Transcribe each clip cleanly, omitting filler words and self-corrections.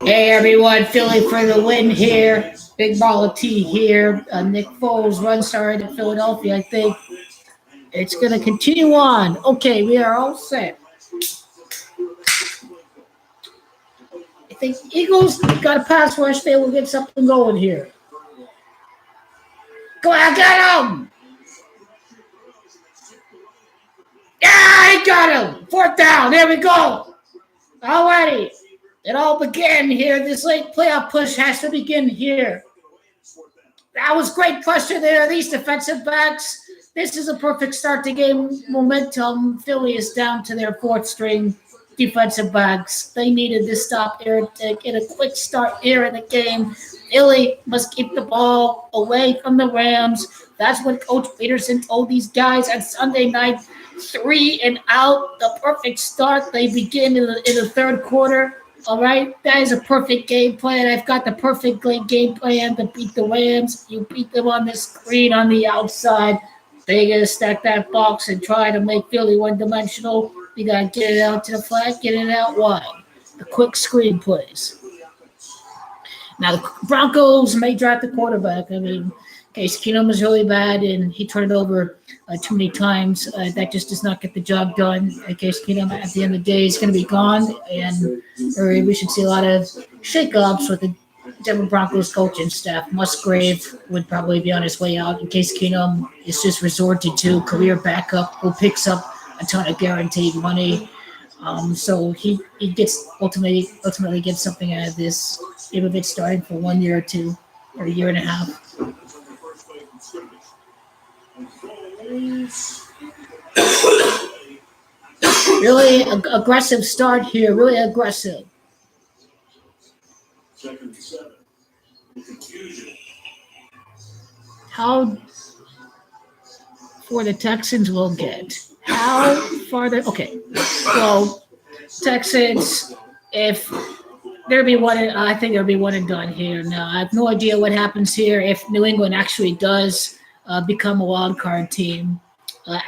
Hey everyone, Philly for the win here. Big ball of tea here. Nick Foles, run started at Philadelphia. I think it's going to continue on. Okay, we are all set. I think Eagles got a pass rush. They will get something going here. Go ahead, get him! Yeah, he got him! Fourth down, there we go. Alrighty. It all began here. This late playoff push has to begin here. That was great pressure there. These defensive backs. This is a perfect start to game momentum. Philly is down to their fourth string defensive backs. They needed this stop here to get a quick start here in the game. Philly must keep the ball away from the Rams. That's what Coach Peterson told these guys on Sunday night. 3 and out, the perfect start. They begin in the third quarter. All right, that is a perfect game plan. I've got the perfect game plan to beat the Rams. You beat them on the screen on the outside. They got to stack that box and try to make Philly one-dimensional. You got to get it out to the flat, get it out wide. The quick screen plays. Now, the Broncos may draft the quarterback. I mean, Case Keenum was really bad, and he turned it over too many times. That just does not get the job done. Case Keenum, at the end of the day, is going to be gone, and we should see a lot of shakeups with the Denver Broncos coaching staff. Musgrave would probably be on his way out in case Keenum is just resorted to career backup who picks up a ton of guaranteed money. So he gets ultimately gets something out of this, even if it's starting for 1 year or two or a year and a half. Really aggressive start here. Really aggressive. How for the Texans will get. How far they okay. Well, Texans, if there'll be one, I think there'll be one and done here. Now I have no idea what happens here if New England actually does become a wild card team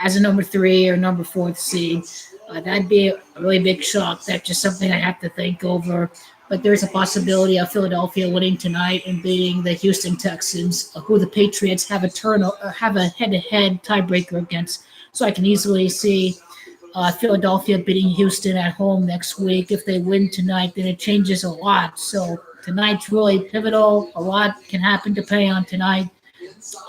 as a number 3 or number 4 seed. That'd be a really big shock. That's just something I have to think over. But there's a possibility of Philadelphia winning tonight and beating the Houston Texans, who the Patriots have a head-to-head tiebreaker against. So I can easily see Philadelphia beating Houston at home next week. If they win tonight, then it changes a lot. So tonight's really pivotal. A lot can happen depending on tonight.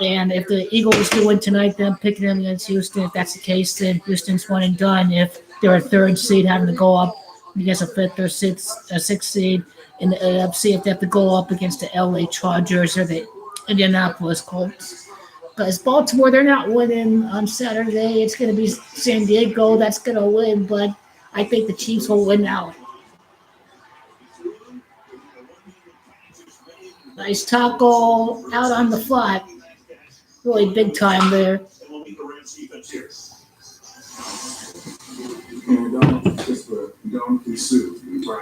And if the Eagles do win tonight, then picking them against Houston. If that's the case, then Houston's one and done. If they're a 3rd seed, having to go up against a 5th or 6th seed in the NFC, if they have to go up against the LA Chargers or the Indianapolis Colts. Because Baltimore, they're not winning on Saturday. It's going to be San Diego that's going to win, but I think the Chiefs will win out. Nice tackle out on the flat. Really big time there.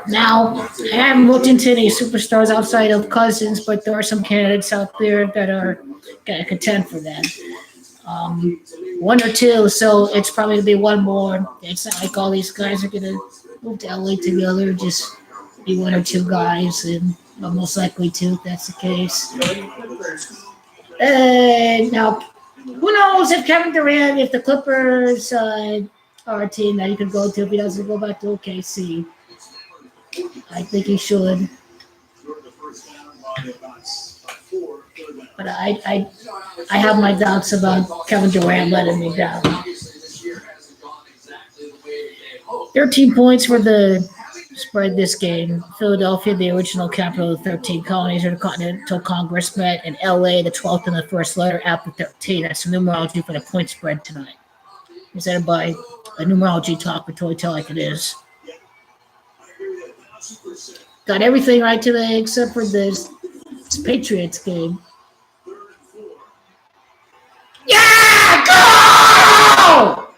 Now, I haven't looked into any superstars outside of Cousins, but there are some candidates out there that are going to contend for that. 1 or 2, so it's probably going to be one more. It's not like all these guys are going to move to LA together, just be 1 or 2 guys, and most likely 2 if that's the case. Now, who knows if Kevin Durant, if the Clippers are a team that he could go to if he doesn't go back to OKC. I think he should. But I have my doubts about Kevin Durant letting me down. 13 points for the spread this game. Philadelphia, the original capital of the 13 colonies, or the Continental Congress met, and LA, the 12th and the first letter after 13. That's the numerology for the point spread tonight. Presented by a numerology talk, but totally tell like it is. Got everything right today except for this Patriots game. Yeah! Go!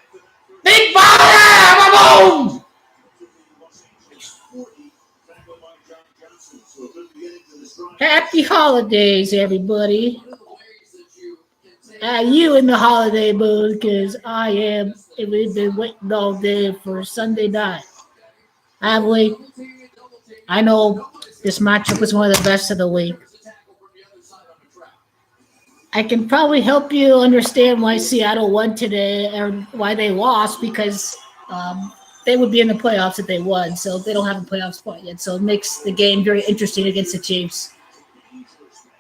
Big baller! Boom! Happy holidays, everybody. You in the holiday mood, because I am. We've been waiting all day for Sunday night. heavily. I know this matchup was one of the best of the week. I can probably help you understand why Seattle won today or why they lost because they would be in the playoffs if they won. So they don't have a playoff spot yet. So it makes the game very interesting against the Chiefs.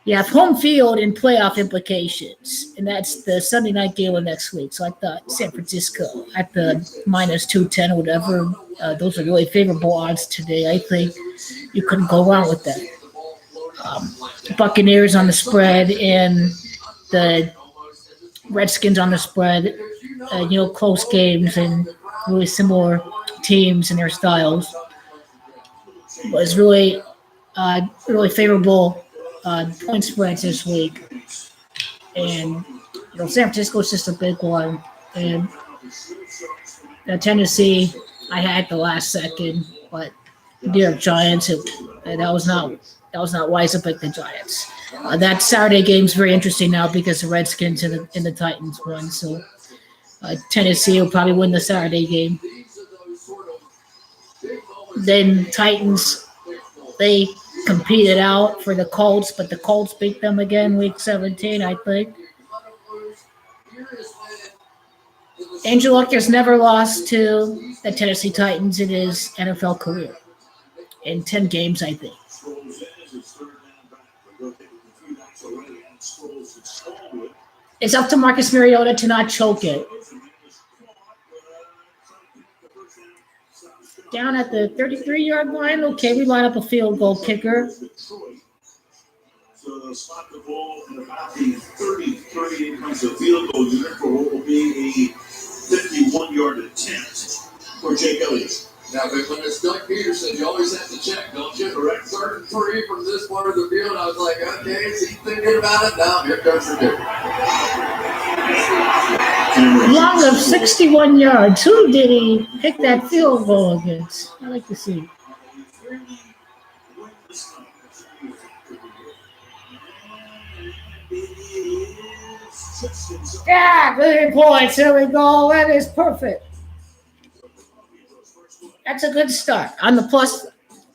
You have home field and playoff implications, and that's the Sunday night game of next week. So I thought San Francisco at the minus 210 or whatever, those are really favorable odds today. I think you couldn't go wrong with that. Buccaneers on the spread and the Redskins on the spread, close games and really similar teams and their styles was really favorable point spreads this week. And, San Francisco is just a big one. And Tennessee, I had the last second, but the New York Giants, that was not wise to pick the Giants. That Saturday game is very interesting now because the Redskins and the Titans won. So Tennessee will probably win the Saturday game. Then Titans, they competed out for the Colts, but the Colts beat them again week 17, I think. Andrew Luck has never lost to the Tennessee Titans in his NFL career. In 10 games, I think. It's up to Marcus Mariota to not choke it. Down at the 33-yard line. Okay, we line up a field goal kicker. So spot the ball in about the 33 comes the field goal unit for what will be a 51-yard attempt for Jake Elliott. Now, when it's Doug Peterson, you always have to check, don't you? Correct. 33 from this part of the field. I was like, okay, is he thinking about it? Now, here comes the kicker. Long of 61 yards. Who did he pick that field goal against? I like to see. Yeah, good points. There we go. That is perfect. That's a good start on the plus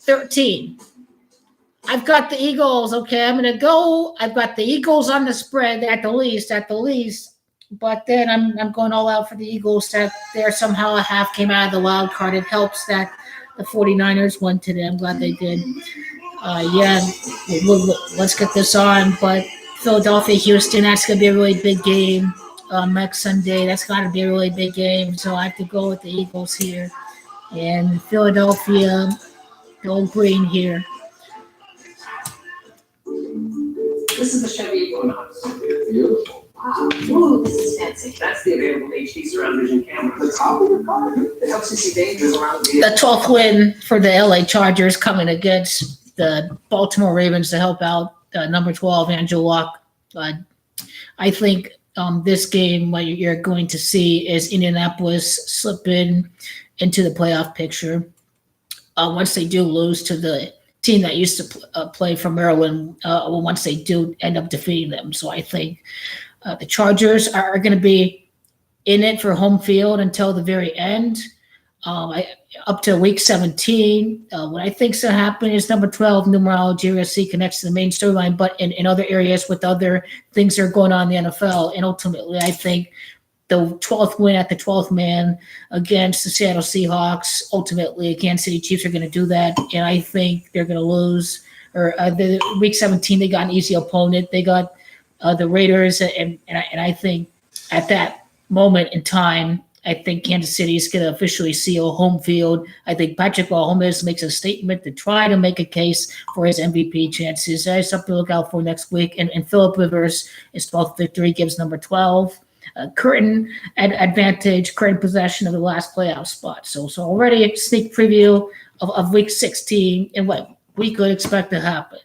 13. I've got the Eagles. Okay, I'm going to go. I've got the Eagles on the spread at the least. But then I'm going all out for the Eagles. That there somehow a half came out of the wild card. It helps that the 49ers won today. I'm glad they did. Let's get this on. But Philadelphia, Houston, that's going to be a really big game next Sunday. That's got to be a really big game. So I have to go with the Eagles here. And Philadelphia, go green here. This is the Chevy Equinox. Beautiful. Wow. Ooh, this is fancy. That's the available HD surround vision camera. The top of the car. It helps you see dangers around the 12th win for the LA Chargers coming against the Baltimore Ravens to help out number 12, Andrew Luck. I think this game, what you're going to see is Indianapolis slip into the playoff picture. Once they do lose to the team that used to play from Maryland, once they do end up defeating them. So I think the Chargers are going to be in it for home field until the very end, up to week 17. What I think is going to happen is number 12, numerology, USC connects to the main storyline, but in other areas with other things that are going on in the NFL. And ultimately, I think the 12th win at the 12th man against the Seattle Seahawks, ultimately, Kansas City Chiefs are going to do that. And I think they're going to lose. Or the week 17, they got an easy opponent. They got the Raiders. And I think at that moment in time, I think Kansas City is going to officially seal home field. I think Patrick Mahomes makes a statement to try to make a case for his MVP chances. That's something to look out for next week. And Philip Rivers, his 12th victory, gives number 12. Current advantage, current possession of the last playoff spot. So already a sneak preview of week 16 and what we could expect to happen.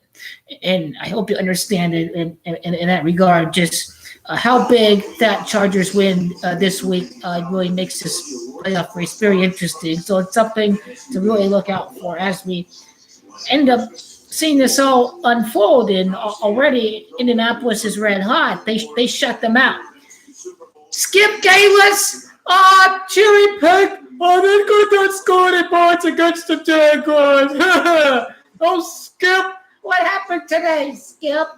And I hope you understand it in that regard, just how big that Chargers win this week really makes this playoff race very interesting. So it's something to really look out for as we end up seeing this all unfold. And already Indianapolis is red hot. They shut them out. Skip Bayless, cherry pick Oh, they're good. Don't score any points against the Jaguars. Oh, Skip. What happened today, Skip?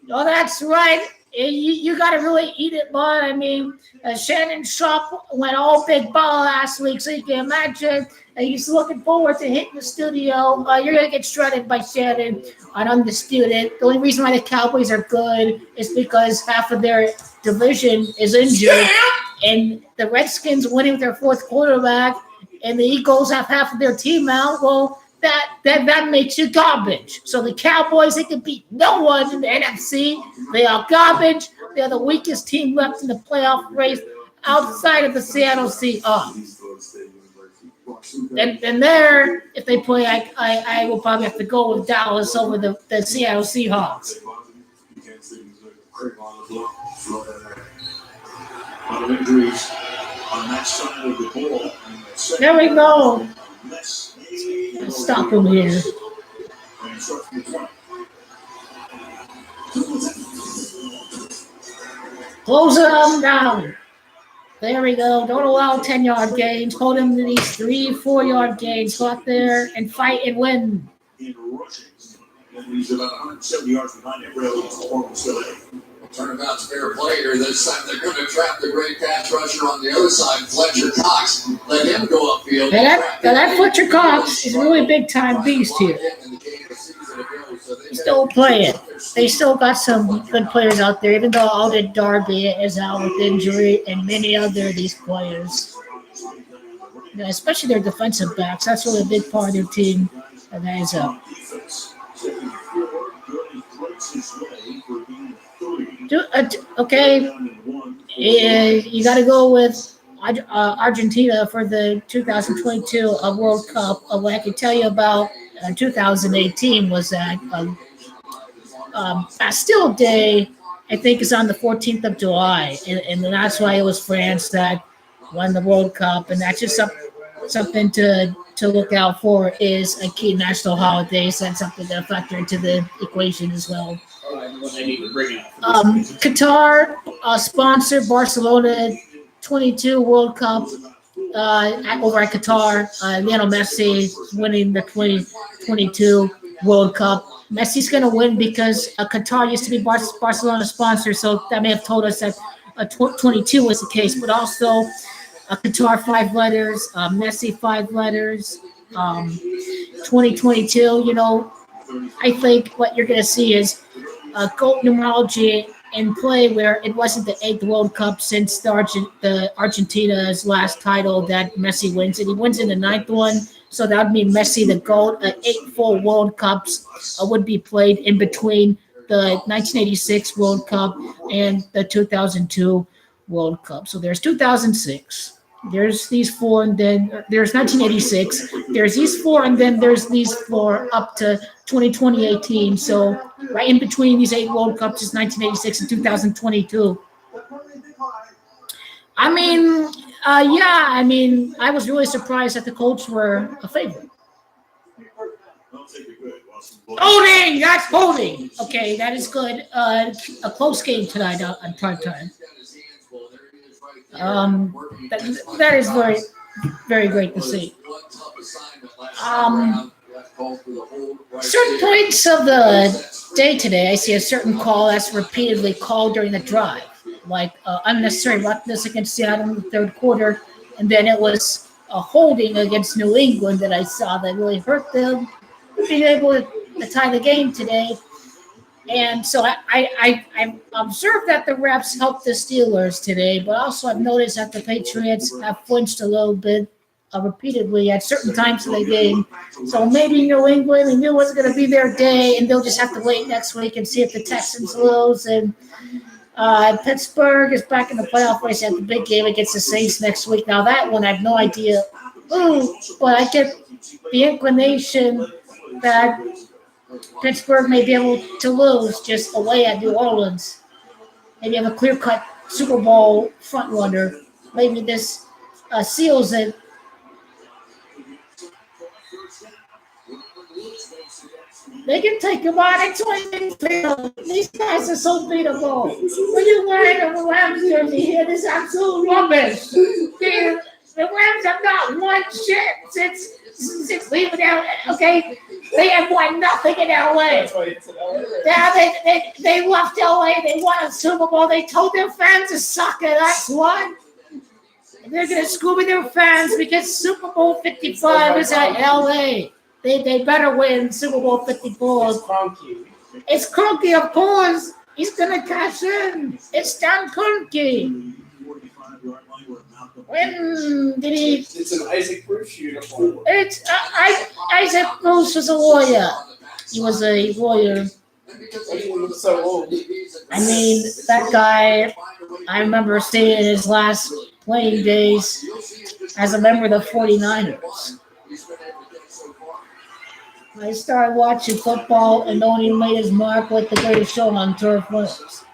Oh, that's right. You got to really eat it, bud. I mean, Shannon Sharp went all big ball last week, so you can imagine he's looking forward to hitting the studio. You're going to get shredded by Shannon on Undisputed. The only reason why the Cowboys are good is because half of their division is injured, and the Redskins winning with their fourth quarterback, and the Eagles have half of their team out. Well, that makes you garbage. So the Cowboys, they can beat no one in the NFC. They are garbage. They're the weakest team left in the playoff race outside of the Seattle Seahawks. And there, if they play, I will probably have to go with Dallas over the Seattle Seahawks. A lot of injuries on that side of the ball. There we go. Stop him here. Close them down. There we go. Don't allow 10-yard gains. Hold them to these 3-4-yard gains. Go out there and fight and win. In rushing, and he's about 170 yards behind every other performance today. Turnabout's fair play here. This time they're going to trap the great pass rusher on the other side, Fletcher Cox. Let him go upfield. That Fletcher Cox is a really big-time beast here. Still playing. They still got some good players out there, even though Alden Darby is out with injury and many other of these players. Yeah, especially their defensive backs. That's really a big part of their team. And that is up. Okay, you got to go with Argentina for the 2022 World Cup. What I can tell you about 2018 was that Bastille Day, I think, is on the 14th of July, and that's why it was France that won the World Cup, and that's just something to look out for is a key national holiday, so that's something to factor into the equation as well. Qatar sponsored Barcelona 22 World Cup over at Qatar. Lionel Messi winning the 2022 World Cup. Messi's going to win because Qatar used to be Barcelona sponsor, so that may have told us that 22 was the case, but also Qatar 5 letters, Messi 5 letters, 2022, you know, I think what you're going to see is GOAT numerology in play where it wasn't the 8th World Cup since the Argentina's last title that Messi wins, and he wins in the 9th one. So that would mean Messi, the GOAT, 8 full World Cups would be played in between the 1986 World Cup and the 2002 World Cup. So there's 2006. There's these 4, and then there's 1986. There's these 4, and then there's these 4 up to 2018. So right in between these 8 World Cups is 1986 and 2022. I mean, I was really surprised that the Colts were a favorite. Holding! That's holding! Okay, that is good. A close game tonight on prime time. That is very, very great to see. Certain points of the day today, I see a certain call that's repeatedly called during the drive, like unnecessary roughness against Seattle in the third quarter, and then it was a holding against New England that I saw that really hurt them being able to tie the game today. And so I observed that the refs helped the Steelers today, but also I've noticed that the Patriots have flinched a little bit repeatedly at certain times of the game. So maybe New England knew it was going to be their day, and they'll just have to wait next week and see if the Texans lose. And Pittsburgh is back in the playoff race at the big game against the Saints next week. Now that one, I have no idea. But I get the inclination that Pittsburgh may be able to lose just away at New Orleans. Maybe have a clear-cut Super Bowl front runner. Maybe this seals it. They can take him out at 20 minutes. These guys are so beatable. When you're wearing a Rams jersey here, this is absolute rubbish. They The Rams have not won shit since leaving out. Okay, they have won nothing in LA. Yeah, they left LA. They won a Super Bowl. They told their fans to suck it. That's what. They're gonna screw with their fans because Super Bowl 55 is at LA. They better win Super Bowl 54. It's Kroenke, of course. He's gonna cash in. It's Dan Kroenke. When did he? It's an Isaac Bruce uniform. It's Isaac Bruce was a lawyer. He was a lawyer. So old. I mean, that guy. I remember seeing his last playing days as a member of the 49ers. I started watching football and knowing he made his mark with the greatest show on turf was.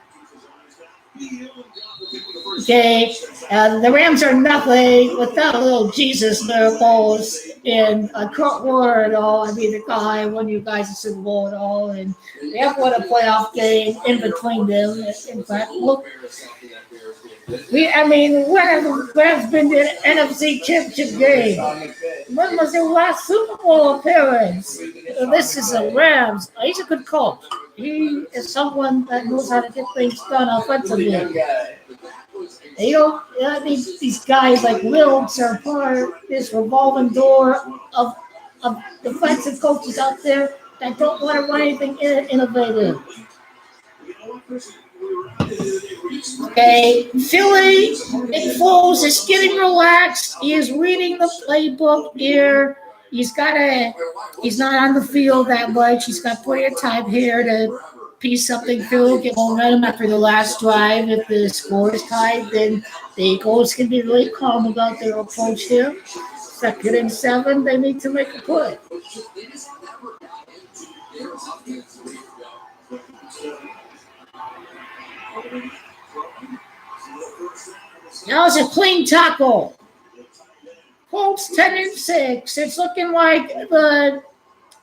Okay, the Rams are nothing without a little Jesus miracles and Kurt Warner and all. I mean, the guy won you guys a Super Bowl and all, and they have won a playoff game in between them. In fact, look, when have the Rams been to the NFC Championship game? When was their last Super Bowl appearance? This is the Rams. He's a good coach. He is someone that knows how to get things done offensively. These guys like Wilkes are part of this revolving door of defensive coaches out there that don't want to run anything innovative. Okay, Philly, Nick Foles is getting relaxed. He is reading the playbook here. He's not on the field that much. He's got plenty of time here to piece something through, get momentum after the last drive. If the score is tied, then the Eagles can be really calm about their approach here. 2nd and 7, they need to make a play. Now it's a clean tackle. Colts 10-6. It's looking like the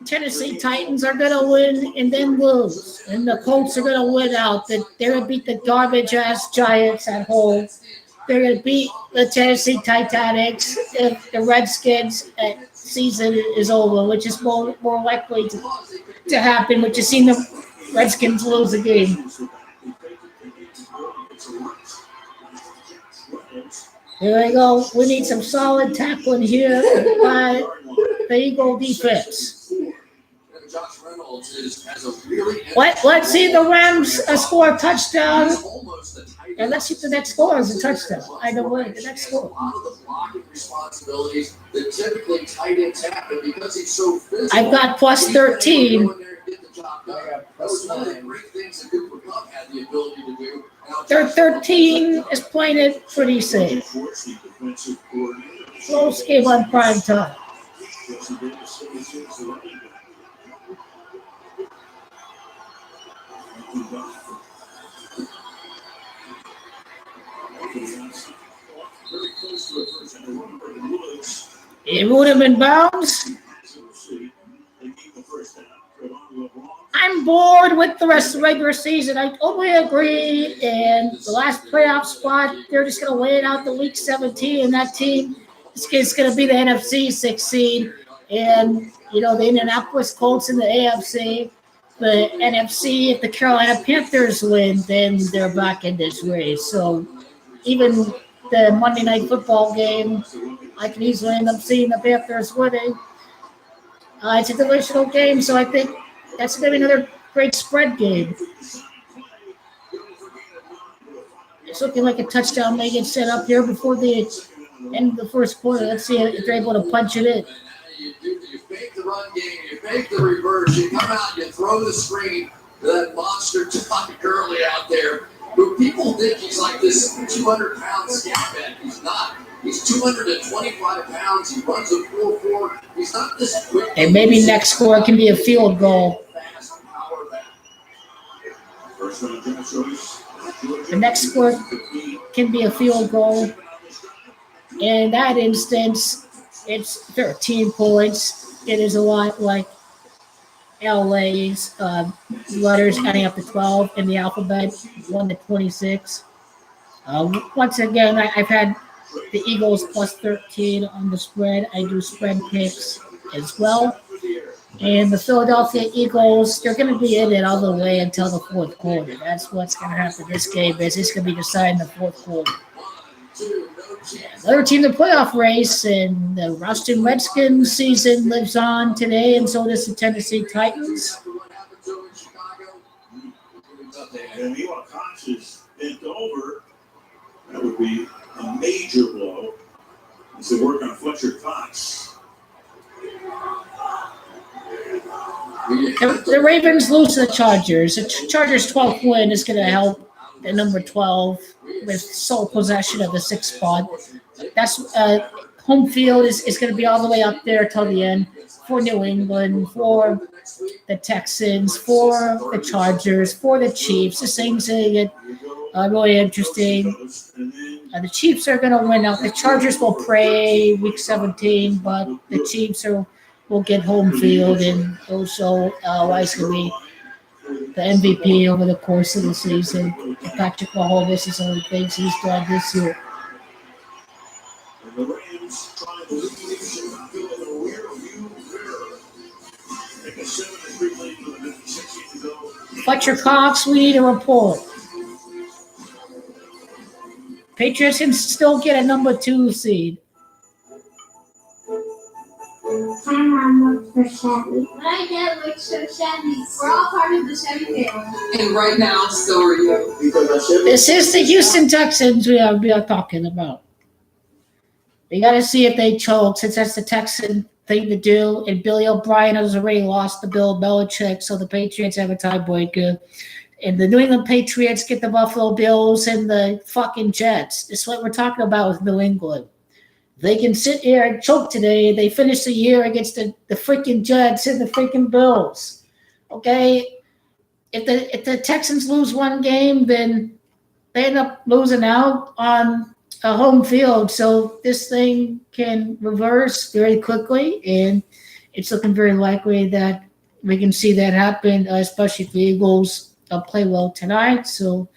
Tennessee Titans are going to win and then lose. And the Colts are going to win out. They're going to beat the garbage-ass Giants at home. They're going to beat the Tennessee Titanics if the Redskins' season is over, which is more likely to happen, which has seen the Redskins lose a game. Here we go. We need some solid tackling here by the Eagle defense. Let's see the Rams score a touchdown. And let's see if the next score is a touchdown. Either way, the next score. I've got plus 13. Their 13 is playing it pretty safe. Close game on prime time. It would have been bounds. I'm bored with the rest of the regular season. I totally agree. And the last playoff spot, they're just going to wait out the week 17. And that team is going to be the NFC 6 seed. And, the Indianapolis Colts in the AFC. The NFC, if the Carolina Panthers win, then they're back in this race. So even the Monday Night Football game, I can easily end up seeing the Panthers winning. It's a divisional game, so I think that's going to be another great spread game. It's looking like a touchdown may get set up here before the end of the first quarter. Let's see if they're able to punch it in. You fake the run game, you fake the reverse, you come out, you throw the screen to that monster Todd Gurley out there, who people think he's like this 200-pound scat back. He's not. He's 225 pounds. He runs a 4.4. He's not this quick. And maybe next score can be a field goal. The next score can be a field goal. In that instance, it's 13 points. It is a lot like LA's letters adding up to 12 in the alphabet, 1 to 26. Once again, I've had the Eagles plus 13 on the spread. I do spread picks as well. And the Philadelphia Eagles, they're going to be in it all the way until the fourth quarter. That's what's going to happen. This game is it's going to be decided in the fourth quarter. Another team in the playoff race, and the Washington Redskins season lives on today, and so does the Tennessee Titans. And meanwhile, Cox is bent over. That would be a major blow. As they work on Fletcher Cox. The Ravens lose to the Chargers. The Chargers' 12th win is going to help the number 12 with sole possession of the 6th spot. That's home field is going to be all the way up there till the end for New England, for the Texans, for the Chargers, for the Chiefs. The Saints get really interesting. The Chiefs are going to win out. The Chargers will pray week 17, but the Chiefs will get home field, and also Rice will be the MVP over the course of the season. Patrick Mahomes is one of the things he's done this year. And the Rams trying to lead Chicago in the rear view mirror. Take a 7-3 lead with 16 to go. Fletcher Cox, we need a report. Patriots can still get a number 2 seed. My mom works for Chevy. My dad works for Chevy. We're all part of the Chevy family. And right now, so are you. This is the Houston Texans we are talking about. We got to see if they choke, since that's the Texan thing to do. And Billy O'Brien has already lost to Bill Belichick, so the Patriots have a tiebreaker. And the New England Patriots get the Buffalo Bills and the fucking Jets. This is what we're talking about with New England. They can sit here and choke today. They finish the year against the freaking Jets and the freaking Bills. Okay? If the Texans lose one game, then they end up losing out on a home field. So this thing can reverse very quickly, and it's looking very likely that we can see that happen, especially if the Eagles play well tonight. So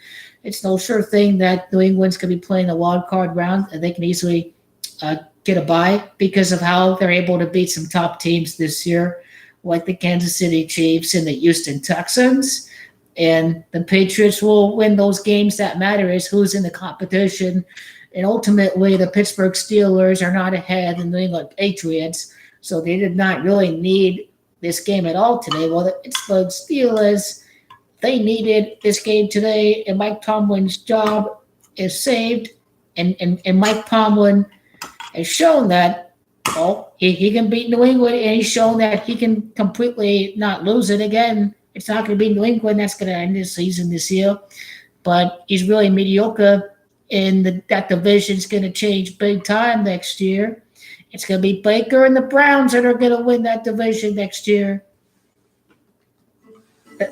it's no sure thing that New England's going to be playing a wild card round, and they can easily get a bye because of how they're able to beat some top teams this year, like the Kansas City Chiefs and the Houston Texans. And the Patriots will win those games that matter, is who's in the competition. And ultimately, the Pittsburgh Steelers are not ahead of the New England Patriots, so they did not really need this game at all today. Well, the Pittsburgh Steelers, they needed this game today, and Mike Tomlin's job is saved. And Mike Tomlin has shown that, well, he can beat New England, and he's shown that he can completely not lose it again. It's not going to be New England that's going to end this season this year, but he's really mediocre, and that division's going to change big time next year. It's going to be Baker and the Browns that are going to win that division next year.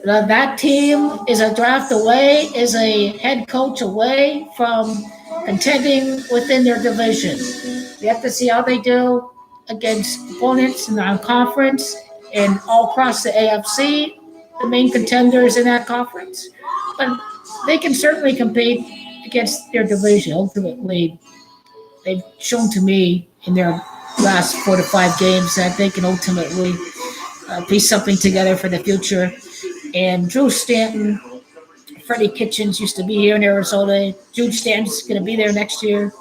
That team is a draft away, is a head coach away from contending within their division. We have to see how they do against opponents in the conference and all across the AFC, the main contenders in that conference. But they can certainly compete against their division. Ultimately, they've shown to me in their last 4 to 5 games that they can ultimately piece something together for the future. And Drew Stanton, Freddie Kitchens used to be here in Arizona. Jude Stanton's going to be there next year.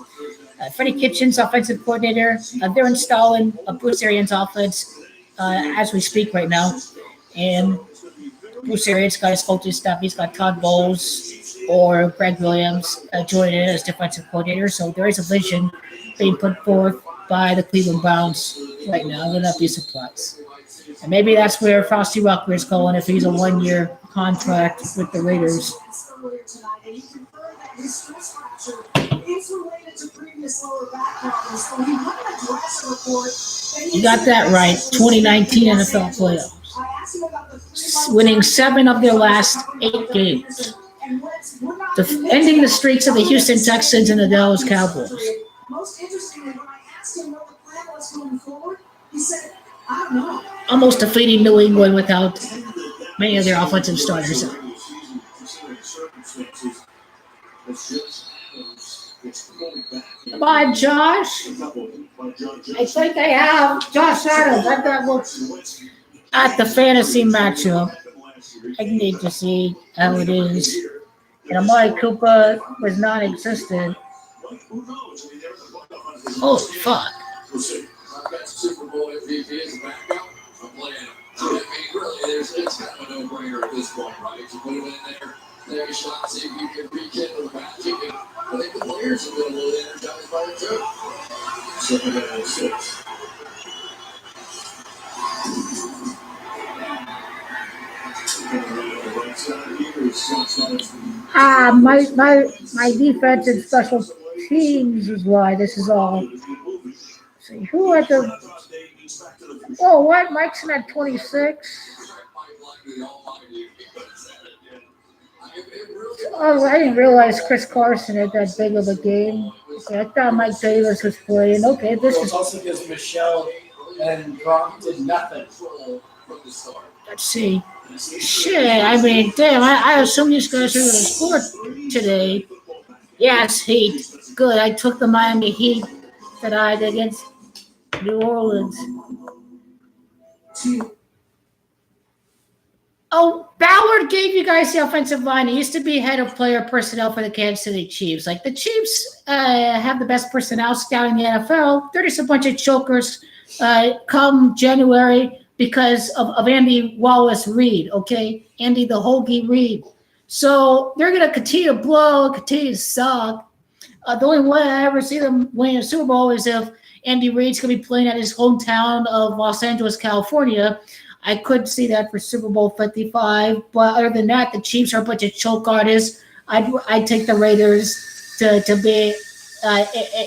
Freddie Kitchens, offensive coordinator. They're installing Bruce Arians' offense as we speak right now. And Bruce Arians got his coaching staff. He's got Todd Bowles or Greg Williams joining in as defensive coordinator. So there is a vision being put forth by the Cleveland Browns right now. I would not be surprised. And maybe that's where Frosty Rucker is going if he's a 1-year contract with the Raiders. You got that right. 2019 NFL playoffs. Winning 7 of their last 8 games. Ending the streaks of the Houston Texans and the Dallas Cowboys. Most interestingly, when I asked him what the plan was going forward, he said, I don't know. Almost defeating New England without many of their offensive starters. Come on, Josh. I think they have Josh Adams. I got look at the fantasy matchup. I need to see how it is. And Amari Cooper was non-existent. Oh, fuck. I've got Super Bowl MVP as a backup. I'm playing him. I mean, really, it's kind of a no-brainer at this point, right? You put him in there, take a shot, see if you can rekindle the magic. And I think the players have been a little energized by it, too. Second down and 6. My defense and special teams is why this is all. Let's see, who had the? Oh, what? Mike's at 26. Oh, I didn't realize Chris Carson had that big of a game. Okay, I thought Mike Davis was playing. Okay, this Well, is. it's also because Michelle and Gronk did nothing. Let's see. Shit, I mean, damn, I assume these guys are going to score today. Yes, Heat. Good. I took the Miami Heat tonight against New Orleans. Oh, Ballard gave you guys the offensive line. He used to be head of player personnel for the Kansas City Chiefs. Like, the Chiefs have the best personnel scout in the NFL. They're just a bunch of chokers come January because of Andy Wallace-Reed, okay? Andy the Hoagie Reed. So they're going to continue to blow, continue to suck. The only way I ever see them winning a Super Bowl is if Andy Reid's going to be playing at his hometown of Los Angeles, California. I could see that for Super Bowl 55. But other than that, the Chiefs are a bunch of choke artists. I'd take the Raiders to be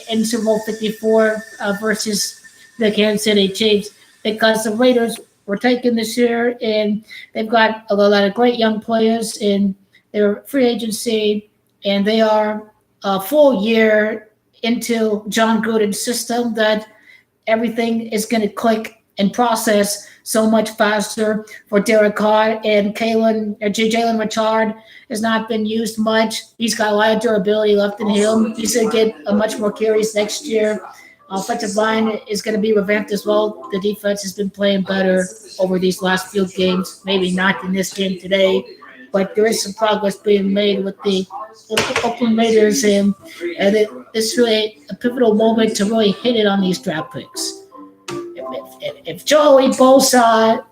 in Super Bowl 54 versus the Kansas City Chiefs, because the Raiders were taken this year, and they've got a lot of great young players in their free agency, and they are a full year into John Gruden's system that everything is going to click and process so much faster for Derek Carr, and Jalen Richard has not been used much. He's got a lot of durability left in him. He's going to get a much more carries next year. Offensive line is going to be revamped as well. The defense has been playing better over these last few games. Maybe not in this game today, but there is some progress being made with the Oakland Raiders, and it's really a pivotal moment to really hit it on these draft picks. If Joey Bosa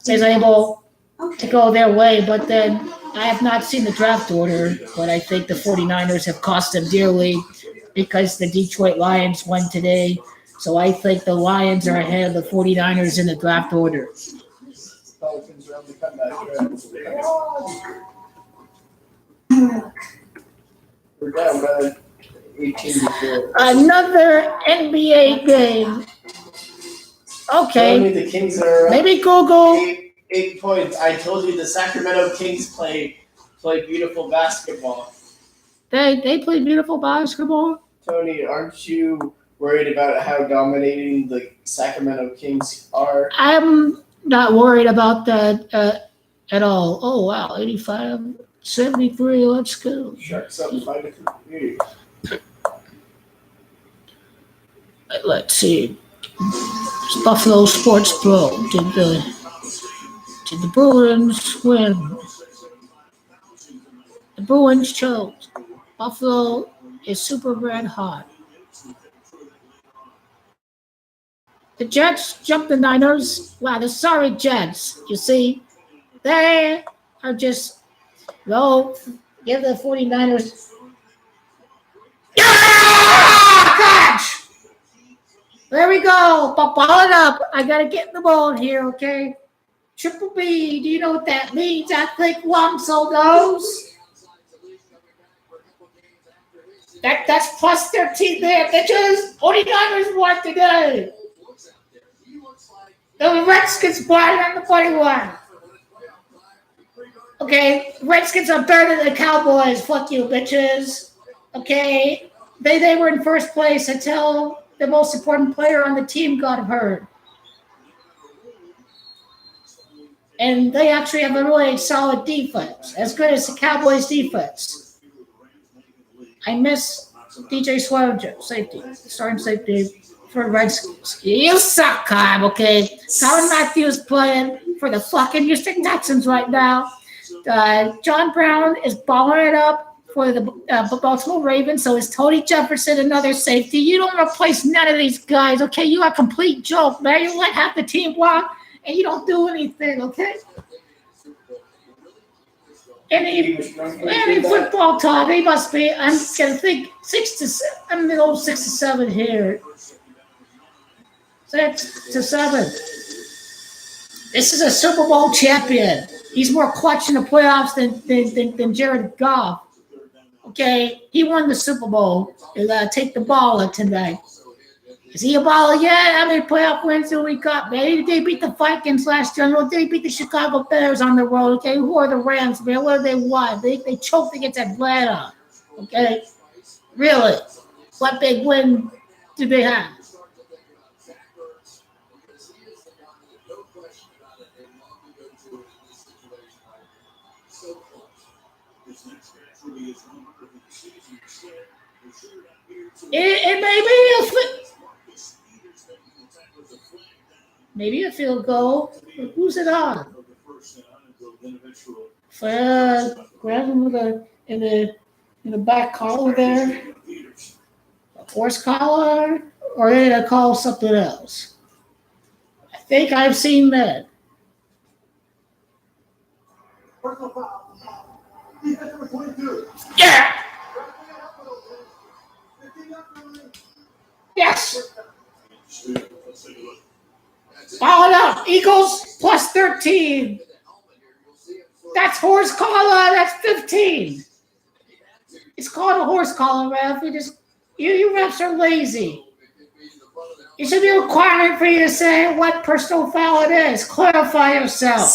is able to go their way, but then I have not seen the draft order, but I think the 49ers have cost them dearly because the Detroit Lions won today. So I think the Lions are ahead of the 49ers in the draft order. Pelicans are on the comeback track. We're down by 18-4. Another NBA game. Okay, Tony, the Kings are up maybe Google. 8 points. I told you the Sacramento Kings play beautiful basketball. They play beautiful basketball. Tony, aren't you worried about how dominating the Sacramento Kings are? I'm not worried about that at all. Oh, wow, 85-73, let's go. Sharks up 5-3. Let's see. It's Buffalo Sports Pro. Did the Bruins win? The Bruins choked. Buffalo is super red hot. The Jets jumped the Niners. Wow, the sorry Jets. You see, they are just give the 49ers. Catch! There we go. Ball it up. I gotta get the ball here, okay? Triple B. Do you know what that means? I think Wamso knows. That's plus 13 there, bitches. 49ers won today. The Redskins won on the 41. Okay, Redskins are better than the Cowboys. Fuck you, bitches. Okay, they were in first place until the most important player on the team got hurt. And they actually have a really solid defense, as good as the Cowboys' defense. I miss DJ Swearinger, safety, starting safety for Redskins. You suck, Kyle, okay? Tyrann Mathieu is playing for the fucking Houston Texans right now. John Brown is balling it up for the Baltimore Ravens. So is Tony Jefferson, another safety. You don't replace none of these guys, okay? You are a complete joke, man. You let half the team walk, and you don't do anything, okay? Any football talk, he must be, I'm going to think 6 to 7. I'm the old 6 to 7 here. 6 to 7. This is a Super Bowl champion. He's more clutch in the playoffs than Jared Goff. Okay, he won the Super Bowl. Take the baller tonight. Is he a baller yet? How many playoff wins do we got? Man, they beat the Vikings last year. They beat the Chicago Bears on the road. Okay, who are the Rams, man? What do they want? They choked against Atlanta. Okay, really? What big win do they have? It may be maybe a field goal. Who's it on? Grab him in the back collar there. A horse collar, or are they gonna call something else? I think I've seen that. Yeah. Yes. Ball up. Eagles plus 13. That's horse collar. That's 15. It's called a horse collar, ref. You refs are lazy. It should be a requirement for you to say what personal foul it is. Clarify yourself.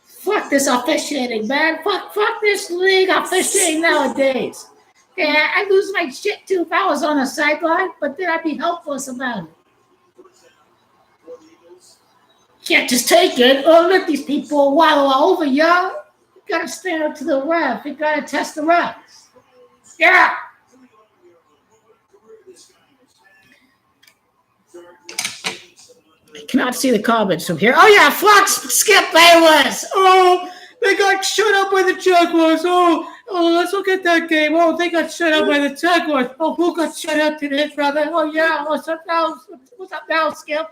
Fuck this officiating, man. Fuck this league officiating nowadays. Yeah, I lose my shit too if I was on the sideline, but then I'd be helpless about it. Can't just take it. Oh, let these people waddle all over you. You gotta stand up to the ref. You gotta test the ref. Yeah. I cannot see the comments from here. Oh yeah, Fox Skip Bayless. Oh, they got shut up by the Jaguars. Oh, let's look at that game. Oh, they got shut up by the Jaguars. Oh, who got shut up today, brother? Oh yeah, what's up now, Skip?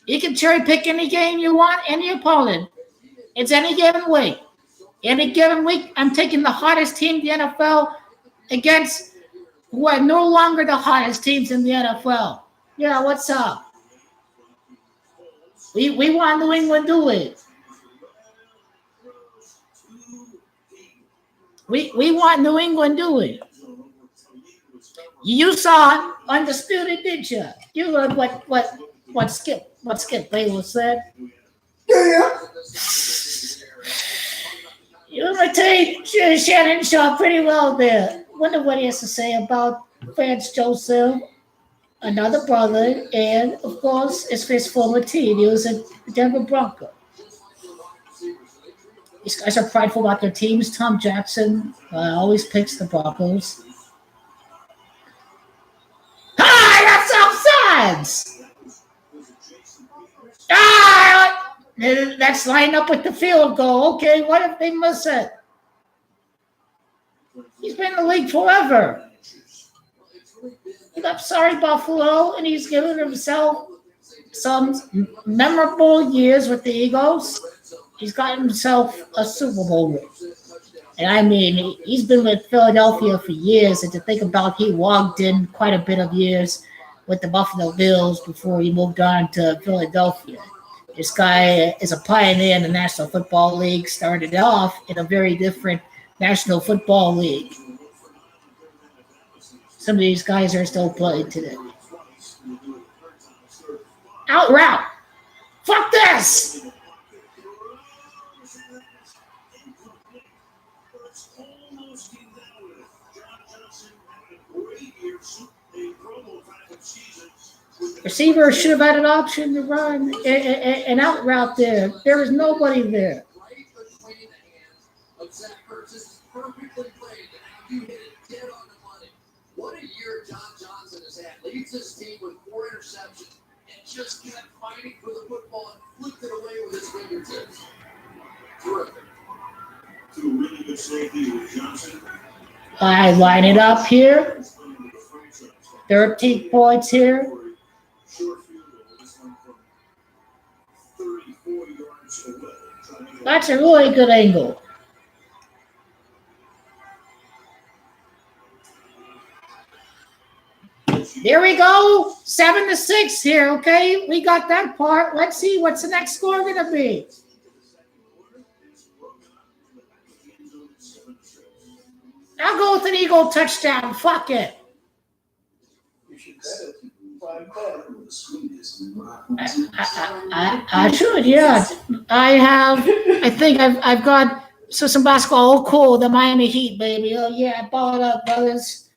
You can cherry pick any game you want, any opponent. It's any given week. Any given week, I'm taking the hottest team in the NFL against who are no longer the hottest teams in the NFL. Yeah, what's up? We want New England to do it. We want New England to do it. You saw Undisputed, did you? You heard what Skip Bayless said. Yeah. You imitate Shannon Sharpe pretty well there. Wonder what he has to say about Vance Joseph, another brother, and of course, his former team. He was a Denver Bronco. These guys are prideful about their teams. Tom Jackson always picks the Broncos. Hi, that's offsides! That's lined up with the field goal. Okay, what if they miss it? He's been in the league forever. I'm sorry, Buffalo, and he's given himself some memorable years with the Eagles. He's got himself a Super Bowl ring. And I mean, he's been with Philadelphia for years. And to think about, he walked in quite a bit of years with the Buffalo Bills before he moved on to Philadelphia. This guy is a pioneer in the National Football League, started off in a very different National Football League. Some of these guys are still playing today. Out route. Fuck this. Receiver should have had an option to run an out route there. There was nobody there. year John Johnson has had. Leads his team with 4 interceptions and just kept fighting for the football and flipped it away with his fingertips. Terrific. 2 really good safety with Johnson. I line it up here. 13 points here. Short field goal. This one from 34 yards away. That's a really good angle. There we go. 7-6 here. Okay, we got that part. Let's see what's the next score going to be. I'll go with an Eagle touchdown. Fuck it. You should bet it. Prime bet. I should, yeah. I think I've got some basketball. Oh, cool. The Miami Heat, baby. Oh, yeah. I bought it up, brothers.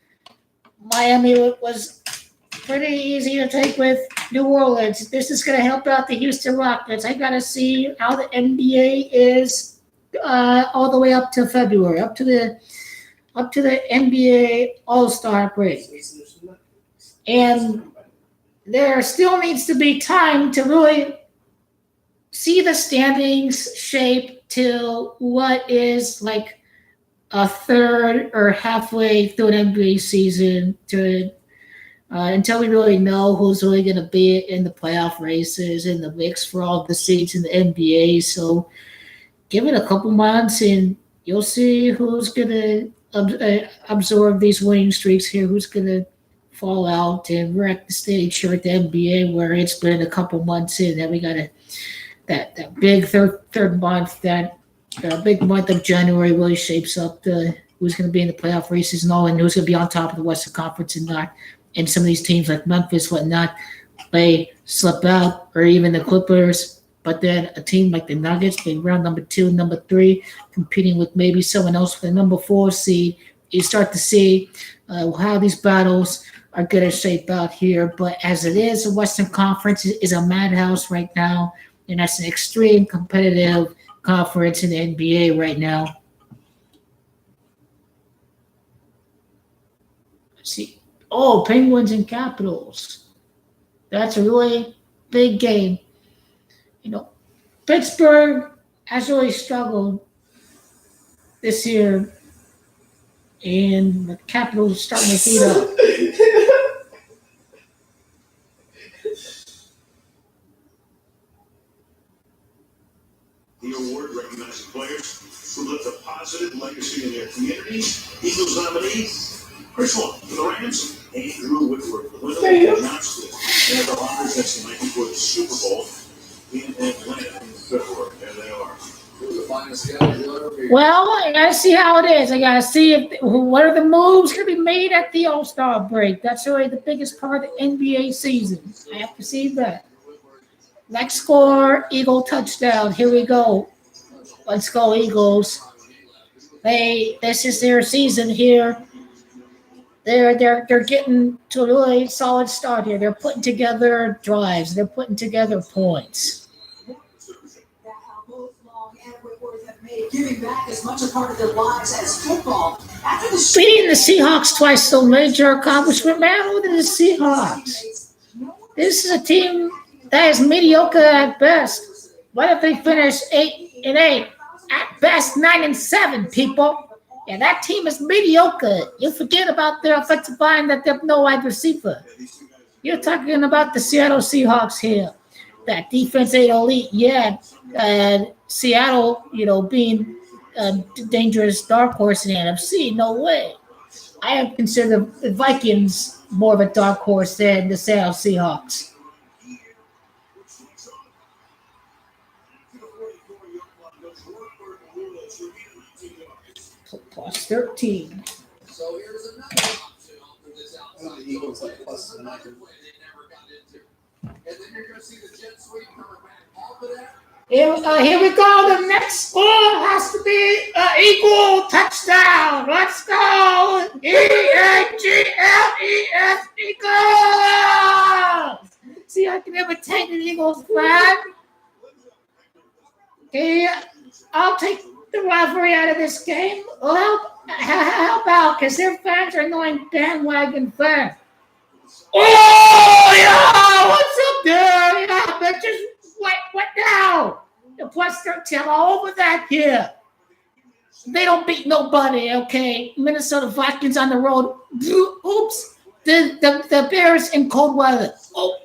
Miami was pretty easy to take with New Orleans. This is going to help out the Houston Rockets. I got to see how the NBA is all the way up to February, up to the NBA All-Star break. And there still needs to be time to really see the standings shape to what is like a third or halfway through an NBA season to until we really know who's really going to be in the playoff races in the mix for all the seeds in the NBA. So give it a couple months and you'll see who's going to absorb these winning streaks here, who's going to fall out. And we're at the stage here at the NBA where it's been a couple months in that we got that big third month, that big month of January really shapes up who's going to be in the playoff races and all, and who's going to be on top of the Western Conference and not. And some of these teams like Memphis, whatnot, may slip out, or even the Clippers. But then a team like the Nuggets, being round number 2, number 3, competing with maybe someone else for the number 4 seed, you start to see how these battles are going to shape out here. But as it is, the Western Conference is a madhouse right now, and that's an extreme competitive conference in the NBA right now. Let's see. Oh, Penguins and Capitals. That's a really big game. You know, Pittsburgh has really struggled this year, and the Capitals are starting to heat up. The award recognizes players who left a positive legacy in their communities. Eagles nominee, Chris Long for the Rams, Andrew Whitworth for the Winnipeg Johnston. And the Honors, that's the night before the Super Bowl in Atlanta in February. There they are. Well, I got to see how it is. I got to see what are the moves going to be made at the All-Star break. That's really the biggest part of the NBA season. I have to see that. Next score, Eagle touchdown. Here we go. Let's go, Eagles. This is their season here. They're getting to a really solid start here. They're putting together drives. They're putting together points. Giving back as much a part of their lives as football. After the Beating the Seahawks twice, so major accomplishment, man. Look at the Seahawks. This is a team that is mediocre at best. What if they finish 8-8? At best, 9-7, people. Yeah, that team is mediocre. You forget about their offensive line that they have no wide receiver. You're talking about the Seattle Seahawks here. That defense ain't elite yet. Seattle, being a dangerous dark horse in the NFC, no way. I have considered the Vikings more of a dark horse than the Seattle Seahawks. Plus 13. So here's another option for this outside. The Eagles like plus another play they never got into. And then you're going to see the jet sweep coming back off of that. Here we go. The next score has to be an equal touchdown. Let's go. Eagles. See, I can imitate the Eagles flag. Okay, I'll take the referee out of this game. Well, help out, because their fans are annoying bandwagon fans. Oh, yeah, what's up there? Yeah, bitches, what now? The plus 13 all over that here. They don't beat nobody, okay? Minnesota Vikings on the road. Oops. The Bears in cold weather. Oh,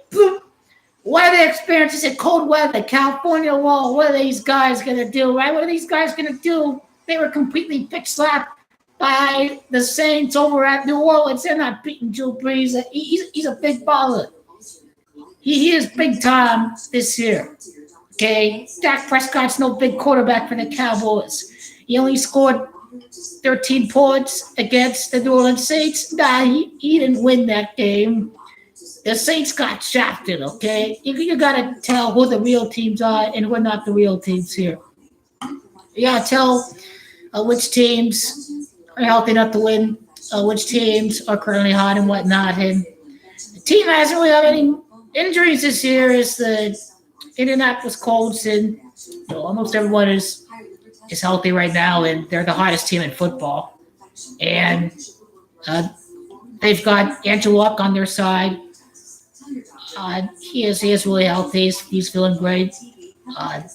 weather experiences in cold weather. California wall. What are these guys going to do, right? What are these guys going to do? They were completely pitch-slapped by the Saints over at New Orleans. They're not beating Drew Brees. He's a big baller. He is big time this year. Okay? Dak Prescott's no big quarterback for the Cowboys. He only scored 13 points against the New Orleans Saints. Nah, he didn't win that game. The Saints got shafted, okay? You got to tell who the real teams are and who are not the real teams here. You got to tell which teams are healthy enough to win, which teams are currently hot and whatnot. And the team that hasn't really had any injuries this year is the Indianapolis Colts, and almost everyone is healthy right now, and they're the hottest team in football. And they've got Andrew Luck on their side. He is really healthy. He's feeling great.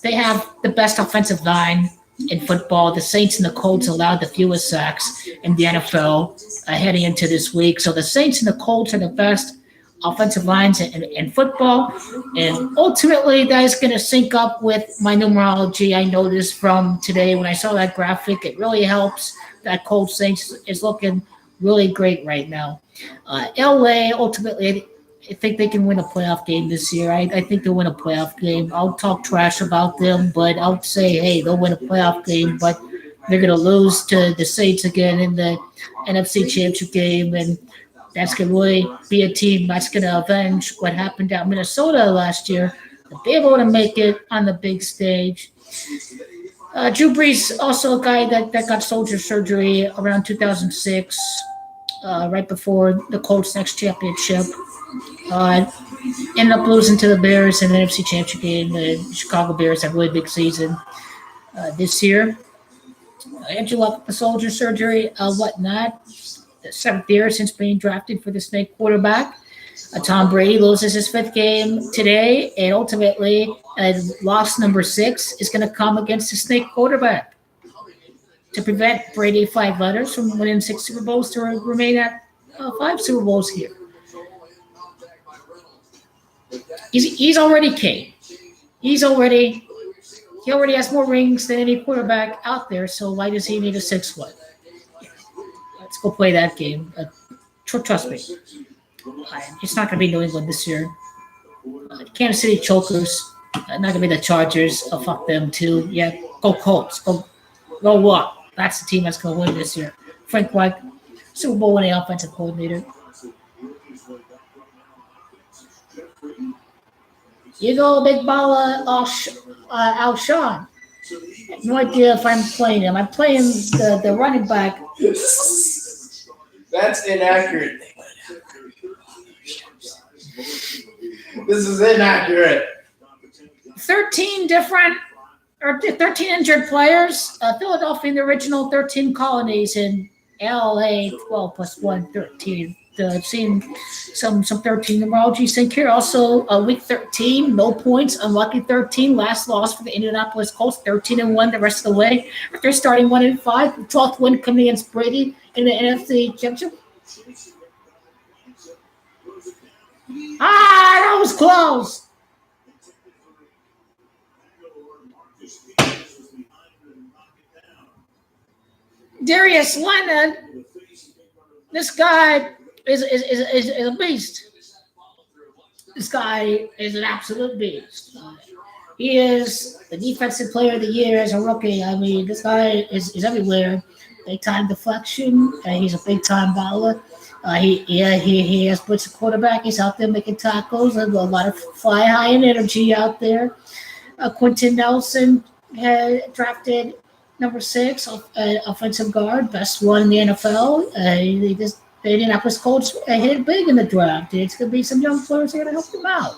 They have the best offensive line in football. The Saints and the Colts allowed the fewest sacks in the NFL heading into this week. So the Saints and the Colts are the best offensive lines in football. And ultimately, that is going to sync up with my numerology. I know this from today when I saw that graphic. It really helps. That Colts Saints is looking really great right now. LA, ultimately, I think they can win a playoff game this year. I think they'll win a playoff game. I'll talk trash about them, but I'll say, hey, they'll win a playoff game, but they're going to lose to the Saints again in the NFC Championship game, and that's going to really be a team that's going to avenge what happened down in Minnesota last year. They'll be able to make it on the big stage. Drew Brees, also a guy that got shoulder surgery around 2006, right before the Colts' next championship. Ended up losing to the Bears in the NFC Championship game. The Chicago Bears had a really big season this year. Andrew Luck with the shoulder surgery, whatnot. The 7th year since being drafted for the Snake quarterback. Tom Brady loses his 5th game today, and ultimately, loss number 6 is going to come against the Snake quarterback to prevent Brady 5 letters from winning 6 Super Bowls to remain at 5 Super Bowls here. He's already king. He already has more rings than any quarterback out there, so why does he need a 6th one? Let's go play that game. Trust me. It's not going to be New England this year. Kansas City chokers. Not going to be the Chargers. Fuck them too. Yeah, go Colts. Go what? That's the team that's going to win this year. Frank Reich, Super Bowl winning offensive coordinator. You go, big baller, Alshon. I have no idea if I'm playing him. I'm playing the running back. That's inaccurate. This is inaccurate. 13 injured players. Philadelphia in the original 13 colonies in LA, 12 plus 1, 13. I've seen some 13 numerology sync here. Also, week 13, no points, unlucky 13, last loss for the Indianapolis Colts, 13-1 the rest of the way. After starting 1-5, 12th win coming against Brady in the NFC Championship. That was close. Darius Leonard, this guy is a beast. This guy is an absolute beast. He is the defensive player of the year as a rookie. I mean, this guy is everywhere. Big time deflection. He's a big time baller. He has puts a quarterback. He's out there making tackles. There's a lot of fly high and energy out there. Quentin Nelson had drafted number 6, offensive guard, best one in the NFL. The Indianapolis Colts hit big in the draft. It's going to be some young players that are going to help them out.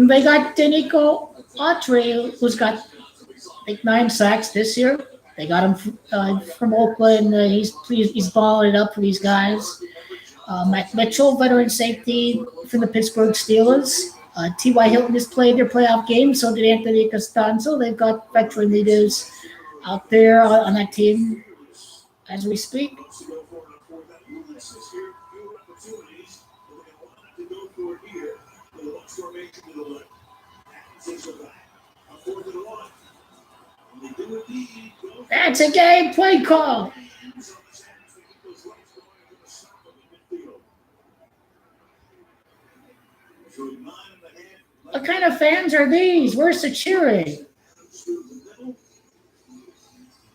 They got Denico Autry, who's got like 9 sacks this year. They got him from Oakland. He's balling it up for these guys. Mike Mitchell, veteran safety from the Pittsburgh Steelers. T.Y. Hilton just played their playoff game, so did Anthony Costanzo. They've got veteran leaders out there on that team as we speak. That's a game play call. What kind of fans are these? Where's the cheering?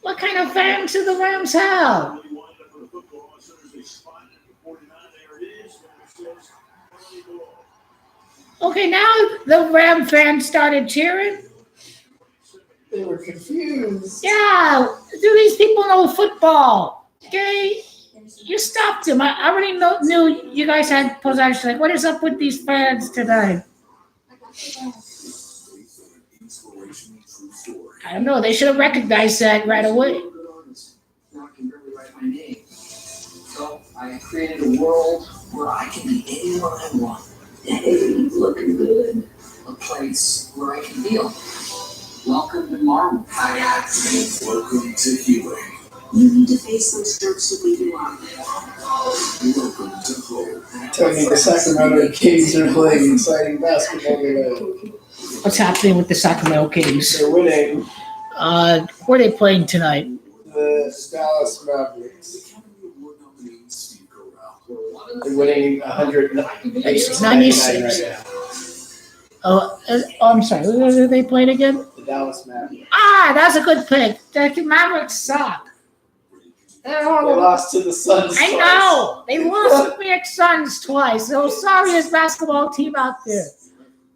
What kind of fans do the Rams have? Okay, now the Ram fans started cheering. They were confused. Yeah, do these people know football? Okay, you stopped them. I already knew you guys had possession. Like, what is up with these fans today? I don't know. They should have recognized that right away. Now I can barely write my name. So I created a world where I can be anyone I want. Hey, looking good. A place where I can heal. Welcome to Marvel. Welcome to healing. You need to face those jerks who beat you up. Welcome to hope. Tony, the Sacramento Kings are playing exciting basketball today. What's happening with the Sacramento Kings? They're winning Where are they playing tonight? the Dallas Mavericks. They're winning 196 right now. Oh, I'm sorry. Who are they playing again? The Dallas Mavericks. Ah, that's a good pick. The Mavericks suck. They're They horrible. lost to the Suns. I know. They lost to the Phoenix Suns twice. So sorriest basketball team out there.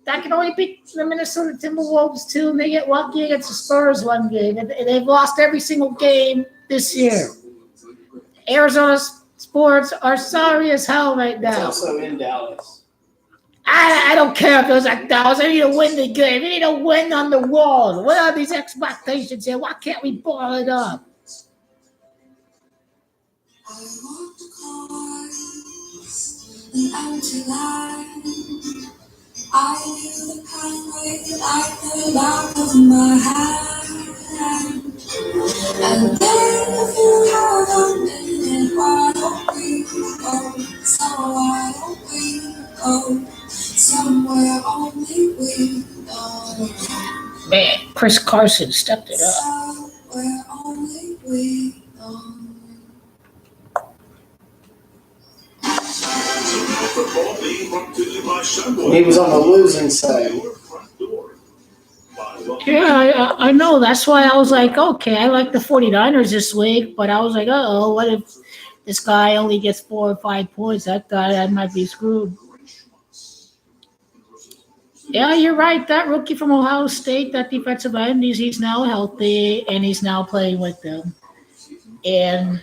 That can only beat the Minnesota Timberwolves too, and they get lucky against the Spurs one game. And they've lost every single game this year. Arizona sports are sorry as hell right It's now. also in Dallas. I don't care if it was like Dallas. I need to win the game. We need to win on the road. What are these expectations here? Why can't we ball it up? I walked across an empty line. I knew the kind way like the back of my hand. And then if you have a minute, why don't we go? So why don't we go somewhere only we know? Man, Chris Carson stepped it up. Somewhere only we know. Football being brought to you by Subway. He was on the losing side. Your front door. Yeah, I know. That's why I was like, okay, I like the 49ers this week, but I was like, uh-oh, what if this guy only gets 4 or 5 points? I might be screwed. Yeah, you're right. That rookie from Ohio State, that defensive end, he's now healthy, and he's now playing with them. And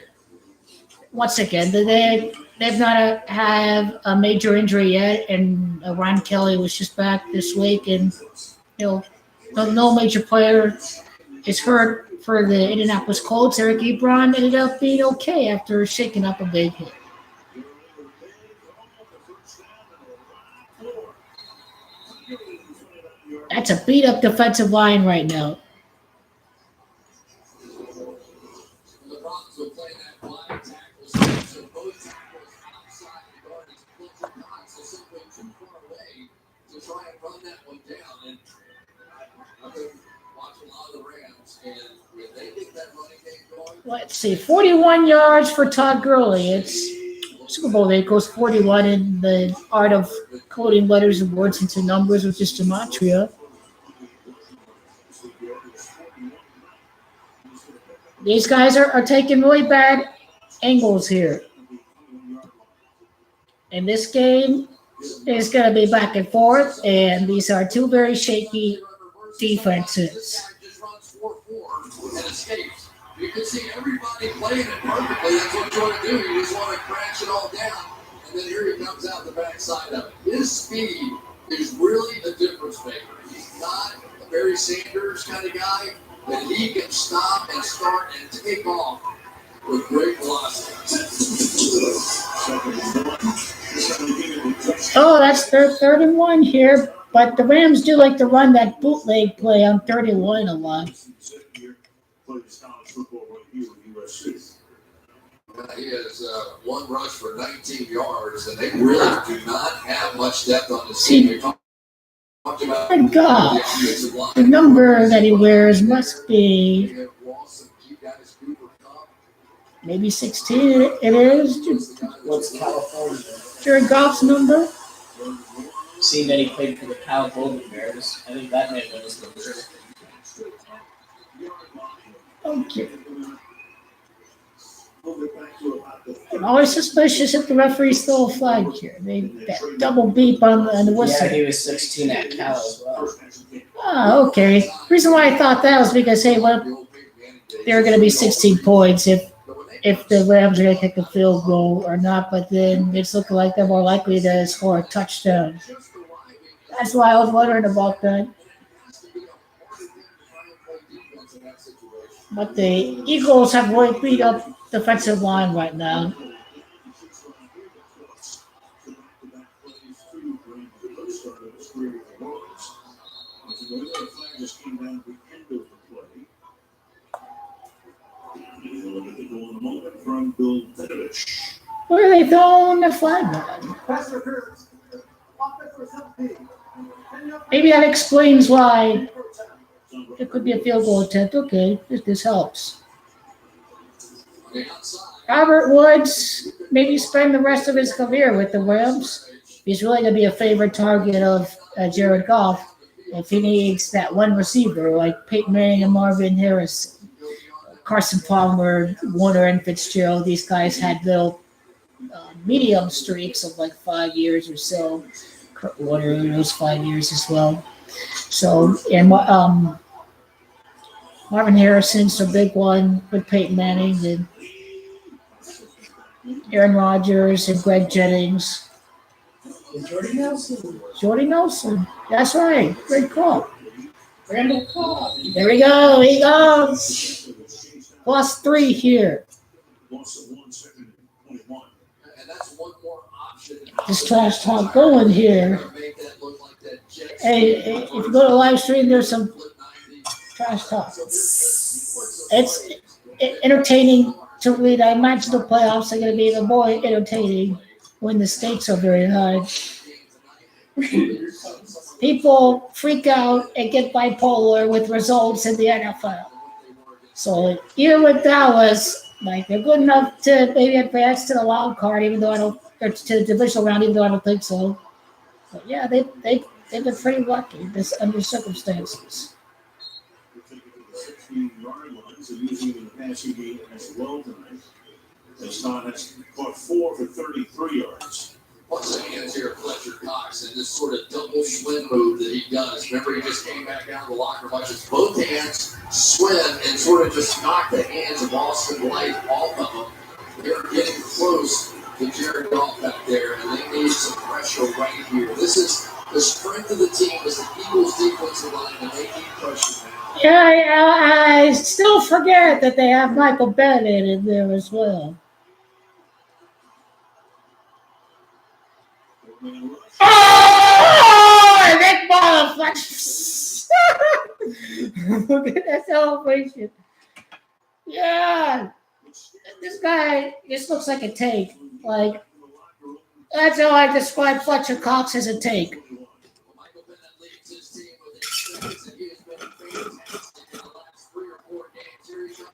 once again, they've not have a major injury yet, and Ron Kelly was just back this week, and no major player is hurt for the Indianapolis Colts. Eric Ebron ended up being okay after shaking up a big hit. That's a beat-up defensive line right now. The Browns will play that blind tackle scheme, so both tackles outside the guard is Fletcher Cox is simply too far away to try and run that one down. And I've been watching a lot of the Rams, and when they get that running game going, Let's see, 41 yards for Todd Gurley. It's Super Bowl day. It goes 41 in the art of coding letters and words into numbers, which is gematria. These guys are taking really bad angles here. And this game is going to be back and forth, and these are two very shaky defenses. just runs 4-4 and escapes. You can see everybody playing it perfectly. That's what you want to do. You just want to crash it all down. And then here he comes out the backside of it. His speed is really a difference maker. He's not a Barry Sanders kind of guy, but he can stop and start and take off with great velocity. Oh, that's their 31 here. But the Rams do like to run that bootleg play on 31 a lot. He has one rush for 19 yards, and they really do not have much depth on this team. We talked about My God, the offensive line. the number that he wears must be They have lost some key guys, Cooper Kupp. maybe 16. It is What's California? Jared Goff's number. Seeing that he played for the Cal Golden Bears, I think that may have been his number. Okay. I'm always suspicious if the referee stole a flag here. That double beep on the Yeah, whistle. he was 16 at Cal as well. Oh, okay. Reason why I thought that was because, hey, well, there are going to be 16 points if the Rams are going to kick a field goal or not, but then it's looking like they're more likely to score a touchdown. That's why I was wondering about that. But the Eagles have really beat up defensive line right now. Where are they throwing the flag on? Maybe that explains why it could be a field goal attempt. Okay, this helps. Robert Woods maybe spend the rest of his career with the Rams. He's really going to be a favorite target of Jared Goff if he needs that one receiver like Peyton Manning and Marvin Harrison, Carson Palmer, Warner, and Fitzgerald. These guys had little medium streaks of like 5 years or so. Kurt Warner in those 5 years as well. So, and Marvin Harrison's a big one with Peyton Manning and Aaron Rodgers and Greg Jennings. Jordy Nelson. Jordy Nelson. That's right. Great call. Randall Cobb. There we go. He goes. +3 here. And that's one more option. This trash talk going here. Make that look like that Jets. Hey, if you go to live stream, there's some trash talk. It's entertaining to read. I imagine the playoffs are going to be even more entertaining when the stakes are very high. People freak out and get bipolar with results in the NFL. So even with Dallas, like they're good enough to maybe advance to the wild card, even though I don't, or to the divisional round, even though I don't think so. But yeah, they've been pretty lucky under circumstances. 16-yard line, so usually in the passing game as well tonight. As Todd has caught 4 for 33 yards. What's the hands here of Fletcher Cox and this sort of double swim move that he does? Remember, he just came back down to the locker, watches both hands swim and sort of just knock the hands of Austin Light off of him. They're getting close to Jared Goff back there, and they need some pressure right here. This is the strength of the team is the Eagles' defensive line, and they need pressure now. Yeah, I still forget that they have Michael Bennett in there as well. Oh, big ball of flex. Look at that celebration. Yeah. This guy just looks like a take. Like, that's how I describe Fletcher Cox as a take. Michael Bennett leads his team with experience, and he has been fantastic in the last 3 or 4 games. Here he comes.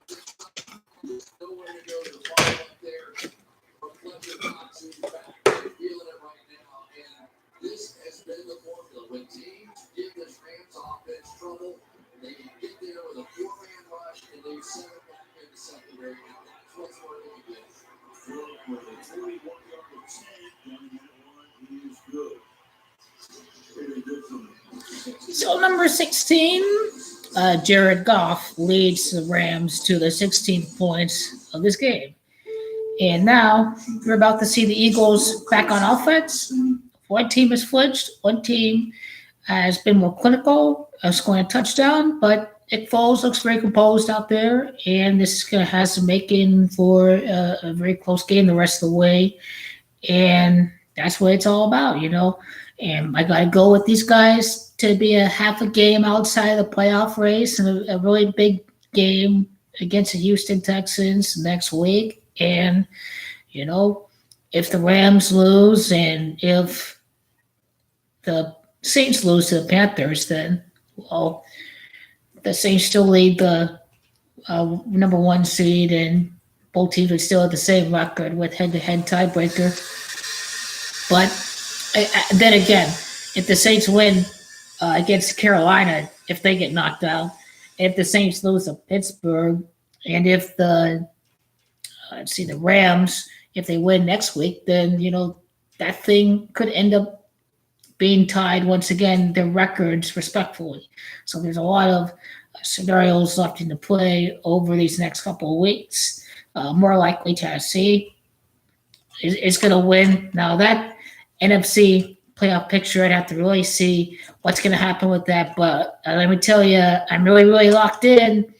There's nowhere to go to follow up there from Fletcher Cox, who's back. They're feeling it right now, and this has been the formula. When teams give this Rams offense trouble, they can get there with a 4-man rush, and they send it back in the secondary, and that's what's working again. With a 41-yard attempt, and that one is good. Very good from him. So number 16, Jared Goff leads the Rams to the 16th points of this game. And now we're about to see the Eagles back on offense. One team has flinched. One team has been more clinical, scoring a touchdown, but Nick Foles looks very composed out there, and this is going to have some making for a very close game the rest of the way. And that's what it's all about, you know. And I got to go with these guys to be a half a game outside of the playoff race and a really big game against the Houston Texans next week. And, you know, if the Rams lose and if the Saints lose to the Panthers, then, well, the Saints still lead the number one seed, and both teams would still have the same record with head-to-head tiebreaker. But then again, if the Saints win against Carolina, if they get knocked out, if the Saints lose to Pittsburgh, and if the Rams, if they win next week, then, you know, that thing could end up being tied once again, their records respectfully. So there's a lot of scenarios left in the play over these next couple of weeks. More likely Tennessee is going to win. Now that NFC playoff picture, I'd have to really see what's going to happen with that. But let me tell you, I'm really, really locked in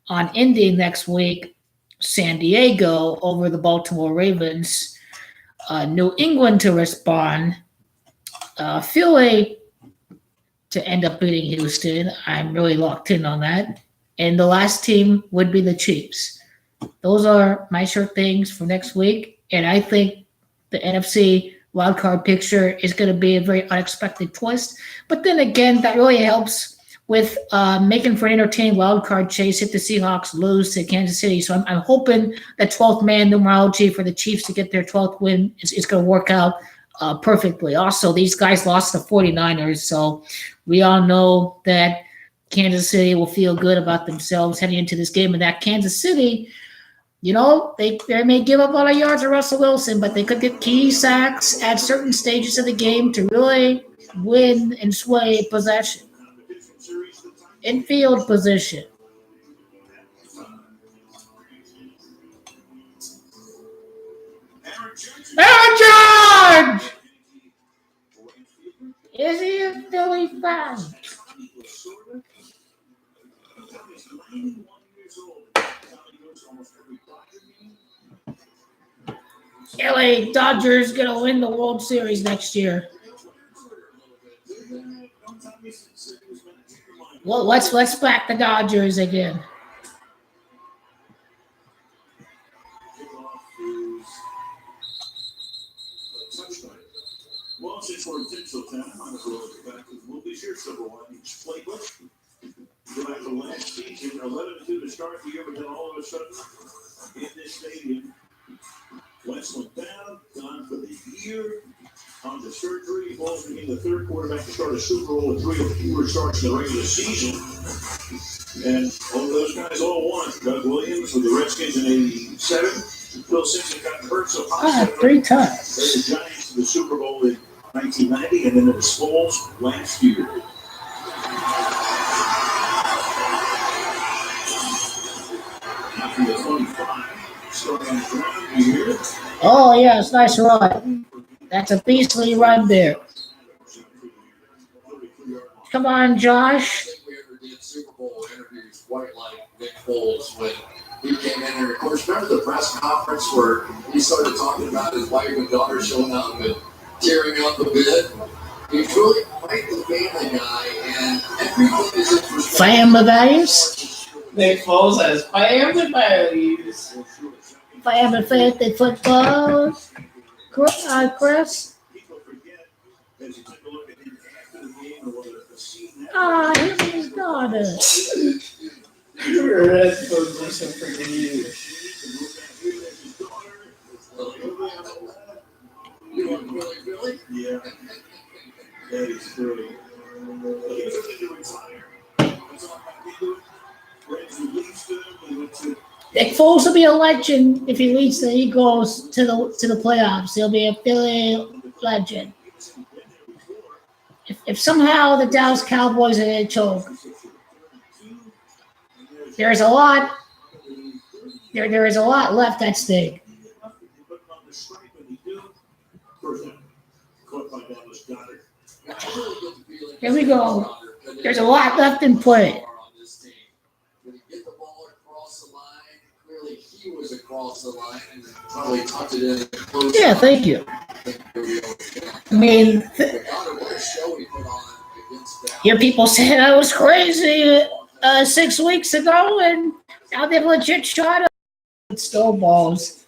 on Indy next week, San Diego over the Baltimore Ravens, New England to respond, Philly to end up beating Houston. I'm really locked in on that. And the last team would be the Chiefs. Those are my sure things for next week. And I think the NFC wildcard picture is going to be a very unexpected twist. But then again, that really helps with making for an entertaining wildcard chase if the Seahawks lose to Kansas City. So I'm hoping that 12th man numerology for the Chiefs to get their 12th win is going to work out perfectly. Also, these guys lost to 49ers, so we all know that Kansas City will feel good about themselves heading into this game. And that Kansas City, you know, they may give up a lot of yards to Russell Wilson, but they could get key sacks at certain stages of the game to really win and sway possession. In field position. Aaron George! Is he a Philly fan? LA Dodgers gonna win the World Series next year. Well, let's back the Dodgers again. Well, since we're intentional time, I might as well go back because we'll be sure silver linings playbook. Go back to last season, 11-2 to start the year, but then all of a sudden, in this stadium, Wentz went down, gone for the year, on the surgery. Balls became the third quarterback to start a Super Bowl with 3 or fewer starts in the regular season. And all those guys all won. Doug Williams with the Redskins in '87. Bill Simpson got hurt so high. 3 times. The Giants to the Super Bowl in 1990, and then the Bulls last year. After the 25, starting on the ground here. Oh, yes, nice run. That's a beastly run there. Come on, Josh. I think we ever did Super Bowl interviews quite like Nick Foles when he came in here. Of course, remember the press conference where he started talking about his wife and daughter showing up and tearing up a bit? He's really quite the family guy, and everything is in perspective. Family values. Nick Foles has family values. Family football. Chris. Ah, him and his daughter. Red position for you. You want Billy? Yeah. That is true. He was looking to retire. That's all I can do. Reds released him. He went to Nick Foles will be a legend if he leads the Eagles to the playoffs. He'll be a Philly legend. If somehow the Dallas Cowboys are going to choke, there is a lot left at stake. First down. Caught by down Here we go. There's a lot left in play. Did he get the ball across the line? Clearly, he was across the line and probably tucked it in close. Yeah, thank you. I mean, your people said I was crazy 6 weeks ago, and now they've legit shot at snowballs.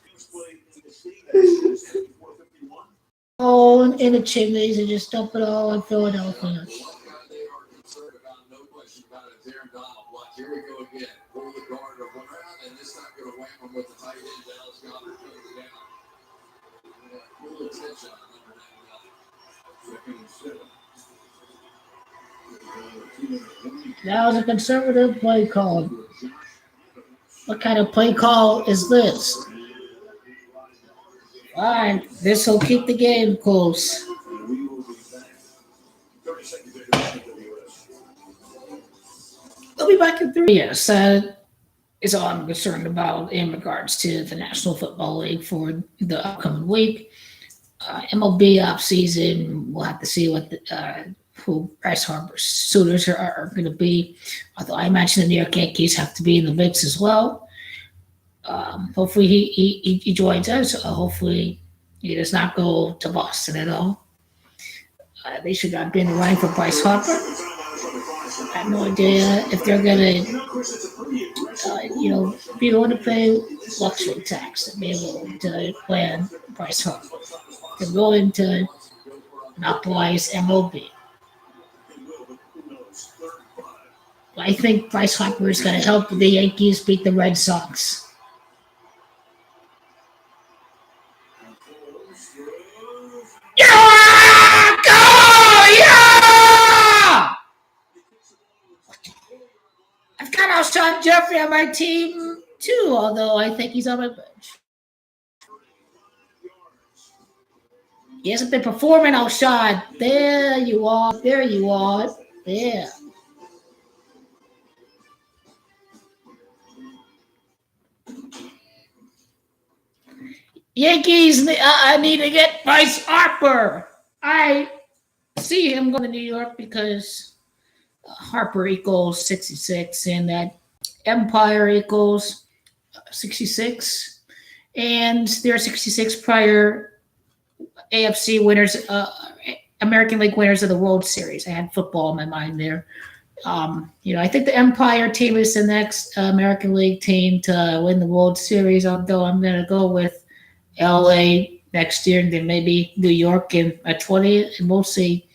Oh, in the chimneys and just dump it all in Philadelphia. Here we go again. Pull the guard around, and this time going to whack him with the tight end. Dallas Goedert comes down. Full attention on number 99. That was a conservative play call. What kind of play call is this? Fine, this will keep the game close. They'll be back in 3 years. Is all I'm concerned about in regards to the National Football League for the upcoming week. MLB offseason, we'll have to see what who Bryce Harper's suitors are going to be. Although I imagine the New York Yankees have to be in the mix as well. Hopefully he joins us. Hopefully he does not go to Boston at all. They should not be in the running for Bryce Harper. I have no idea if they're going to, be willing to pay luxury tax to be able to plan Bryce Harper. They're willing to monopolize MLB. I think Bryce Harper is going to help the Yankees beat the Red Sox. Yeah! Go! Yeah! I've got Alshon Jeffrey on my team too, although I think he's on my bench. He hasn't been performing, Alshon. There you are. There you are. There. Yankees, I need to get Bryce Harper. I see him going to New York because Harper equals 66 and that Empire equals 66. And there are 66 prior AFC winners, American League winners of the World Series. I had football in my mind there. I think the Empire team is the next American League team to win the World Series, although I'm going to go with LA next year, and then maybe New York in at 20, and we'll see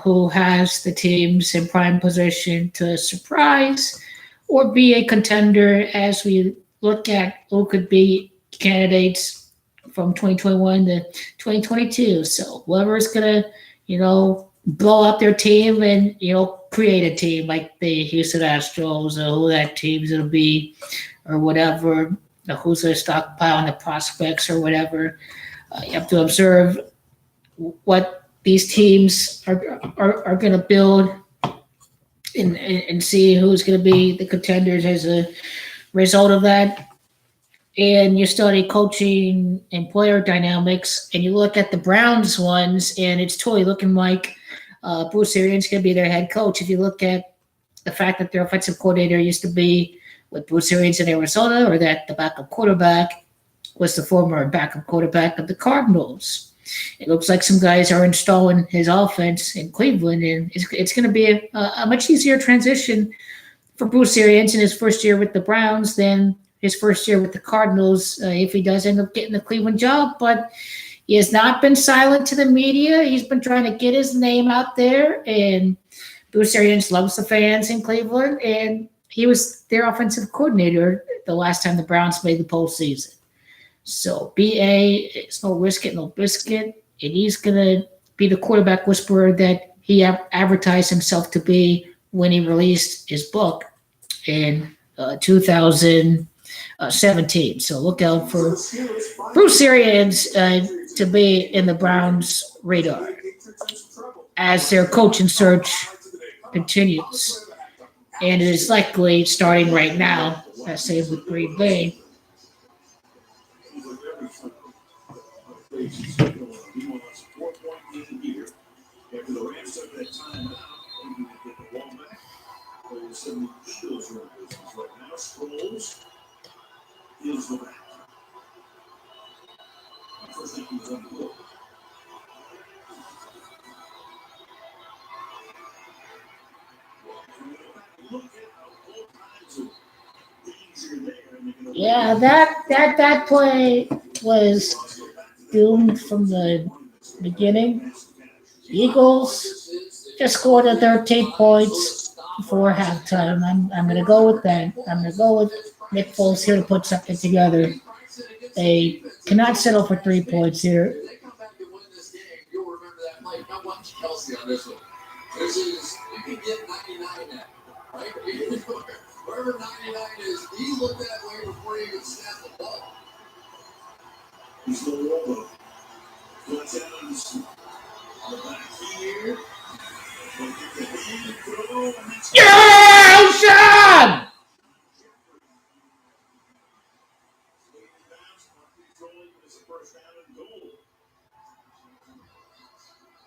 who has the teams in prime position to surprise or be a contender as we look at who could be candidates from 2021 to 2022. So whoever is going to, blow up their team and, create a team like the Houston Astros or who that team's going to be or whatever, who's going to stockpile on the prospects or whatever. You have to observe what these teams are going to build and see who's going to be the contenders as a result of that. And you study coaching and player dynamics, and you look at the Browns ones, and it's totally looking like Bruce Arians going to be their head coach. If you look at the fact that their offensive coordinator used to be with Bruce Arians in Arizona, or that the backup quarterback was the former backup quarterback of the Cardinals. It looks like some guys are installing his offense in Cleveland, and it's going to be a much easier transition for Bruce Arians in his first year with the Browns than his first year with the Cardinals if he does end up getting the Cleveland job. But he has not been silent to the media. He's been trying to get his name out there, and Bruce Arians loves the fans in Cleveland, and he was their offensive coordinator the last time the Browns made the postseason. So BA, it's no risk it, no biscuit, and he's going to be the quarterback whisperer that he advertised himself to be when he released his book in 2017. So look out for Bruce Arians to be in the Browns' radar as their coaching search continues. And it is likely starting right now, as say with Green Bay. After the Rams took that time out, they didn't get the ball back. There was some Eagles run business right now. Sproles. Eagles go back. First thing he was on the board. Look at all kinds of danger there. Yeah, that play was doomed from the beginning. The Eagles just scored the 13 points before halftime. I'm gonna go with that. I'm gonna go with Nick Foles here to put something together. They cannot settle for 3 points here. If they come back and win this game, you'll remember that play. Now watch Kelsey on this one. This is, you can get 99 now, right? Wherever 99 is, he looked that way before he even snapped the ball. He's the wall. What's Adams on the back here? Yeah, Sean!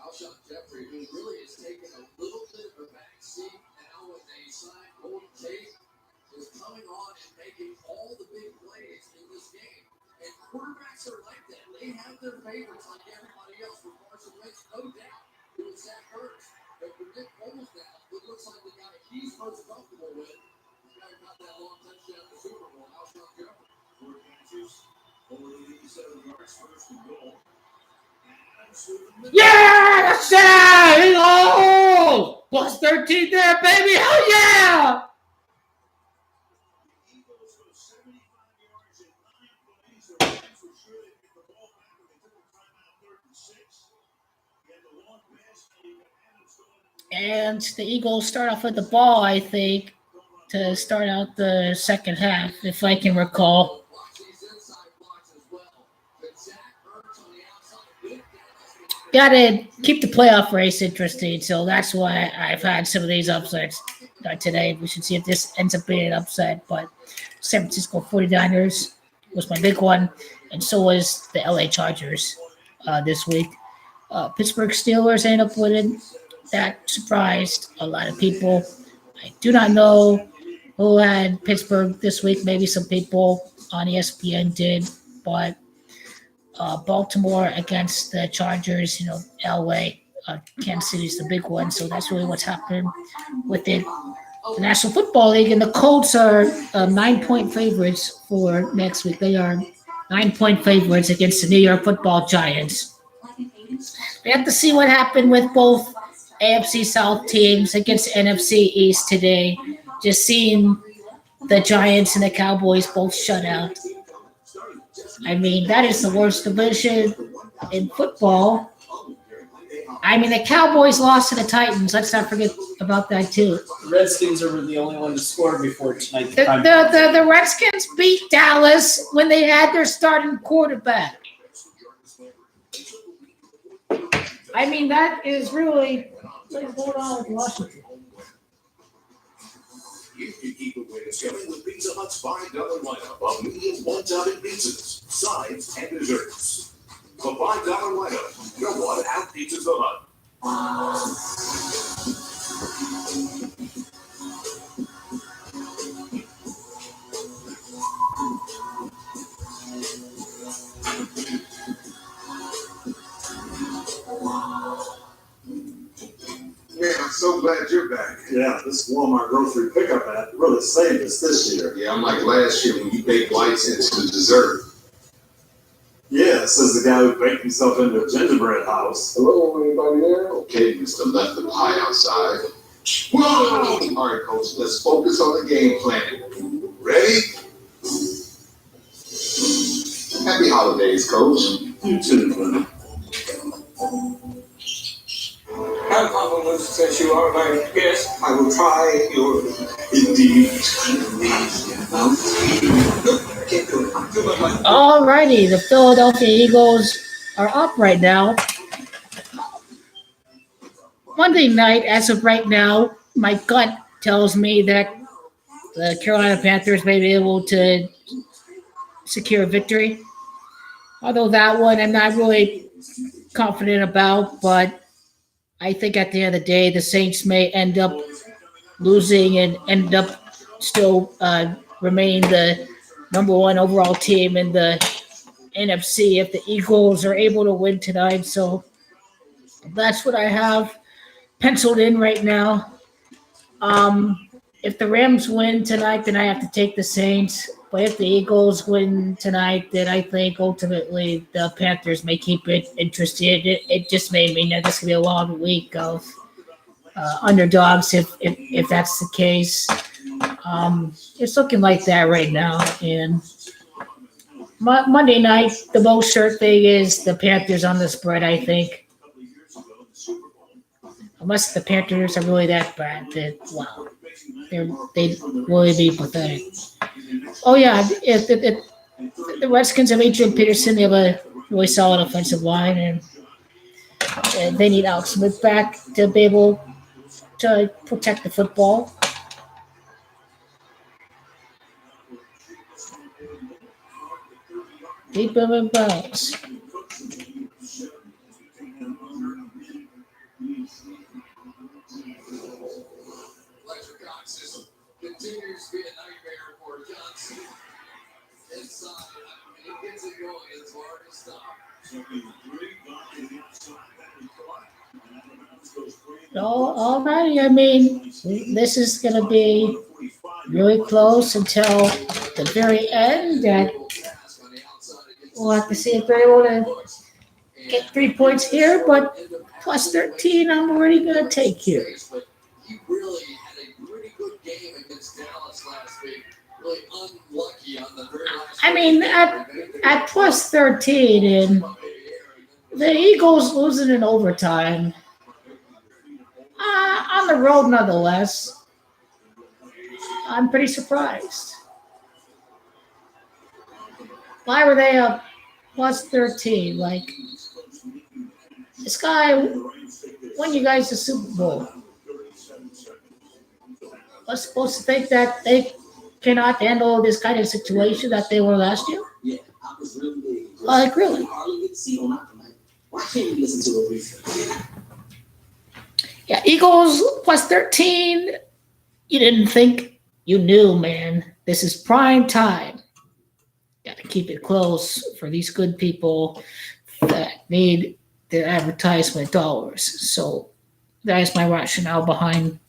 Alshon Jeffrey, who really has taken a little bit of a back seat now when they signed Golden Tate, is coming on and making all the big plays in this game. And quarterbacks are like that. They have their favorites like everybody else. For Carson Wentz, no doubt. It was Zach Ertz. But for Nick Foles now, it looks like the guy he's most comfortable with. The guy who got that long touchdown in the Super Bowl, Alshon Jeffrey. 4 catches, over 87 yards, first and goal. Yeah, that's it! Oh, plus 13 there, baby! Hell yeah! The Eagles go 75 yards in 9 plays. The Rams were sure they'd get the ball back when they took a timeout, 3rd and 6. And the long pass, and you got Adams going. And the Eagles start off with the ball, I think, to start out the second half, if I can recall. Got to keep the playoff race interesting, so that's why I've had some of these upsets today. We should see if this ends up being an upset, but San Francisco 49ers was my big one, and so was the LA Chargers this week. Pittsburgh Steelers end up winning. That surprised a lot of people. I do not know who had Pittsburgh this week. Maybe some people on ESPN did, but Baltimore against the Chargers, LA, Kansas City's the big one. So that's really what's happening within the National Football League. And the Colts are 9-point favorites for next week. They are 9-point favorites against the New York Football Giants. We have to see what happened with both AFC South teams against NFC East today. Just seeing the Giants and the Cowboys both shut out. I mean, that is the worst division in football. I mean, the Cowboys lost to the Titans. Let's not forget about that, too. The Redskins are the only one to score before tonight. The Redskins beat Dallas when they had their starting quarterback. I mean, that is really what's going on with Washington. You can keep it where it's going with Pizza Hut's $5 lineup of medium one-topping pizzas, sides, and desserts. For $5 lineup, no one out Pizza Hut. Man, I'm so glad you're back. Yeah, this Walmart grocery pickup app really saved us this year. Yeah, I'm like last year when you baked lights into dessert. Yeah, says the guy who baked himself into a gingerbread house. Hello, anybody there? Okay, Mr. Left the Pie outside. Whoa! All right, Coach, let's focus on the game plan. Ready? Happy holidays, Coach. You too, Glenn. How compliments since you are my guest, I will try your Indeed. Alrighty, the Philadelphia Eagles are up right now. Monday night, as of right now, my gut tells me that the Carolina Panthers may be able to secure a victory. Although that one I'm not really confident about, but I think at the end of the day, the Saints may end up losing and end up still remaining the number one overall team in the NFC if the Eagles are able to win tonight. So that's what I have penciled in right now. If the Rams win tonight, then I have to take the Saints. But if the Eagles win tonight, then I think ultimately the Panthers may keep it interested. It just made me know this could be a long week of underdogs if that's the case. It's looking like that right now. And Monday night, the most sure thing is the Panthers on the spread, I think. Unless the Panthers are really that bad, then wow. They'd really be pathetic. Oh, yeah, if the Redskins have Adrian Peterson, they have a really solid offensive line, and they need Alex Smith back to be able to protect the football. Deep in bounds. Continues to be a nightmare for Johnson. Inside, he gets it going. It's hard to stop. All righty. I mean, this is going to be really close until the very end. That we'll have to see if they're able to get 3 points here, but plus 13, I'm already going to take here. He really had a really good game against Dallas last week. Really unlucky on the very last. I mean, at plus 13, and the Eagles losing in overtime. On the road, nonetheless. I'm pretty surprised. Why were they up plus 13? Like, this guy won you guys the Super Bowl. I was supposed to think that they cannot handle this kind of situation that they were last year? Yeah, I was really. Like, really? Hardly get to see on that tonight. Why can't you listen to a brief? Yeah, Eagles plus 13. You didn't think, you knew, man. This is prime time. Got to keep it close for these good people that need their advertisement dollars. So that is my rationale behind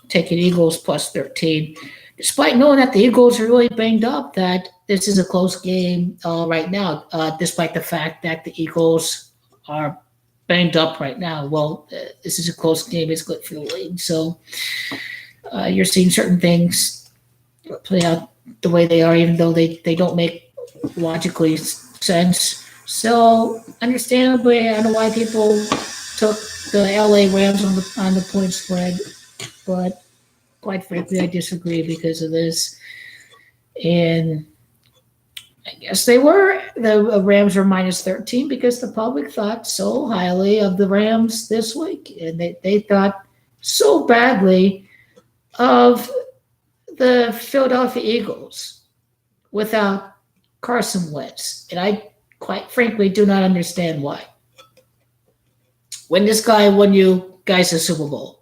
taking Eagles plus 13. Despite knowing that the Eagles are really banged up, that this is a close game right now, despite the fact that the Eagles are banged up right now. Well, this is a close game. It's good for the league. So you're seeing certain things play out the way they are, even though they don't make logically sense. So understandably, I know why people took the LA Rams on the point spread, but quite frankly, I disagree because of this. And I guess the Rams were minus 13 because the public thought so highly of the Rams this week. And they thought so badly of the Philadelphia Eagles without Carson Wentz. And I quite frankly do not understand why. When this guy won you guys a Super Bowl.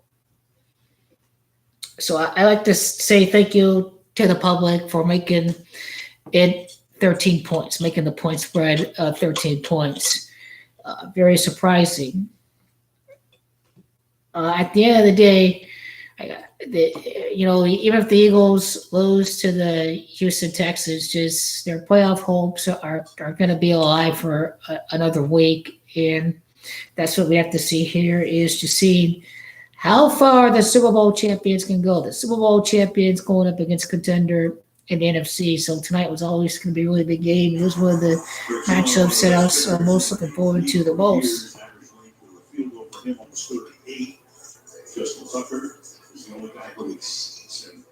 So I like to say thank you to the public for making it 13 points, making the point spread 13 points. Very surprising. At the end of the day, even if the Eagles lose to the Houston Texans, just their playoff hopes are going to be alive for another week. And that's what we have to see here is to see how far the Super Bowl champions can go. The Super Bowl champions going up against contender in the NFC. So tonight was always going to be a really big game. It was one of the matchups that I was most looking forward to the most. Justin Tucker is the only guy who exceeds him.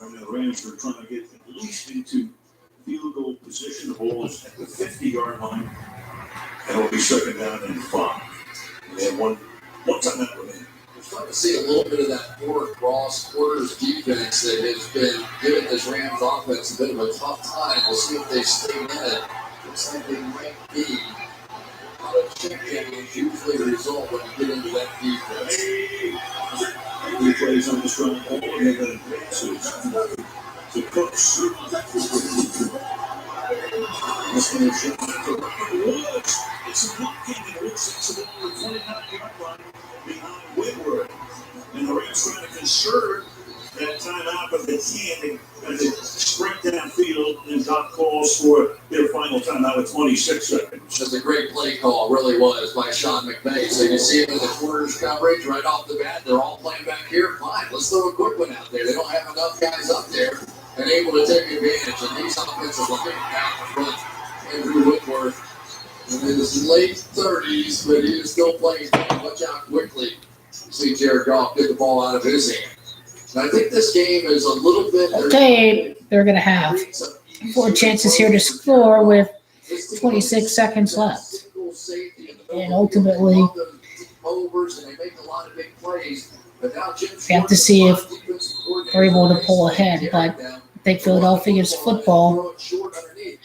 And the Rams are trying to get at least into field goal position. The ball is at the 50-yard line. And it'll be second down and 5. And they have one timeout remaining. We're starting to see a little bit of that Ford Ross quarters defense that has been giving this Rams offense a bit of a tough time. We'll see if they stay in it. Looks like they might be. lot of checkdowns usually result when you get into that defense. He plays on the strong ball and then advances to Cooks. This one is shot for Woods. It's a blocking and Woods takes the ball to the 29-yard line behind Whitworth. And the Rams trying to conserve that timeout, but they can't. As they sprint downfield, and Doc calls for their final timeout at 26 seconds. That's a great play call, really was, by Sean McVay. So you see him in the corners coverage right off the bat. They're all playing back here. Fine, let's throw a quick one out there. They don't have enough guys up there and able to take advantage. And these offensive linemen out front, Andrew Whitworth, in his late 30s, but he is still playing. Watch out quickly. See Jared Goff get the ball out of his hand. And I think this game is a little bit. Okay, they're going to have 4 chances here to score with 26 seconds left. And ultimately, we have to see if they're able to pull ahead. But I think Philadelphia's football,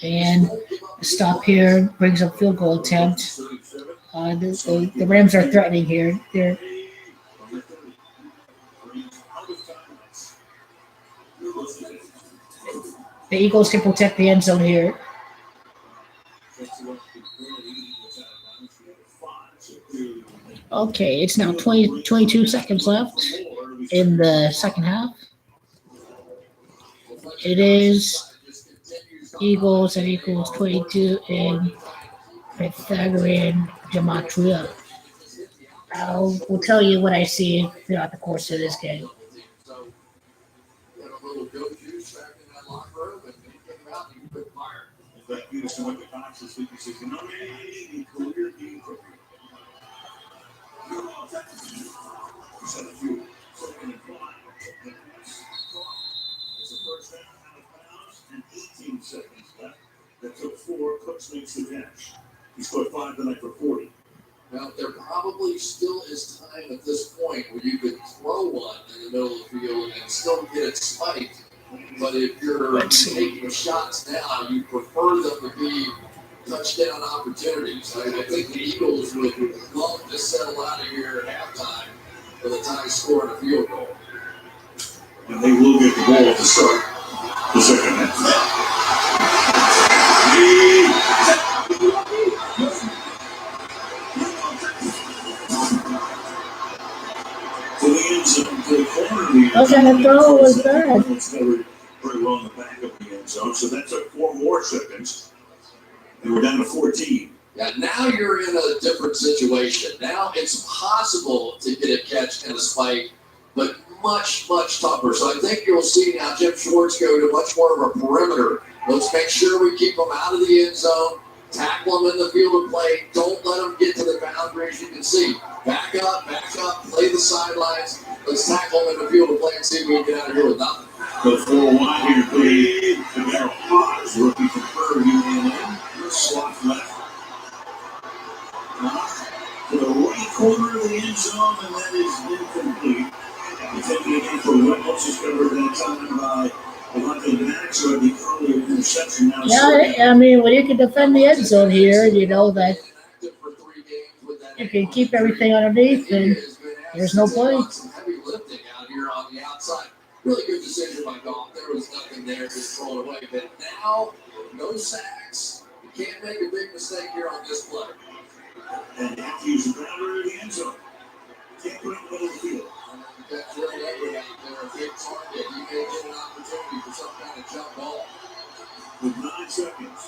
and the stop here brings up field goal attempt. The Rams are threatening here. The Eagles can protect the end zone here. Okay, it's now 22 seconds left in the second half. It is Eagles and Eagles 22 in Pythagorean gematria. We'll tell you what I see throughout the course of this game. That Peterson went to Cox this week. He says, you know, maybe career game for me. He's had a few second and 5. It's the first down out of bounds and 18 seconds left. That took 4. Cooks makes the catch. He scored 5 tonight for 40. Now, there probably still is time at this point where you could throw one in the middle of the field and still get it spiked. But if you're taking shots now, you prefer them to be touchdown opportunities. I think the Eagles would love to settle out of here at halftime with a tie score and a field goal. And they will get the ball at the start. The second half. To the end zone, to the corner of the end zone. Okay, the throw was bad. It's covered very well in the back of the end zone. So that took 4 more seconds. And we're down to 14. Yeah, now you're in a different situation. Now it's possible to get a catch and a spike, but much, much tougher. So I think you'll see now Jim Schwartz go to much more of a perimeter. Let's make sure we keep them out of the end zone, tackle them in the field of play. Don't let them get to the boundaries. You can see. Back up, play the sidelines. Let's tackle them in the field of play and see if we can get out of here with nothing. Go for a wide here, please. To Darryl Hodge, rookie from Prairie UNM. Slot left. To the right corner of the end zone, and that is incomplete. Attempting again for Reynolds is covered that time by Devontae Maddox, who had the earlier interception. Now Yeah, I mean, when you can defend the end zone here, you know that you can keep everything underneath, and there's no play. Some heavy lifting out here on the outside. Really good decision by Goff. There was nothing there, just throw it away. But now, no sacks. You can't make a big mistake here on this play. And Matthews is rounder in the end zone. Can't put it in the middle of the field. You've got Gerald Everett out there, a big target. He may get an opportunity for some kind of jump ball. With 9 seconds.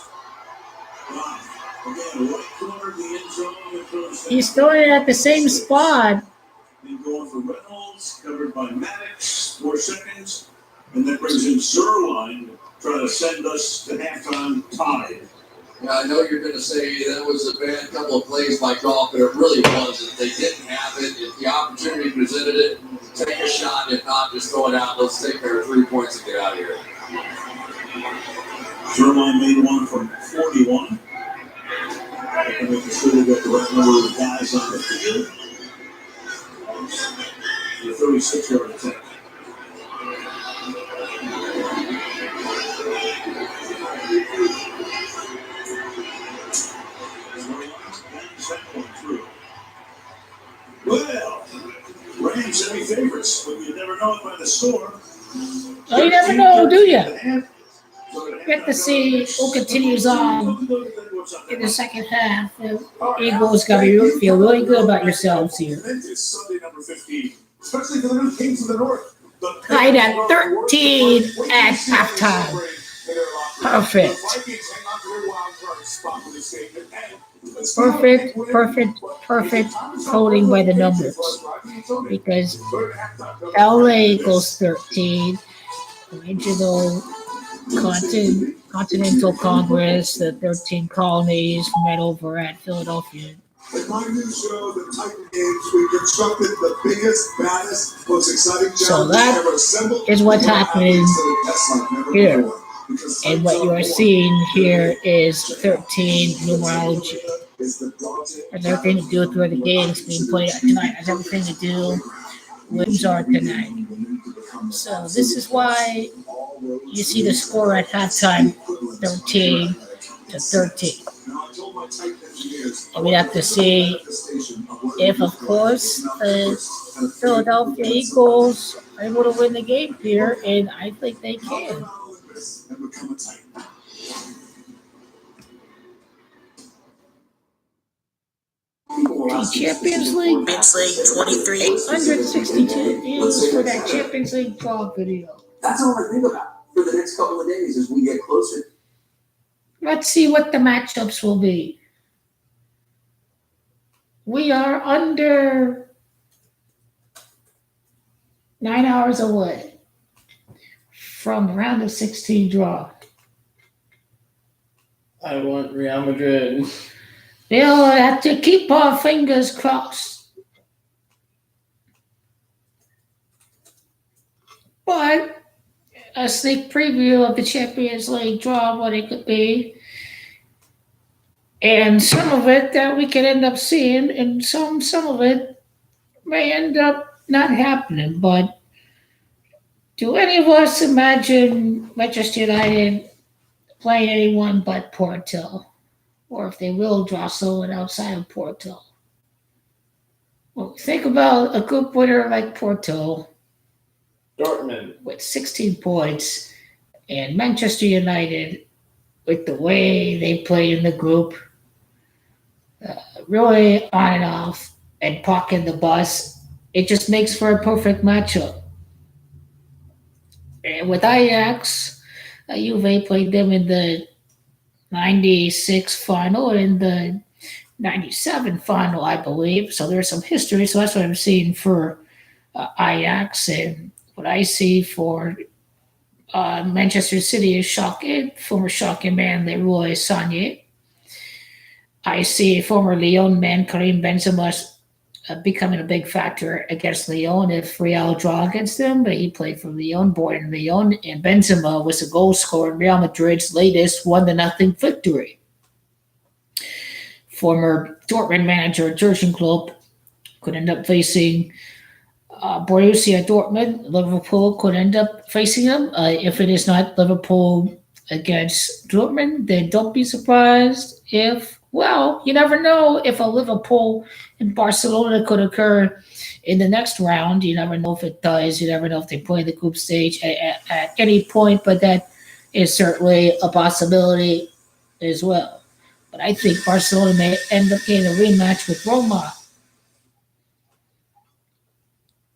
Again, right corner of the end zone. And throws He's throwing it at the same spot. Then going for Reynolds, covered by Maddox, 4 seconds. And that brings in Zerline to try to send us to halftime tied. Yeah, I know you're going to say that was a bad couple of plays by Goff, but it really wasn't. They didn't have it. If the opportunity presented it, take a shot. If not, just throw it out. Let's take our 3 points and get out of here. Zerline made one from 41. And making sure they got the right number of guys on the field. The 36-yard attempt. semi favorites, but you never know it by the score. Oh, you never know, do you? Get to see who continues on in the second half. The Eagles got to feel really good about yourselves here. Sunday number 15, especially for the new Kings of the North. Tied at 13 at halftime. Perfect. Perfect coding by the numbers. Because LA goes 13. Regional Continental Congress, the 13 colonies met over at Philadelphia. In my new show, The Titan Games, we constructed the biggest, baddest, most exciting challenges ever assembled. Is what's happening here. And what you are seeing here is 13 numerology. Has everything to do with where the game's being played at tonight. Has everything to do with who's are tonight. So this is why you see the score at halftime, 13-13. And we have to see if, of course, the Philadelphia Eagles are able to win the game here, and I think they can. The Champions League 23. 162 views for that Champions League draw video. That's all I think about for the next couple of days as we get closer. Let's see what the matchups will be. We are under 9 hours away from the round of 16 draw. I want Real Madrid. They'll have to keep our fingers crossed. But a sneak preview of the Champions League draw, what it could be. And some of it that we could end up seeing, and some of it may end up not happening. But do any of us imagine Manchester United playing anyone but Porto? Or if they will draw someone outside of Porto? Well, think about a group winner like Porto, Dortmund with 16 points, and Manchester United with the way they play in the group, really on and off, and parking the bus. It just makes for a perfect matchup. And with Ajax, Juve played them in the 96 final and the 97 final, I believe. So there's some history. So that's what I'm seeing for Ajax. And what I see for Manchester City is Schalke, former Schalke man Leroy Sané. I see former Lyon man Karim Benzema becoming a big factor against Lyon if Real draw against them, but he played for Lyon, born in Lyon, and Benzema was a goal scorer in Real Madrid's latest 1-0 victory. Former Dortmund manager Jurgen Klopp could end up facing Borussia Dortmund. Liverpool could end up facing him. If it is not Liverpool against Dortmund, then don't be surprised if, well, you never know if a Liverpool and Barcelona could occur in the next round. You never know if it does. You never know if they play the group stage at any point, but that is certainly a possibility as well. But I think Barcelona may end up getting a rematch with Roma.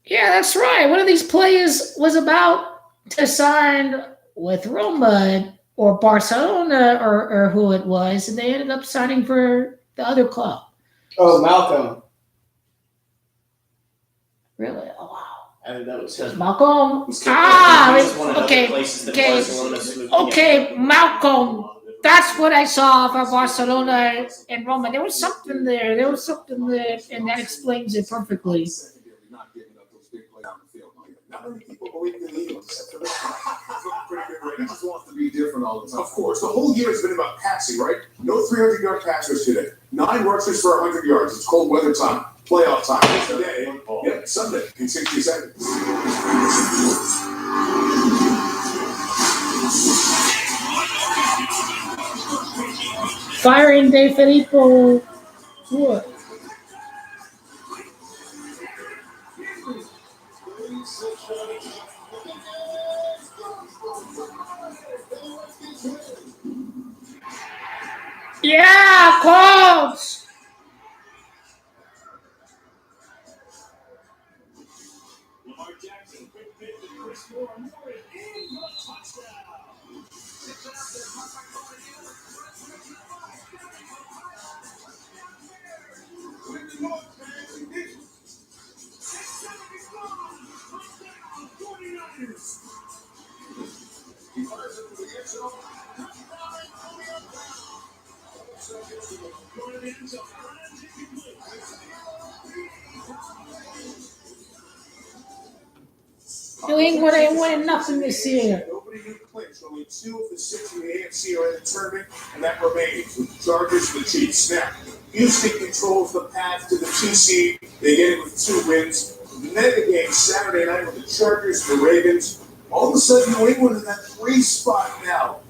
Yeah, that's right. One of these players was about to sign with Roma or Barcelona or who it was, and they ended up signing for the other club. Oh, Malcolm. Really? Oh, wow. I think that was him. Malcolm? Okay, Malcolm. That's what I saw for Barcelona and Roma. There was something there, and that explains it perfectly. He just wants to be different all the time. Of course, the whole year has been about passing, right? No 300-yard passers today. 9 rushes for 100 yards. It's cold weather time. Playoff time. Today. Yep, Sunday in 60 seconds. Firing De Filippo. What? Yeah, Colts. Lamar Jackson, quick pick to Chris Moore. Moore is in for a touchdown. New England ain't winning nothing this year. Nobody knew the clinch. Only 2 of the 6 in the AFC are in the tournament, and that remains with the Chargers and the Chiefs. Now, Houston controls the path to the 2 seed. They get it with 2 wins. The mega game Saturday night with the Chargers and the Ravens. All of a sudden, New England in that 3 spot now.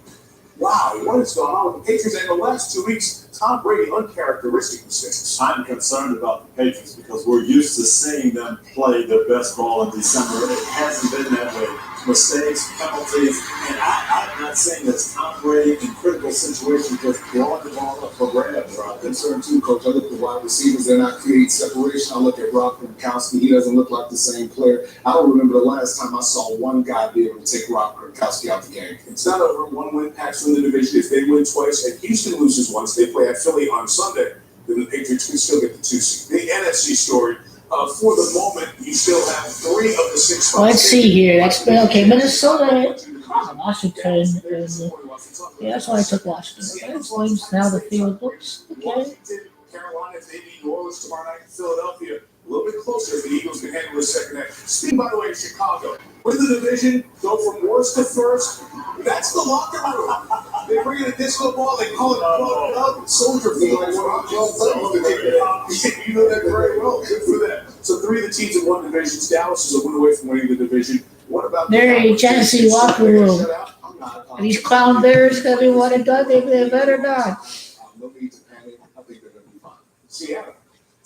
Wow, what has gone on with the Patriots in the last 2 weeks? Tom Brady, uncharacteristic mistakes. I'm concerned about the Patriots because we're used to seeing them play their best ball in December. It hasn't been that way. Mistakes, penalties, and I'm not saying that Tom Brady in critical situations just throwing the ball up for grabs. I'm concerned too, Coach. I look at the wide receivers, they're not creating separation. I look at Rob Gronkowski, he doesn't look like the same player. I don't remember the last time I saw one guy be able to take Rob Gronkowski out the game. It's not over. 1 win packs win the division. If they win twice and Houston loses once, they play at Philly on Sunday, then the Patriots can still get the 2 seed. The NFC story, for the moment, you still have 3 of the 6 spots. Let's see here. That's okay. Minnesota, Washington. Yeah, that's why I took Washington. Okay, Williams, now the field looks okay. Washington, Carolina, if they beat New Orleans tomorrow night, Philadelphia, a little bit closer if the Eagles can handle the second half. Speaking, by the way, of Chicago, win the division, go from worst to first. That's the locker room. They bring in a disco ball, they call it club, soldier field. You know that very well. Good for them. So 3 of the teams in 1 division. Dallas is a win away from winning the division. What about Very Tennessee locker room. And these clown bears gonna be one and done. They better not. No need to panic. I think they're going to be fine.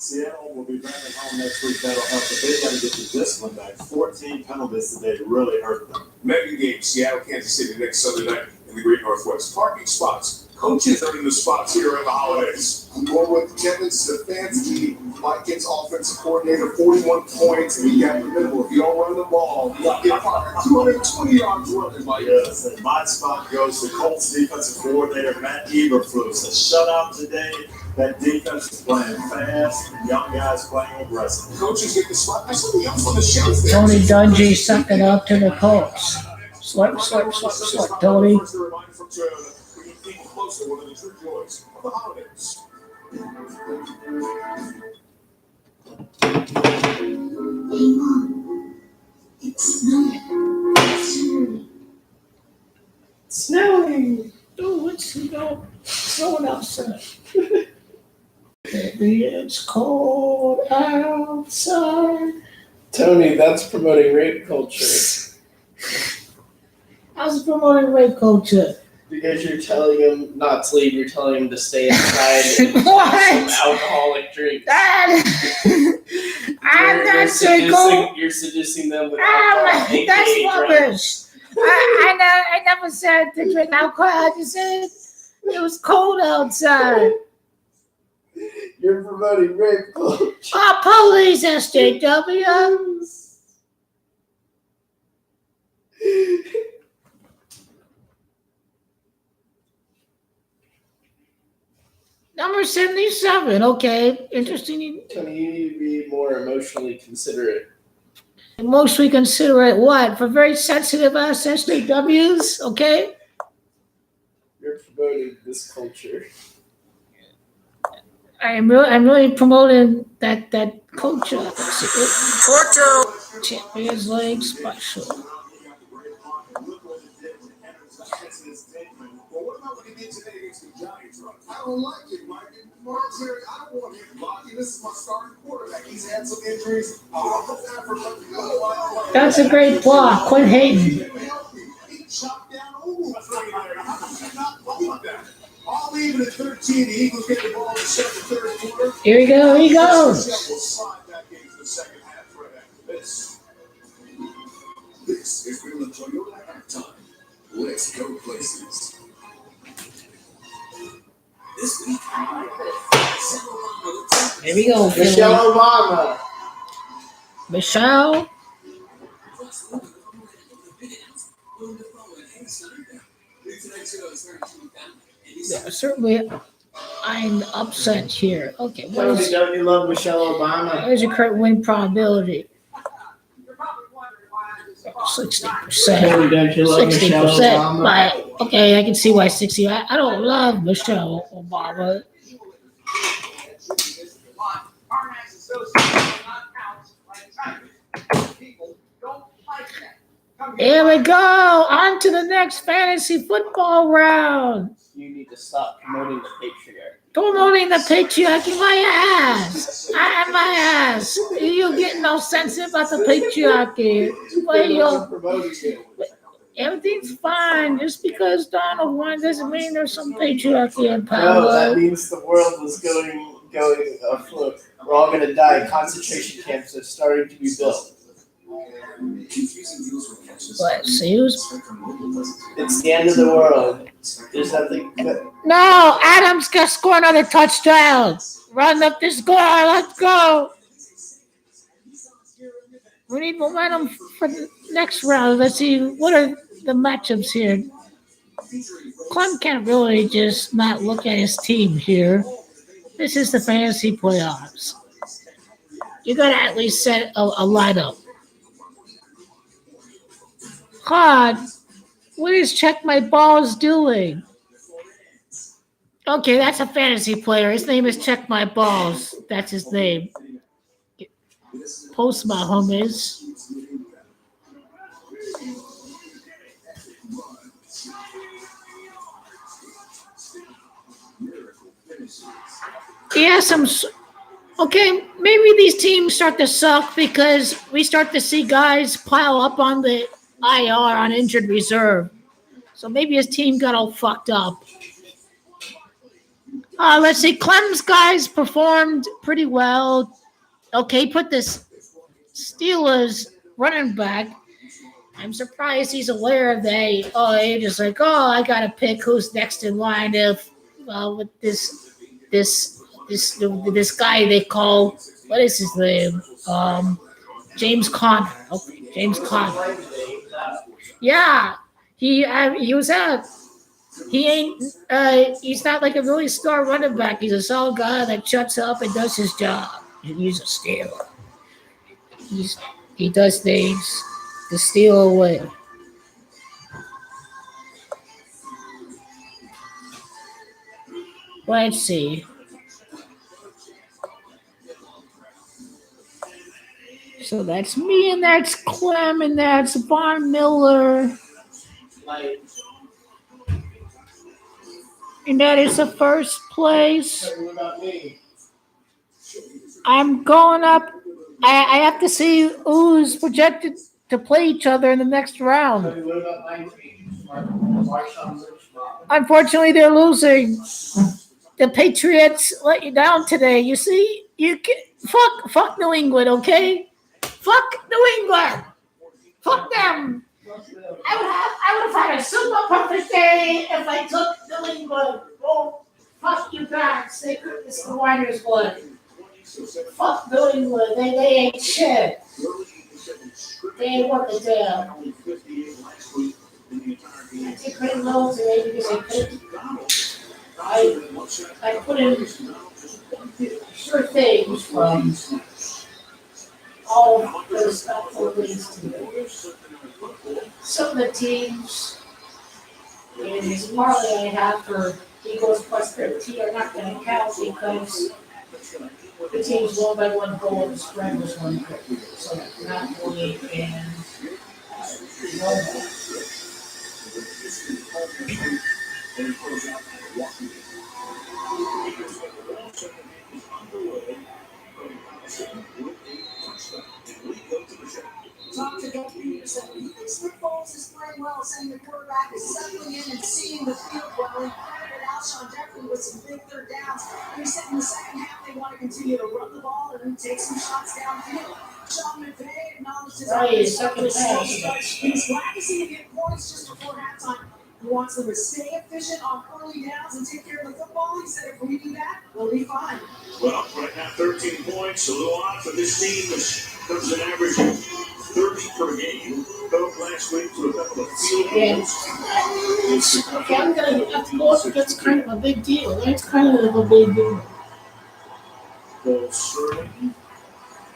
Seattle will be back at home next week. That'll help, but they got to get the discipline back. 14 penalties today really hurt them. Mega game, Seattle, Kansas City next Sunday night in the Great Northwest. Parking spots. Coaches are in the spots here at the holidays. I'm going with Kevin Stefanski, Vikings offensive coordinator, 41 points, and he got the middle. If you don't run the ball, you get fired. 220 yards running, Mike. Yes, and my spot goes to Colts defensive coordinator Matt Eberflus. A shutout today. That defense is playing fast, young guys playing aggressive. Coaches get the spot. There's something else on the shelf there. Tony Dungy sucking up to the Colts. Slurp, slurp, slurp, slurp, Tony. First, a reminder from Toyota, bringing people closer, one of the true joys of the holidays. Hey, Mom. It's snowing. Snowing. Oh, it's snowing outside. Baby, it's cold outside. Tony, that's promoting rape culture. How's promoting rape culture? Because you're telling him not to leave, you're telling him to stay inside and What? have some alcoholic drinks. I'm not saying You're seducing them with alcohol. that's aka rubbish. drugs. I never said to drink alcohol. I just said it was cold outside. You're promoting rape culture. Oh, police, SJW. Number 77. Okay, interesting. Tony, you need to be more emotionally considerate. Mostly considerate what? For very sensitive ass SJWs, okay? You're promoting this culture. I'm really promoting that culture. Champions League special. I don't like it, Mike. Terry, I don't want him blocking. This is my starting quarterback. He's had some injuries. I want that for him to go. That's a great block. Quit hating. He chopped down over. I'll leave it at 13. The Eagles get the ball in the third quarter. Here we go. He goes. This has been the Toyota halftime. Let's go places. This week, Here we go, Philly. Michelle Obama. Michelle. Yeah, certainly, I'm upset here. Okay, what is Don't you love Michelle Obama? what is your current win probability? 60%. Don't you love Michelle 60%. Obama? But okay, I can see why 60. I don't love Michelle Obama. Here we go. On to the next fantasy football round. You need to stop promoting the patriarchy. Promoting the patriarchy, my ass. My ass. You get no sense about the patriarchy. Well, you're Promoting it. everything's fine. Just because Donald won doesn't mean there's some patriarchy in No, that power. means the world was going afloat. We're all gonna die. Concentration camps are starting to be built. Let's see who's. It's the end of the world. There's nothing. No, Adams got to score another touchdown. Run up the score. Let's go. We need momentum for the next round. Let's see what are the matchups here. Clem can't really just not look at his team here. This is the fantasy playoffs. You got to at least set a lineup. God, what is Check My Balls doing? Okay, that's a fantasy player. His name is Check My Balls. That's his name. Post Mahomes. Yeah, okay, maybe these teams start to suck because we start to see guys pile up on the IR on injured reserve. So maybe his team got all fucked up. Let's see. Clem's guys performed pretty well. Okay, put this Steelers running back. I'm surprised he's aware of that. He's just like, I got to pick who's next in line if with this guy they call, what is his name? James Conner. Okay, James Conner. Yeah, he was out. He ain't. He's not like a really star running back. He's a solid guy that shuts up and does his job. And he's a stealer. He does things to steal away. Let's see. So that's me, and that's Clem, and that's Von Miller. And that is the first place. What about me? I'm going up. I have to see who's projected to play each other in the next round. What about my team? Unfortunately, they're losing. The Patriots let you down today. You see, fuck New England, okay? Fuck New England. Fuck them. I would have had a super perfect day if I took New England. Oh, fuck you guys. It's the Niners blood. Fuck New England. They ain't shit. They ain't worth a damn. I take credit low today because I put in sure things from all of those helpful leads to me. Some of the teams in this parlay I have for Eagles plus 13 are not going to count because the teams won by one goal and the spread was 1 goal. So Napoli and Roma. Talk to Doug Peterson. He thinks Nick Foles is playing well, saying the quarterback is settling in and seeing the field well. He credited Alshon Jeffrey with some big third downs. And he said in the second half they want to continue to run the ball and take some shots downfield. Sean McVay acknowledged Right, second half. He's glad to see him get points just before halftime. He wants them to stay efficient on early downs and take care of the football. He said if we do that, we'll be fine. Well, right now 13 points, a little odd for this team, which comes an average of 30 per game. Got up last week to a couple of field goals. Okay, I'm gonna have to go up. That's kind of a big deal. That's kind of a big deal. Ball Sterling.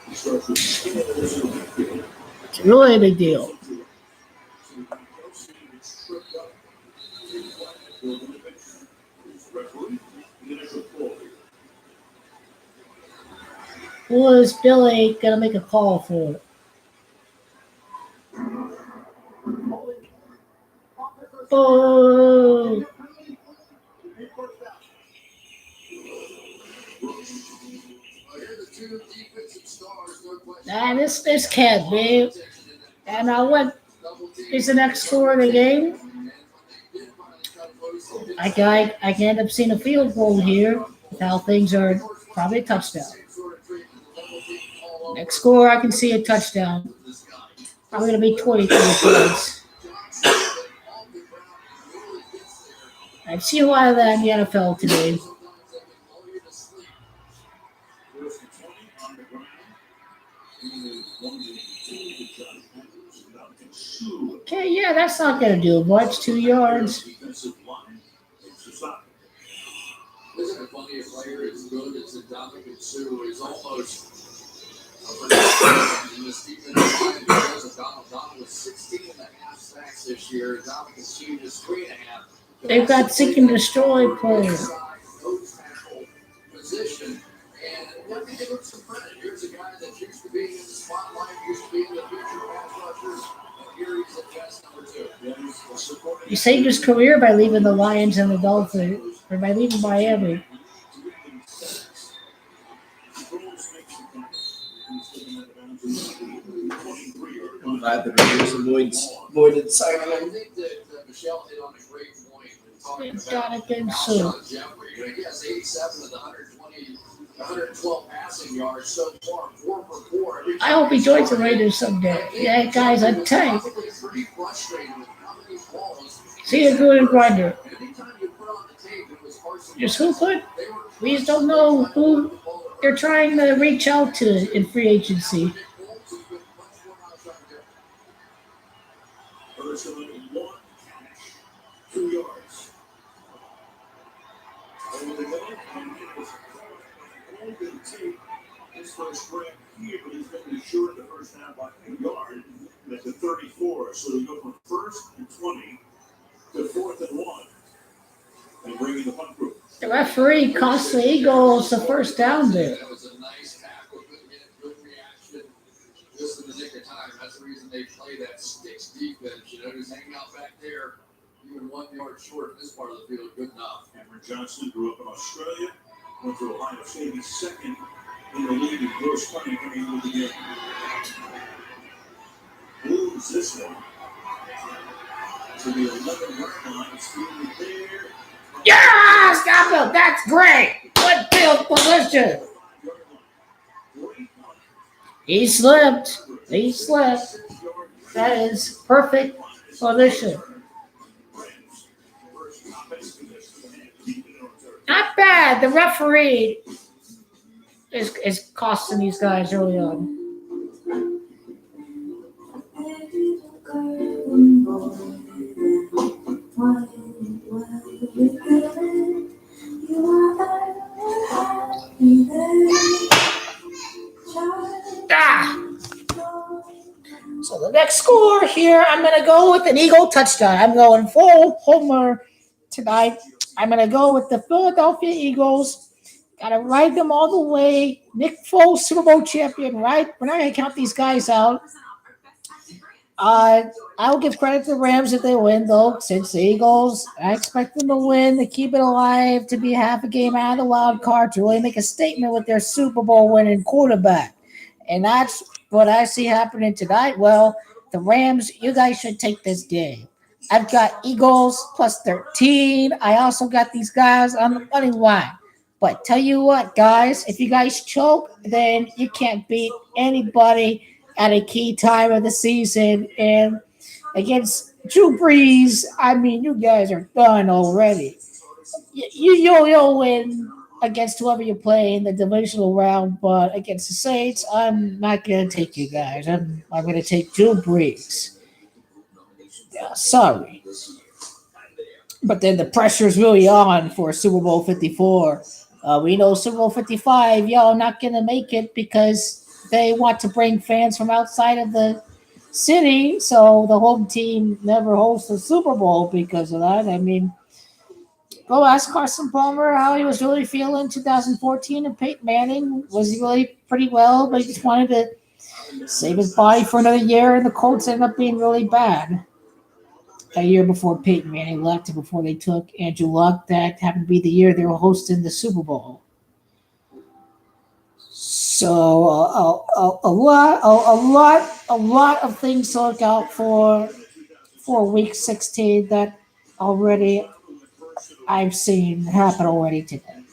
He starts with 10 of this week. It's really a big deal. Who is Billy gonna make a call for? Oh, nah, this kid, babe. And what is the next score of the game? I can end up seeing a field goal here with how things are. Probably a touchdown. Next score, I can see a touchdown. Probably going to be 23 points. I've seen a lot of that in the NFL today. Okay, yeah, that's not going to do much. 2 yards. Isn't it funny a player as good as Ndamukong Suh is almost in this defense line because of Donald. Donald was 16 and a half sacks this year. Ndamukong Suh just 3.5. They've got seek and destroy players. Position. And I think they look some credit. Here's a guy that used to be in the spotlight, used to be in the future pass rushers. Here he's at best number 2. He saved his career by leaving the Lions and the Dolphins, or by leaving Miami. I'm glad that there's avoided signing I him. think that Michelle hit on a great point when talking It's about got against Sue. Alshon Jeffrey. He has 87 of the 112 passing yards so far, 4 for 4. I hope he joins the Raiders someday. Yeah, guys, I'm telling you. Probably pretty frustrated with how many balls. See a good grinder. Anytime you put on the tape, it was Carson Just who could? They were We just don't know who they're trying to reach out to in free agency. First and 1, 2 yards. Over the middle, and it was all good take his first grab here, but he's going to be short the first down by a yard at the 34. So they go from 1st and 20 to 4th and 1 and bring in the punt group. The referee cost the Eagles the first down there. That was a nice tackle, good reaction, just in the nick of time. That's the reason they play that sticks defense. Just hang out back there, even 1 yard short in this part of the field, good enough. Cameron Johnson grew up in Australia, went to Ohio State. He's second in the league in gross punting coming into the game. Moves this one to the 11-yard line. It's through there. Yeah, stop him. That's great. Good field position. He slipped. That is perfect position. Not bad. The referee is costing these guys early on. So the next score here, I'm going to go with an Eagle touchdown. I'm going full homer tonight. I'm going to go with the Philadelphia Eagles. Got to ride them all the way. Nick Foles, Super Bowl champion, right? We're not going to count these guys out. I'll give credit to the Rams if they win, though, since the Eagles, I expect them to win, to keep it alive, to be half a game out of the wild card, to really make a statement with their Super Bowl winning quarterback. And that's what I see happening tonight. Well, the Rams, you guys should take this game. I've got Eagles plus 13. I also got these guys on the money line. But tell you what, guys, if you guys choke, then you can't beat anybody at a key time of the season. And against Drew Brees, I mean, you guys are done already. You'll win against whoever you play in the divisional round, but against the Saints, I'm not going to take you guys. I'm going to take Drew Brees. Yeah, sorry. But then the pressure is really on for Super Bowl 54. We know Super Bowl 55, y'all not going to make it because they want to bring fans from outside of the city. So the home team never hosts the Super Bowl because of that. I mean, go ask Carson Palmer how he was really feeling in 2014 and Peyton Manning. Was he really pretty well, but he just wanted to save his body for another year, and the Colts ended up being really bad. A year before Peyton Manning left and before they took Andrew Luck, that happened to be the year they were hosting the Super Bowl. So a lot of things to look out for Week 16 that already I've seen happen already today.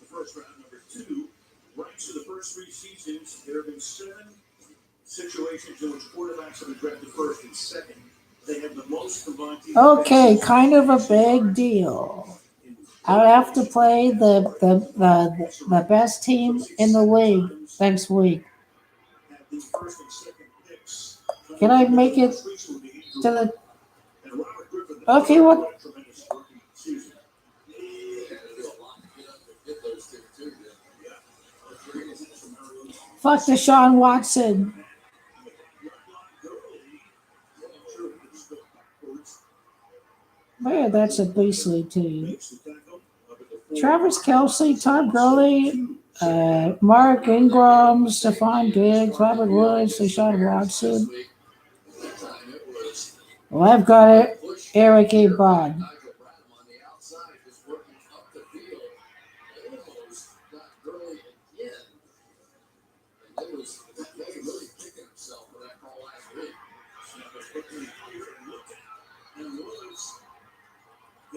The first round, number 2, ranks for the first 3 seasons. There have been 7 situations in which quarterbacks have been drafted first and second. They have the most combined. Okay, kind of a big deal. I have to play the best team in the league next week. Can I make it to the? Okay, what? Fuck Deshaun Watson. Man, that's a beastly team. Travis Kelce, Todd Gurley, Mark Ingram, Stephon Diggs, Robert Woods, Deshaun Watson. Well, I've got it. Eric Ebron.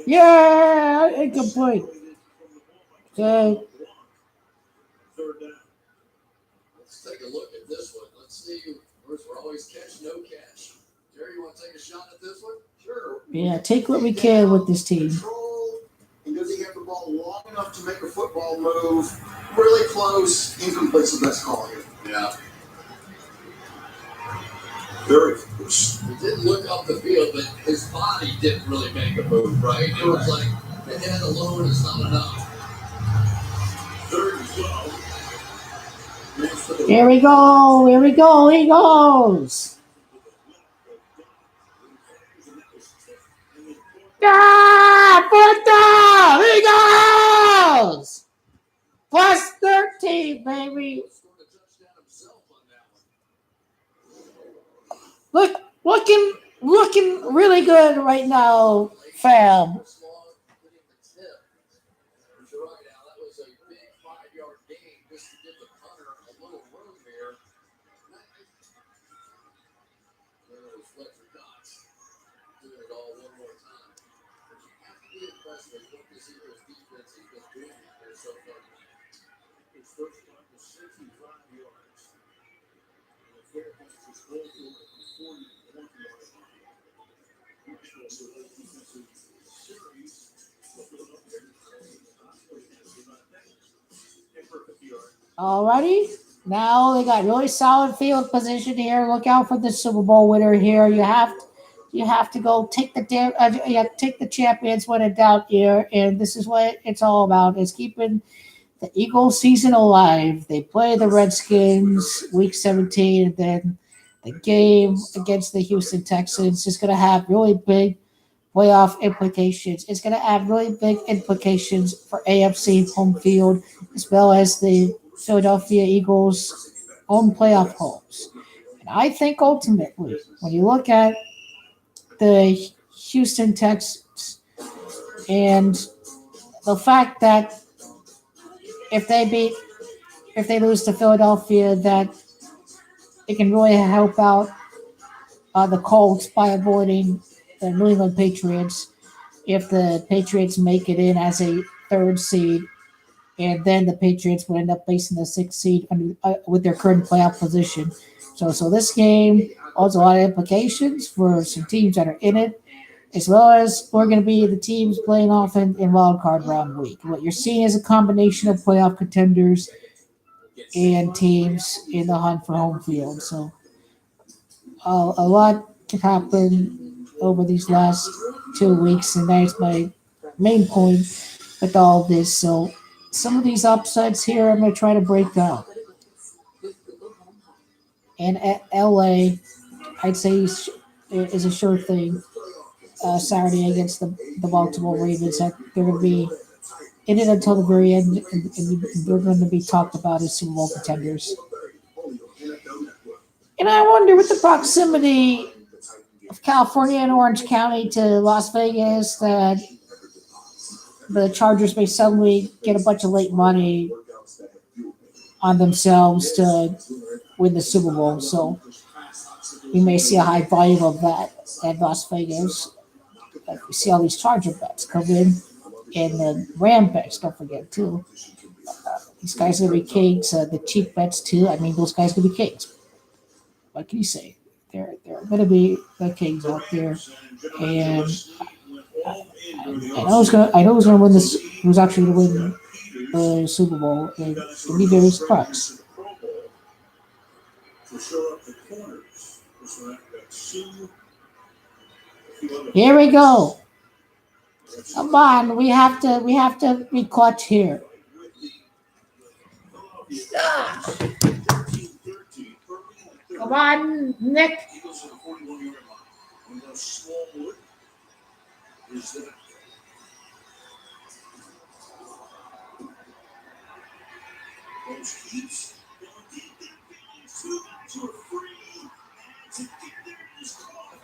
Yeah, incomplete. Okay. Let's take a look at this one. Let's see. We're always catch, no catch. Jerry, you want to take a shot at this one? Sure. Yeah, take what we can with this team. And does he have the ball long enough to make a football move? Really close. Incomplete's the best call here. Yeah. Very close. He didn't look up the field, but his body didn't really make a move, right? It was like the head alone is not enough. 3rd and 12. Here we go. Here we go. Eagles. Ah, fourth down. Eagles. Plus 13, baby. Looking really good right now, fam. Alrighty. Now they got really solid field position here. Look out for the Super Bowl winner here. You have to go take the take the champions when in doubt here, and this is what it's all about: is keeping the Eagles season alive. They play the Redskins week 17, and then the game against the Houston Texans is going to have really big playoff implications. It's going to have really big implications for AFC home field as well as the Philadelphia Eagles home playoff homes. And I think ultimately, when you look at the Houston Texans and the fact that if they lose to Philadelphia, that it can really help out the Colts by avoiding the New England Patriots if the Patriots make it in as a 3rd seed and then the Patriots would end up placing the 6th seed with their current playoff position. So this game holds a lot of implications for some teams that are in it, as well as we're going to be the teams playing off in wild card round week. What you're seeing is a combination of playoff contenders and teams in the hunt for home field. So a lot can happen over these last 2 weeks, and that's my main point with all this. So some of these upsets here I'm going to try to break down. And at LA, I'd say is a sure thing. Saturday against the Baltimore Ravens, that they're going to be in it until the very end, and they're going to be talked about as Super Bowl contenders. And I wonder, with the proximity of California and Orange County to Las Vegas, that the Chargers may suddenly get a bunch of late money on themselves to win the Super Bowl. So we may see a high volume of that at Las Vegas. We see all these Charger bets come in, and the Ram bets, don't forget, too. These guys are going to be kings. The cheap bets, too. I mean, those guys are going to be kings. What can you say? They're going to be the kings out there. And I know who's going to win this. Who's actually going to win the Super Bowl? And it'll be very surprised. Here we go. Come on, we have to be clutch here. Come on, Nick.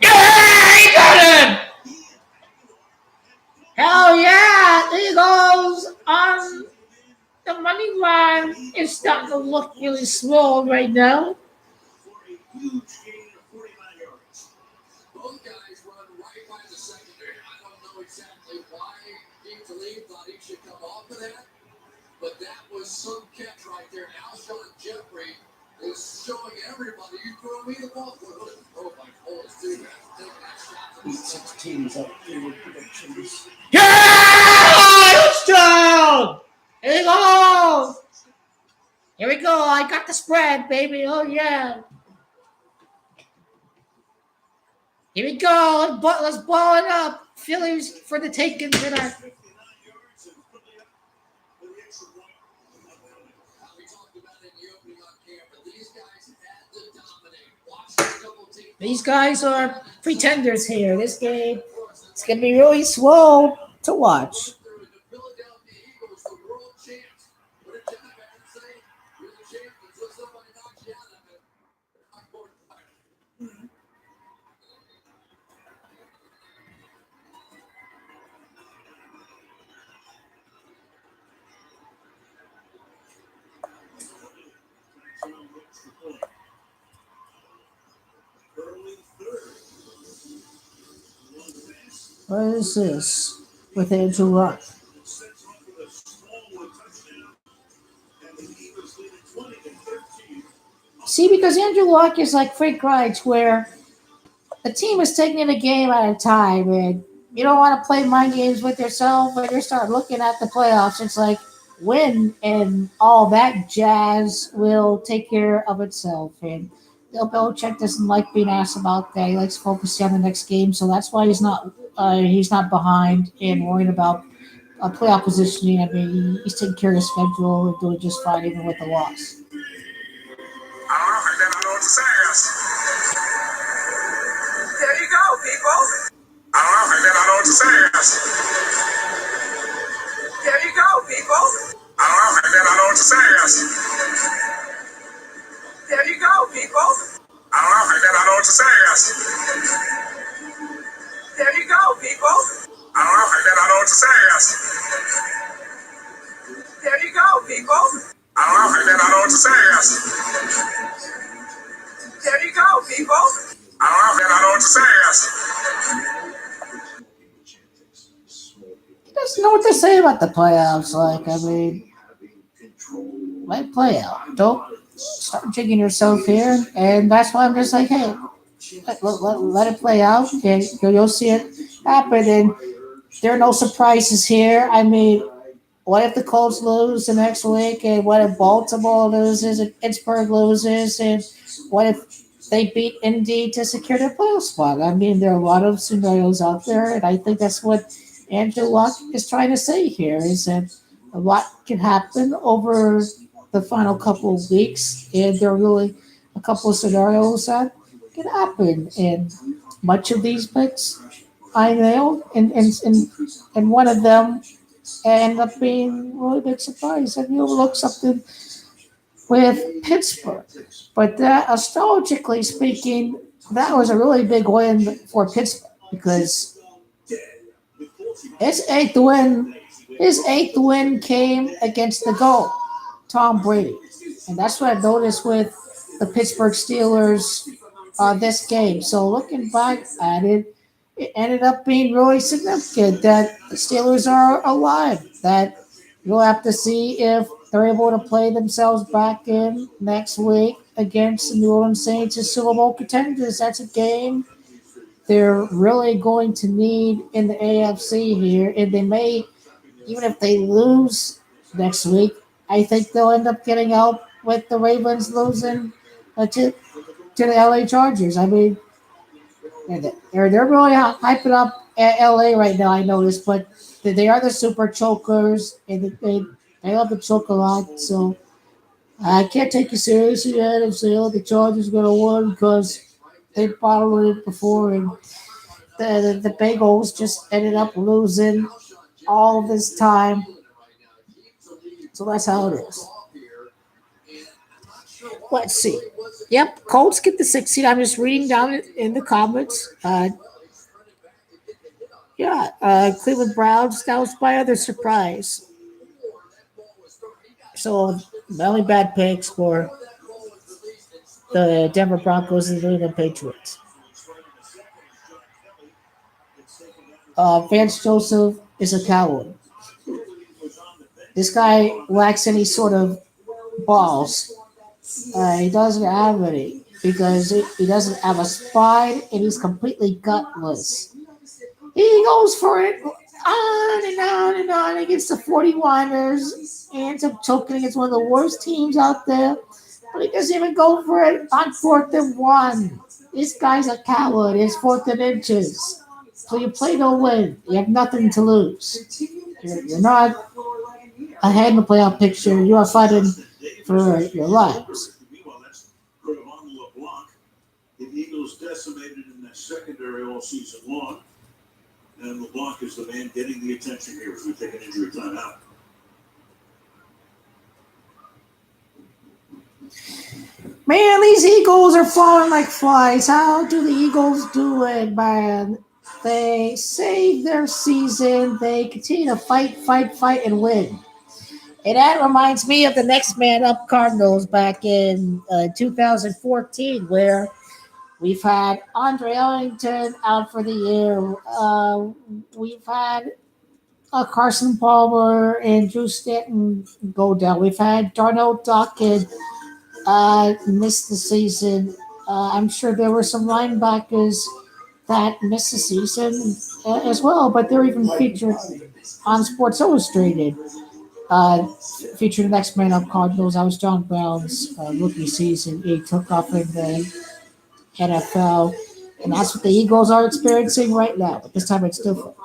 Yeah, he got him! Hell yeah! Eagles on the money line is starting to look really small right now. Both guys run right by the secondary. I don't know exactly why Dean Talib thought he should come off of that, but that was some catch right there. Alshon Jeffrey is showing everybody, you throw me the ball. Oh my goodness, dude. Take that shot. These 6 teams have fewer predictions. Yeah! Touchdown! Eagles! Here we go. I got the spread, baby. Oh, yeah. Here we go. Let's blow it up. Phillies for the taking tonight. These guys are pretenders here. This game, it's going to be really slow to watch. What is this with Andrew Luck? See, because Andrew Luck is like Frank Reich, where the team is taking a game at a time, and you don't want to play mind games with yourself when you start looking at the playoffs. It's like win, and all that jazz will take care of itself. And Bill Belichick doesn't like being asked about that. He likes focusing on the next game, so that's why he's not behind and worrying about playoff positioning. I mean, he's taking care of the schedule and doing just fine even with the loss. I don't know what to say. There you go, people. I don't know what to say. There you go, people. I don't know what to say. There you go, people. I don't know what to say. There you go, people. I don't know what to say. There you go, people. I don't know what to say. There you go, people. I don't know what to say. He doesn't know what to say about the playoffs. Like, I mean, let it play out. Don't start jigging yourself here. And that's why I'm just like, hey, let it play out. And you'll see it happen. And there are no surprises here. I mean, what if the Colts lose the next week? And what if Baltimore loses and Pittsburgh loses? And what if they beat Indy to secure their playoff spot? I mean, there are a lot of scenarios out there. And I think that's what Andrew Luck is trying to say here is that a lot can happen over the final couple of weeks. And there are really a couple of scenarios that can happen. And much of these picks I nailed. And one of them end up being a really big surprise. And you overlook something with Pittsburgh. But that, astrologically speaking, that was a really big win for Pittsburgh because his eighth win came against the GOAT, Tom Brady. And that's what I noticed with the Pittsburgh Steelers this game. So looking back at it, it ended up being really significant that the Steelers are alive, that you'll have to see if they're able to play themselves back in next week against the New Orleans Saints as Super Bowl contenders. That's a game they're really going to need in the AFC here. And they may, even if they lose next week, I think they'll end up getting out with the Ravens losing to the LA Chargers. I mean, they're really hyping up at LA right now, I noticed, but they are the super chokers, and they love to choke a lot, so I can't take you seriously yet and say, oh, the Chargers are going to win because they bottled it before, and the Bengals just ended up losing all this time. So that's how it is. Let's see. Yep, Colts get the 6th seed. I'm just reading down in the comments. Cleveland Browns, that was my other surprise. So the only bad picks were the Denver Broncos and the New England Patriots. Vance Joseph is a coward. This guy lacks any sort of balls. He doesn't have any because he doesn't have a spine and he's completely gutless. He goes for it on and on and on against the 49ers. He ends up choking against one of the worst teams out there, but he doesn't even go for it on 4th and 1. This guy's a coward. It's 4th and inches. So you play to win. You have nothing to lose. You're not ahead in the playoff picture. You are fighting for your lives. The Eagles decimated in that secondary all season long, and LeBlanc is the man getting the attention here as we take an injury timeout. Man, these Eagles are falling like flies. How do the Eagles do it, man? They save their season. They continue to fight, and win. And that reminds me of the next man up Cardinals back in 2014, where we've had Andre Ellington out for the year. We've had Carson Palmer and Drew Stanton go down. We've had Darnell Dockett miss the season. I'm sure there were some linebackers that missed the season as well, but they're even featured on Sports Illustrated. Featured the next man up Cardinals. That was John Brown's rookie season. He took off in the NFL, and that's what the Eagles are experiencing right now. But this time it's different.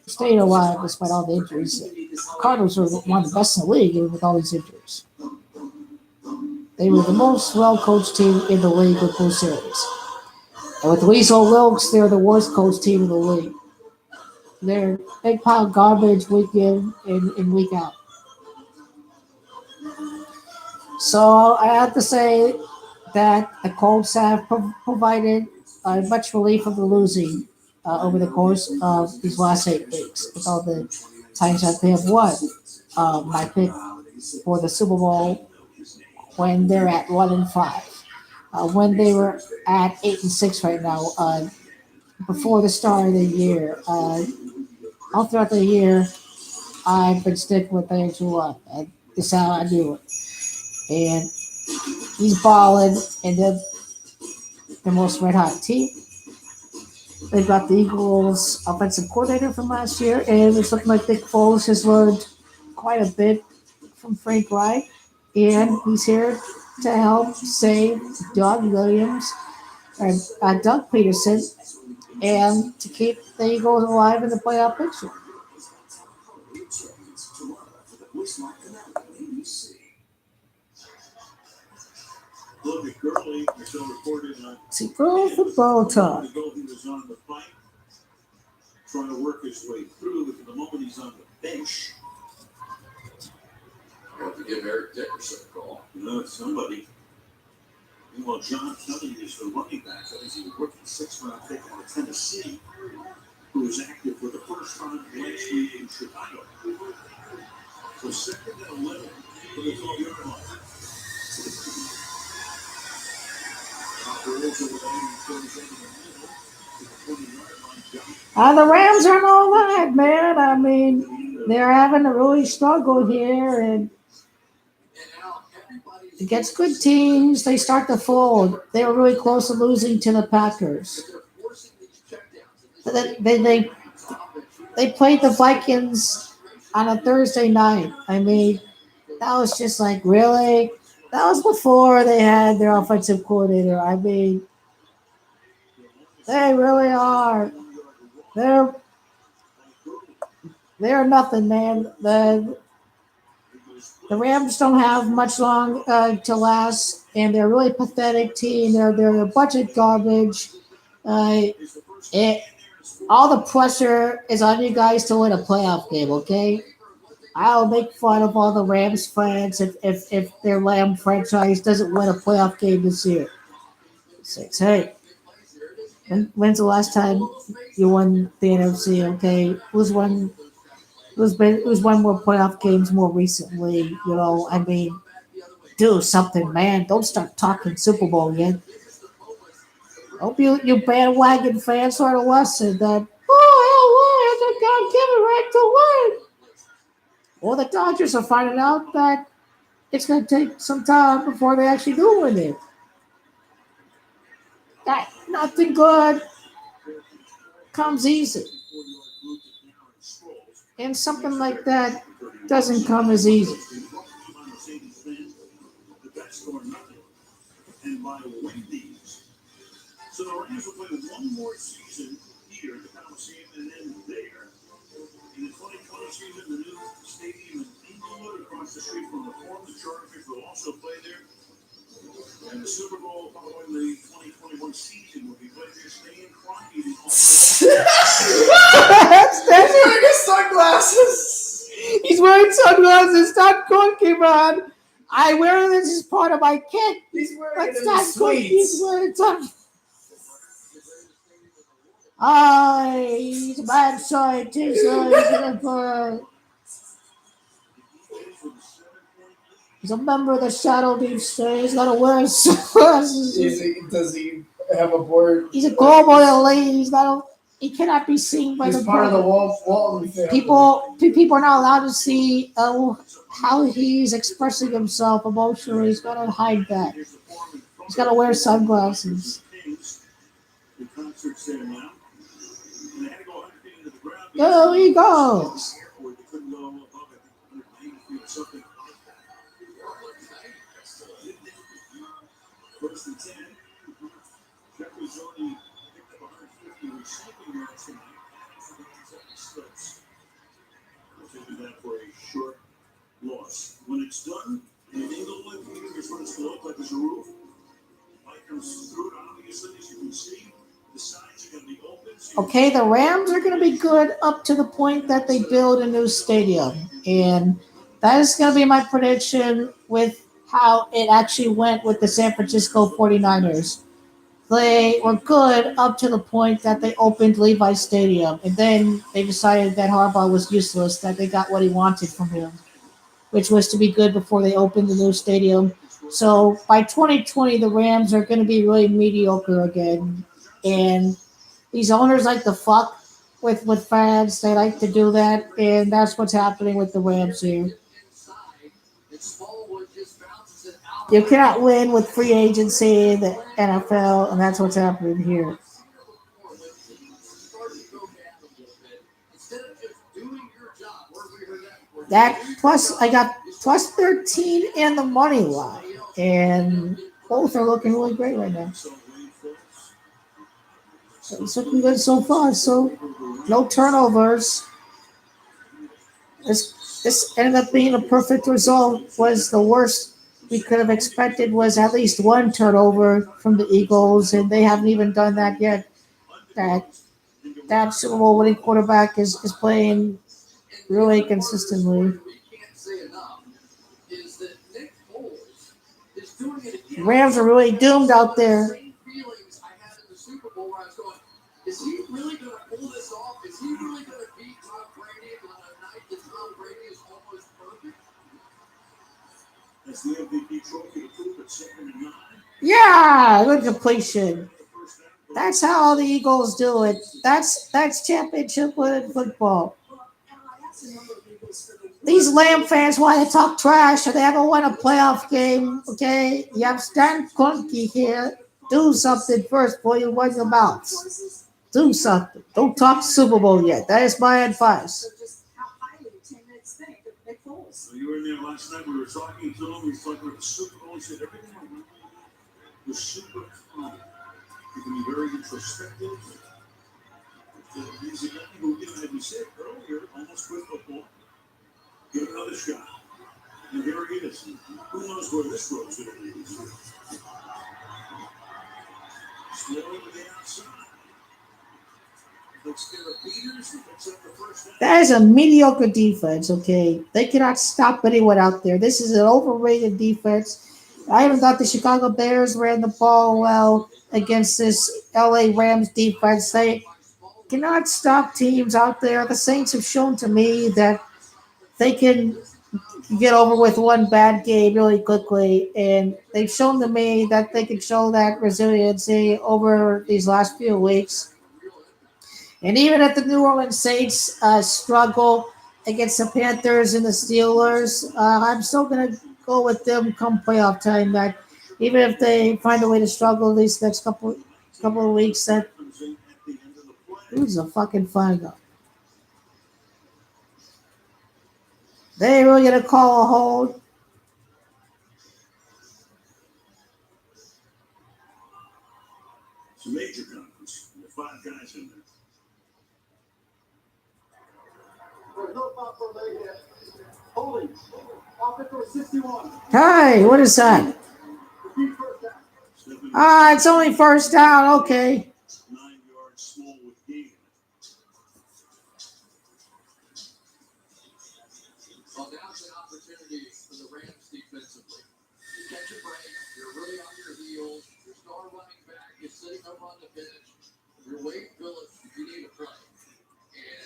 Staying alive despite all the injuries. Cardinals are one of the best in the league, even with all these injuries. They were the most well-coached team in the league with both series. And with Weasel Wilkes, they're the worst coached team in the league. They're big pile of garbage week in and week out. So I have to say that the Colts have provided much relief of the losing over the course of these last 8 weeks with all the times that they have won. My pick for the Super Bowl when they're at 1-5, when they were at 8-6 right now, before the start of the year. All throughout the year, I've been sticking with Andrew Luck. is how I do it. And he's balling, and they're the most red hot team. They've got the Eagles offensive coordinator from last year, and it's looking like Nick Foles has learned quite a bit from Frank Reich, and he's here to help save Doug Williams and Doug Peterson, and to keep the Eagles alive in the playoff picture. Look, Gurley is still reported on. See, pro football talk. He was on the fight, trying to work his way through. But for the moment, he's on the bench. I have to give Eric Dickerson a call. You know, it's somebody. Meanwhile, John Kelly is the running back. That is a rookie 6th-round pick out of Tennessee, who was active for the first time last week in Chicago. So 2nd and 11 for the 12-yard line. The Rams aren't all that, man. I mean, they're having to really struggle here, and against good teams, they start to fold. They were really close to losing to the Packers. They played the Vikings on a Thursday night. I mean, that was just like, really? That was before they had their offensive coordinator. I mean, they really are. They're nothing, man. The Rams don't have much long to last, and they're a really pathetic team. They're a budget garbage. All the pressure is on you guys to win a playoff game, okay? I'll make fun of all the Rams fans if their Lamb franchise doesn't win a playoff game this year. It's, hey, when's the last time you won the NFC? Okay, who's won more playoff games more recently? You know, I mean, do something, man. Don't start talking Super Bowl yet. Hope you bandwagon fans sort of lesson that, God given right to win. Well, the Dodgers are finding out that it's going to take some time before they actually do win it. That nothing good comes easy. And something like that doesn't come as easy. So the Rams will play one more season here at the Coliseum and then there. In the 2020 season, the new stadium in Inglewood across the street from the Forum, the Chargers will also play there. And the Super Bowl following the 2021 season will be played there. Stay in Crockett. He's wearing his sunglasses. He's wearing sunglasses. Stop cooking, man. I wear this as part of my kit. He's wearing it in stop the cooking. He's suites. wearing sunglasses. He's a bad side. He's a member of the Shadow Deep State. He's got to wear sunglasses. Does he have a board? He's a global elite. He cannot be seen by He's the part of the public. Walton family. People are not allowed to see how he's expressing himself emotionally. He's got to hide that. He's got to wear sunglasses. There he goes. First and 10. Jeffrey's only picked up 150 receiving yards tonight. We'll do that for a short loss. When it's done, in Inglewood, here's what it's going to look like as a roof. Light comes through it, obviously, as you can see. The sides are going to be open. Okay, the Rams are going to be good up to the point that they build a new stadium. And that is going to be my prediction with how it actually went with the San Francisco 49ers. They were good up to the point that they opened Levi Stadium. And then they decided that Harbaugh was useless, that they got what he wanted from him, which was to be good before they opened the new stadium. So by 2020, the Rams are going to be really mediocre again. And these owners like to fuck with fans. They like to do that. And that's what's happening with the Rams here. You cannot win with free agency in the NFL, and that's what's happening here. That plus, I got plus 13 in the money line, and both are looking really great right now. So it's looking good so far. So no turnovers. This ended up being a perfect result. Was the worst we could have expected was at least one turnover from the Eagles, and they haven't even done that yet. That Super Bowl winning quarterback is playing really consistently. The Rams are really doomed out there. Is he really going to pull this off? Is he really going to beat Tom Brady on a night that Tom Brady is almost perfect? As the MVP trophy to prove at 7-9. Yeah, good completion. That's how the Eagles do it. That's championship winning football. These Lamb fans want to talk trash or they haven't won a playoff game. Okay, you have Stan Kroenke here. Do something first before you run your mouths. Do something. Don't talk Super Bowl yet. That is my advice. So you were in there last night. We were talking to him. We were talking about the Super Bowl. He said everything was super calm. You can be very introspective. He's a guy who, as we said earlier, almost quit football. Give it another shot. And here he is. Who knows where this road's going to lead us to? Slow to the outside. That is a mediocre defense, okay? They cannot stop anyone out there. This is an overrated defense. I even thought the Chicago Bears ran the ball well against this LA Rams defense. They cannot stop teams out there. The Saints have shown to me that they can get over with one bad game really quickly, and they've shown to me that they can show that resiliency over these last few weeks. And even if the New Orleans Saints struggle against the Panthers and the Steelers, I'm still going to go with them come playoff time. That even if they find a way to struggle these next couple of weeks, that who's a fucking fine guy. They really going to call a hold. It's a major conference. There are 5 guys in there. Hey, what is that? It's only first down. Okay. 9 yards small with gain. Well, now it's an opportunity for the Rams defensively. You catch a break, you're really on your heels, your star running back is sitting up on the bench, you're Wade Phillips, you need a play.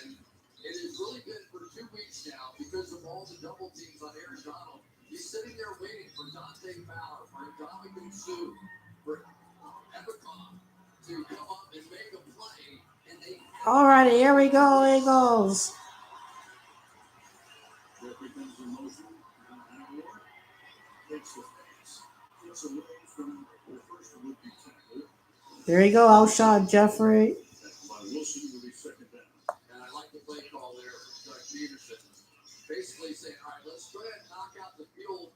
And it has really been for 2 weeks now because of all the double teams on Aaron Donald. He's sitting there waiting for Dante Fowler, for Ndamukong Suh, for Ebicom to come up and make a play. And they All righty, here we go, Eagles. Represents emotion and war. Takes the face. Gets away from the first would-be tackler. Here we go, Alshon Jeffrey. By Wilson will be second down. And I like the play call there from Doug Peterson. Basically saying, all right, let's go ahead and knock out the field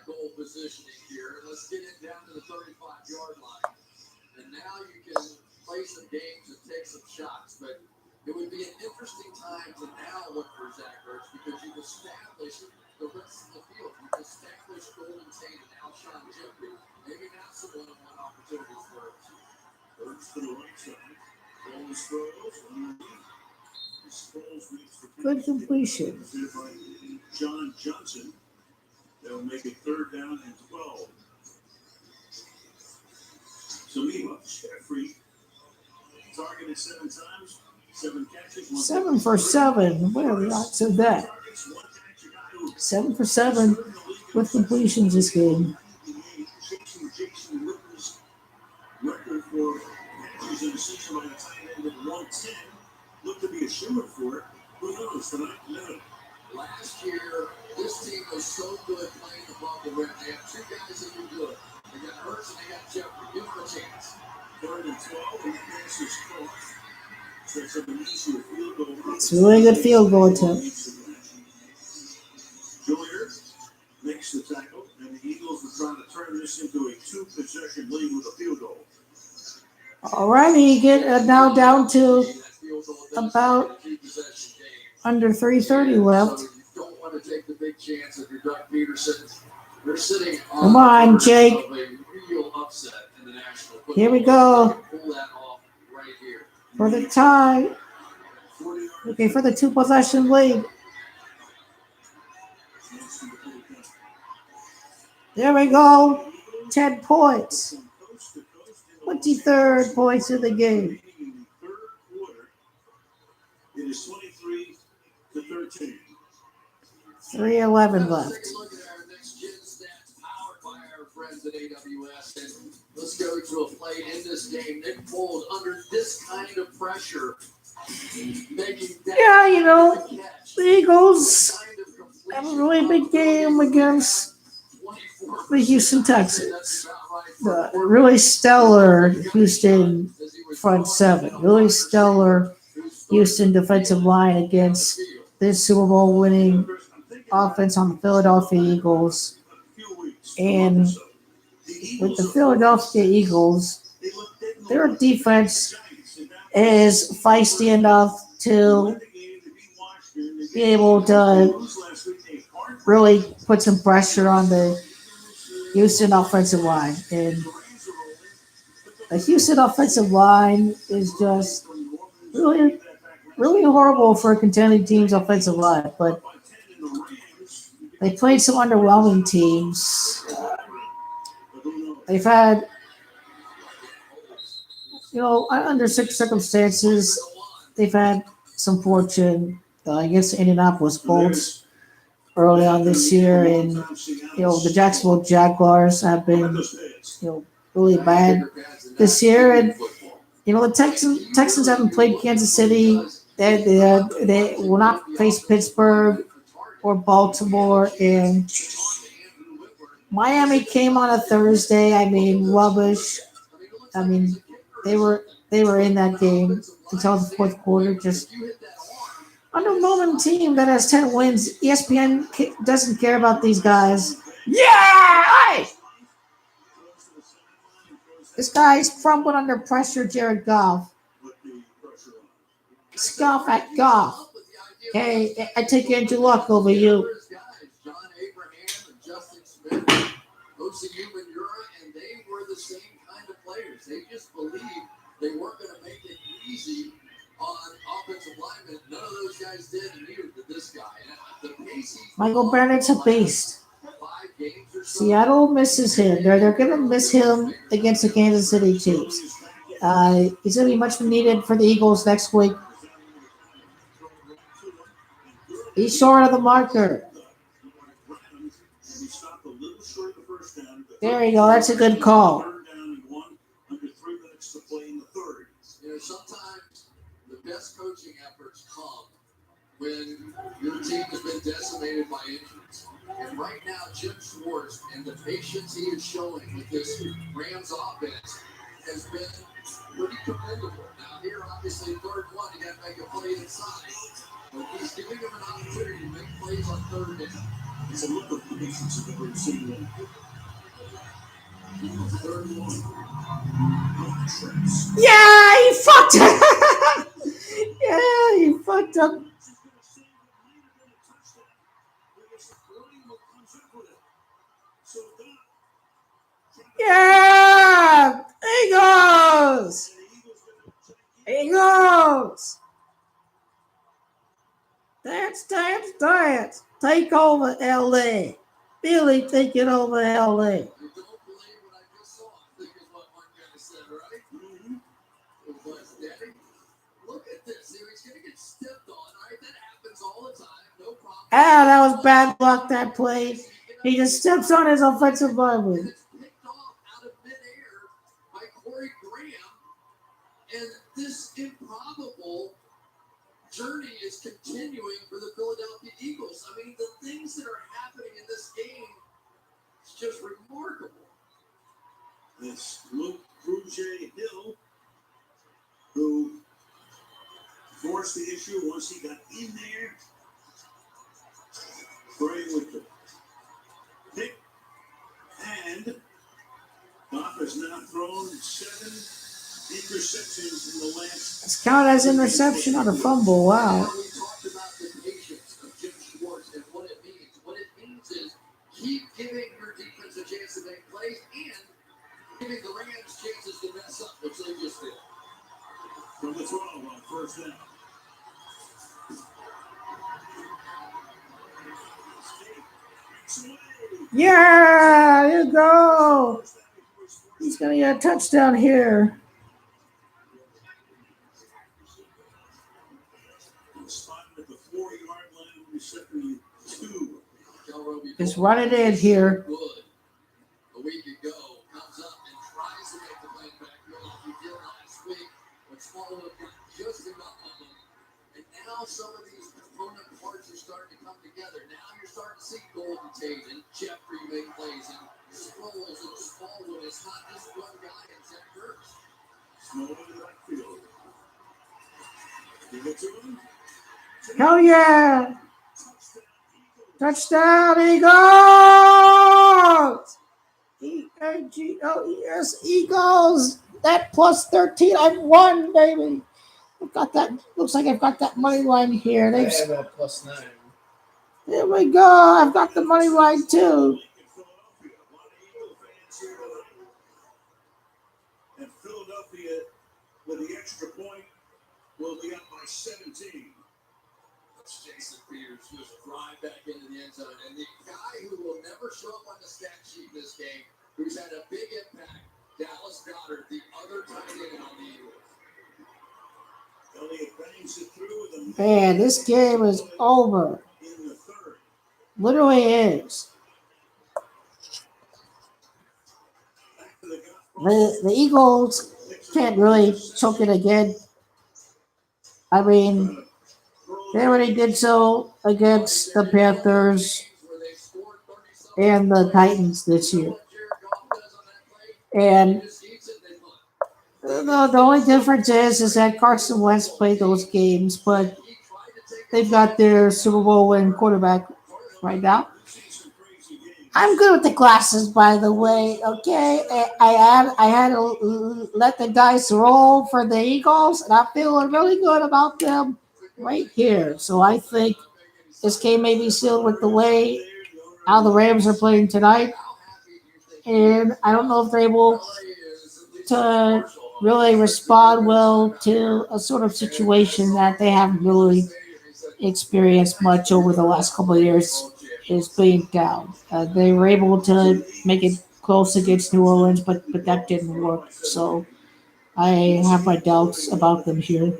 goal positioning here. And let's get it down to the 35-yard line. And now you can play some games and take some shots. But it would be an interesting time to now look for Zach Ertz because you've established the rest of the field. You've established Golden Tate and Alshon Jeffrey. Maybe now some one-on-one opportunities for Ertz. Ertz to the right side. Ball's throws underneath. Good completion. John Johnson. They'll make it 3rd down and 12. So meanwhile, Jeffrey targeted 7 times, 7 catches. 7 for 7. What are the odds of that? 7 for 7 with completions this game. Jason Witten's record for catches in the season by the tight end of 110. Look to be a shooter for it. Who knows? Tonight, no. Last year, this team was so good playing above the rim. They have two guys that are good. They got Hurts and they got Jeffrey. Give them a chance. 3rd and 12, and the pass is caught. Sets up an easier field goal. It's a really good field goal attempt. Joyner makes the tackle, and the Eagles are trying to turn this into a 2-possession lead with a field goal. All righty, get now down to about under 3:30 left. So you don't want to take the big chance if you're Doug Peterson. They're sitting Come on, the Jake. verge of a real upset in the National Football Here we League. go. They can pull that off right here. For the tie. Okay, for the 2-possession lead. There we go. 10 points. 23rd points of the game. It is 23-13. 3:11 left. Let's take a look at our next gen stats powered by our friends at AWS. And let's go to a play in this game. Nick Foles under this kind of pressure. Making that Yeah, you know, catch. the Eagles Kind of completion have a really big game against 24%. the Houston That's Texans. about right for The really stellar Houston front seven. Really stellar Houston defensive line against this Super Bowl winning offense on the Philadelphia Eagles. And with the Philadelphia Eagles, their defense is feisty enough to be able to really put some pressure on the Houston offensive line. And the Houston offensive line is just really, really horrible for a contending team's offensive line. But they played some underwhelming teams. They've had, you know, under circumstances, they've had some fortune against the Indianapolis Colts early on this year. And, you know, the Jacksonville Jaguars have been, you know, really bad this year. And, you know, the Texans haven't played Kansas City. They will not face Pittsburgh or Baltimore. And Miami came on a Thursday. I mean, rubbish. I mean, they were in that game until the fourth quarter. Just underwhelming team that has 10 wins. ESPN doesn't care about these guys. Yeah! Hey! This guy's crumbling under pressure, Jared Goff. Scoff at Goff. Hey, I take Andrew Luck over you. John Abraham and Justin Smith, Osi Umenyiora, and they were the same kind of players. They just believed they weren't going to make it easy on offensive linemen. None of those guys did, and neither did this guy. The pace Michael Bennett's a beast. Seattle misses him. They're going to miss him against the Kansas City Chiefs. He's going to be much needed for the Eagles next week. He's short of the marker. There you go. That's a good call. You know, sometimes the best coaching efforts come when your team has been decimated by injuries. And right now, Jim Schwartz and the patience he is showing with this Rams offense has been pretty commendable. Now, here, obviously, 3rd and 1, you got to make a play inside. But he's giving them an opportunity to make plays on 3rd down. It's a look of patience that we're seeing. 3rd and 1. Yeah, he fucked up. Yeah, he fucked up. Yeah, Eagles. Eagles. Dance. Take over LA. Billy taking over LA. You don't believe what I just saw, I think is what one guy said, right? It was, Daddy. Look at this. He's going to get stepped on, right? That happens all the time. No problem. Ah, that was bad luck, that play. He just steps on his offensive lineman. And it's picked off out of midair by Corey Graham. And this improbable journey is continuing for the Philadelphia Eagles. I mean, the things that are happening in this game, it's just remarkable. It's Luke Bruget Hill, who forced the issue once he got in there. Bray with the pick, and Goff has now thrown 7 interceptions in the last. It's counted as interception on a fumble. Wow. We talked about the patience of Jim Schwartz and what it means. What it means is keep giving your defense a chance to make plays and giving the Rams chances to mess up, which they just did. From the 12 on first down. Yeah, there you go. He's going to get a touchdown here. Spotted at the 4-yard line, reception 2. Just run it in here. Good. A week ago, comes up and tries to make the play back like he did last week, but Smallwood got just enough of them. And now some of these component parts are starting to come together. Now you're starting to see Golden Tate and Jeffrey make plays and Sproles and Smallwood. It's not just one guy in Zach Ertz. Smallwood in the backfield. Give it to him. Hell yeah. Touchdown, Eagles! E-A-G-O-E-S, Eagles. That plus 13, I've won, baby. I've got that. Looks like I've got that money line here. I They've, have a +9. there we go. I've got the money line too. And Philadelphia, with the extra point, will be up by 17. Jason Peters just drive back into the end zone. And the guy who will never show up on the stat sheet in this game, who's had a big impact, Dallas Goedert, the other tight end on the Eagles. Elliott bangs it through with a Man, this game is over. in the third. Literally is. Back to the Goff. The Eagles can't really choke it again. I mean, they already did so against the Panthers and the Titans this year. And the only difference is that Carson Wentz played those games, but they've got their Super Bowl winning quarterback right now. I'm good with the glasses, by the way. Okay, I had to let the dice roll for the Eagles, and I'm feeling really good about them right here. So I think this game may be sealed with the way how the Rams are playing tonight, and I don't know if they're able to really respond well to a sort of situation that they haven't really experienced much over the last couple of years. Is being down. They were able to make it close against New Orleans, but that didn't work. So I have my doubts about them here.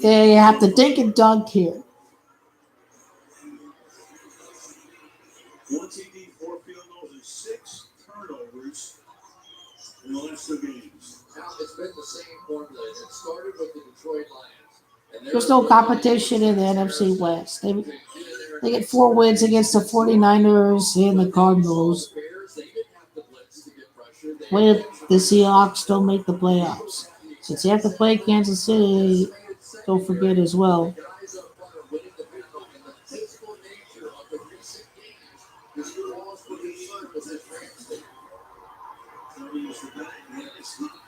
They have to dink and dunk here. 1 TD, 4 field goals, and 6 turnovers in the last 2 games. Now it's been the same formula. It started with the Detroit Lions. And There's no competition in the NFC West. They get 4 wins against the 49ers and the Cardinals. What if the Seahawks don't make the playoffs? Since they have to play Kansas City, don't forget as well.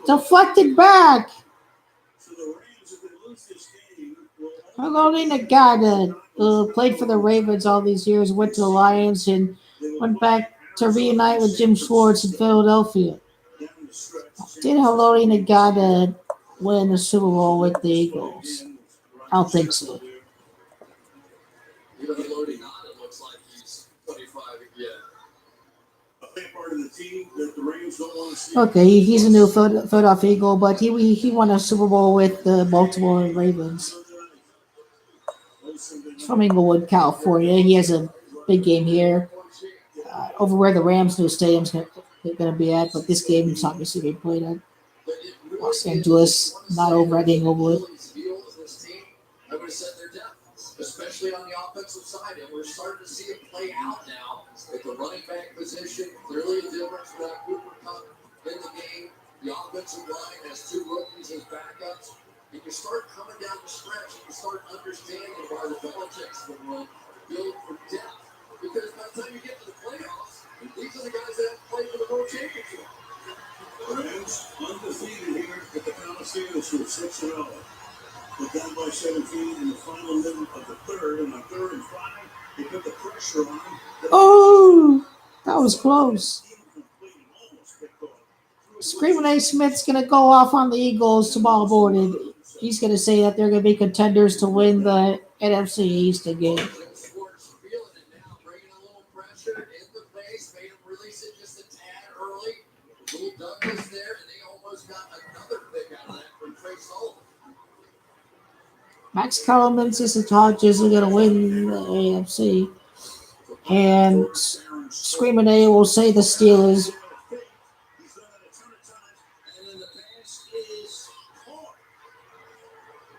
Deflected back. I'm only the guy that played for the Ravens all these years, went to the Lions, and went back to reunite with Jim Schwartz in Philadelphia. Did Haloti the guy that win the Super Bowl with the Eagles? I don't think so. Even Haloti not, it looks like he's 25 again. Okay, he's a new Philadelphia Eagle, but he won a Super Bowl with the Baltimore Ravens. He's from Inglewood, California. He has a big game here over where the Rams' new stadium's going to be at, but this game is obviously being played at. Los Angeles not over at Inglewood. I would have said their depth, especially on the offensive side, and we're starting to see it play out now at the running back position. Clearly, a difference without Cooper Kupp in the game. The offensive line has two rookies as backups, and you start coming down the stretch, and you start understanding why the Belichick's the one build for depth. Because by the time you get to the playoffs, these are the guys that have played for the World Championship. Rams undefeated here at the Coliseum through 6-0. But down by 17 in the final minute of the third, and on 3rd and 5, they put the pressure on. Oh, that was close. Screaming A. Smith's going to go off on the Eagles tomorrow morning. He's going to say that they're going to be contenders to win the NFC East again. Schwartz feeling it now, bringing a little pressure in the face, made him release it just a tad early. Little Douglas there, and they almost got another pick out of that from Trey Sullivan. Max Kellerman says the Chargers are going to win the AFC. And Screaming A will say the Steelers.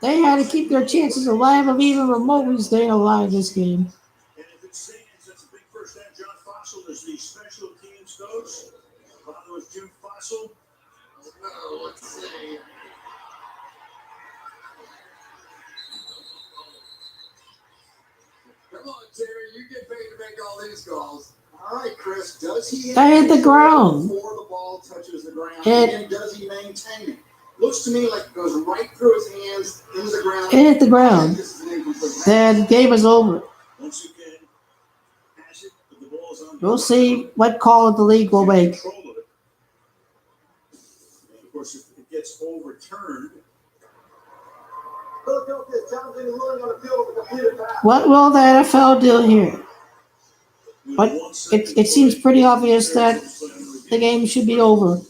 They had to keep their chances alive of even remotely staying alive this game. And if it stands, that's a big first down. John Fossil is the special teams coach. Father was Jim Fossil. Oh, let's see. Come on, Terry. You get paid to make all these calls. All right, Chris. Does he They hit the ground. before the ball touches the ground? It- And does he maintain it? Looks to me like it goes right through his hands into the ground. It hit the ground. This is an incomplete pass. Then game is over. Once again, pass it, but the ball is on. We'll see what call the league will make. Control of it. And of course, if it gets overturned, Philadelphia's challenging the ruling on the field of a completed pass. What will the NFL do here? But it seems pretty obvious that the game should be over.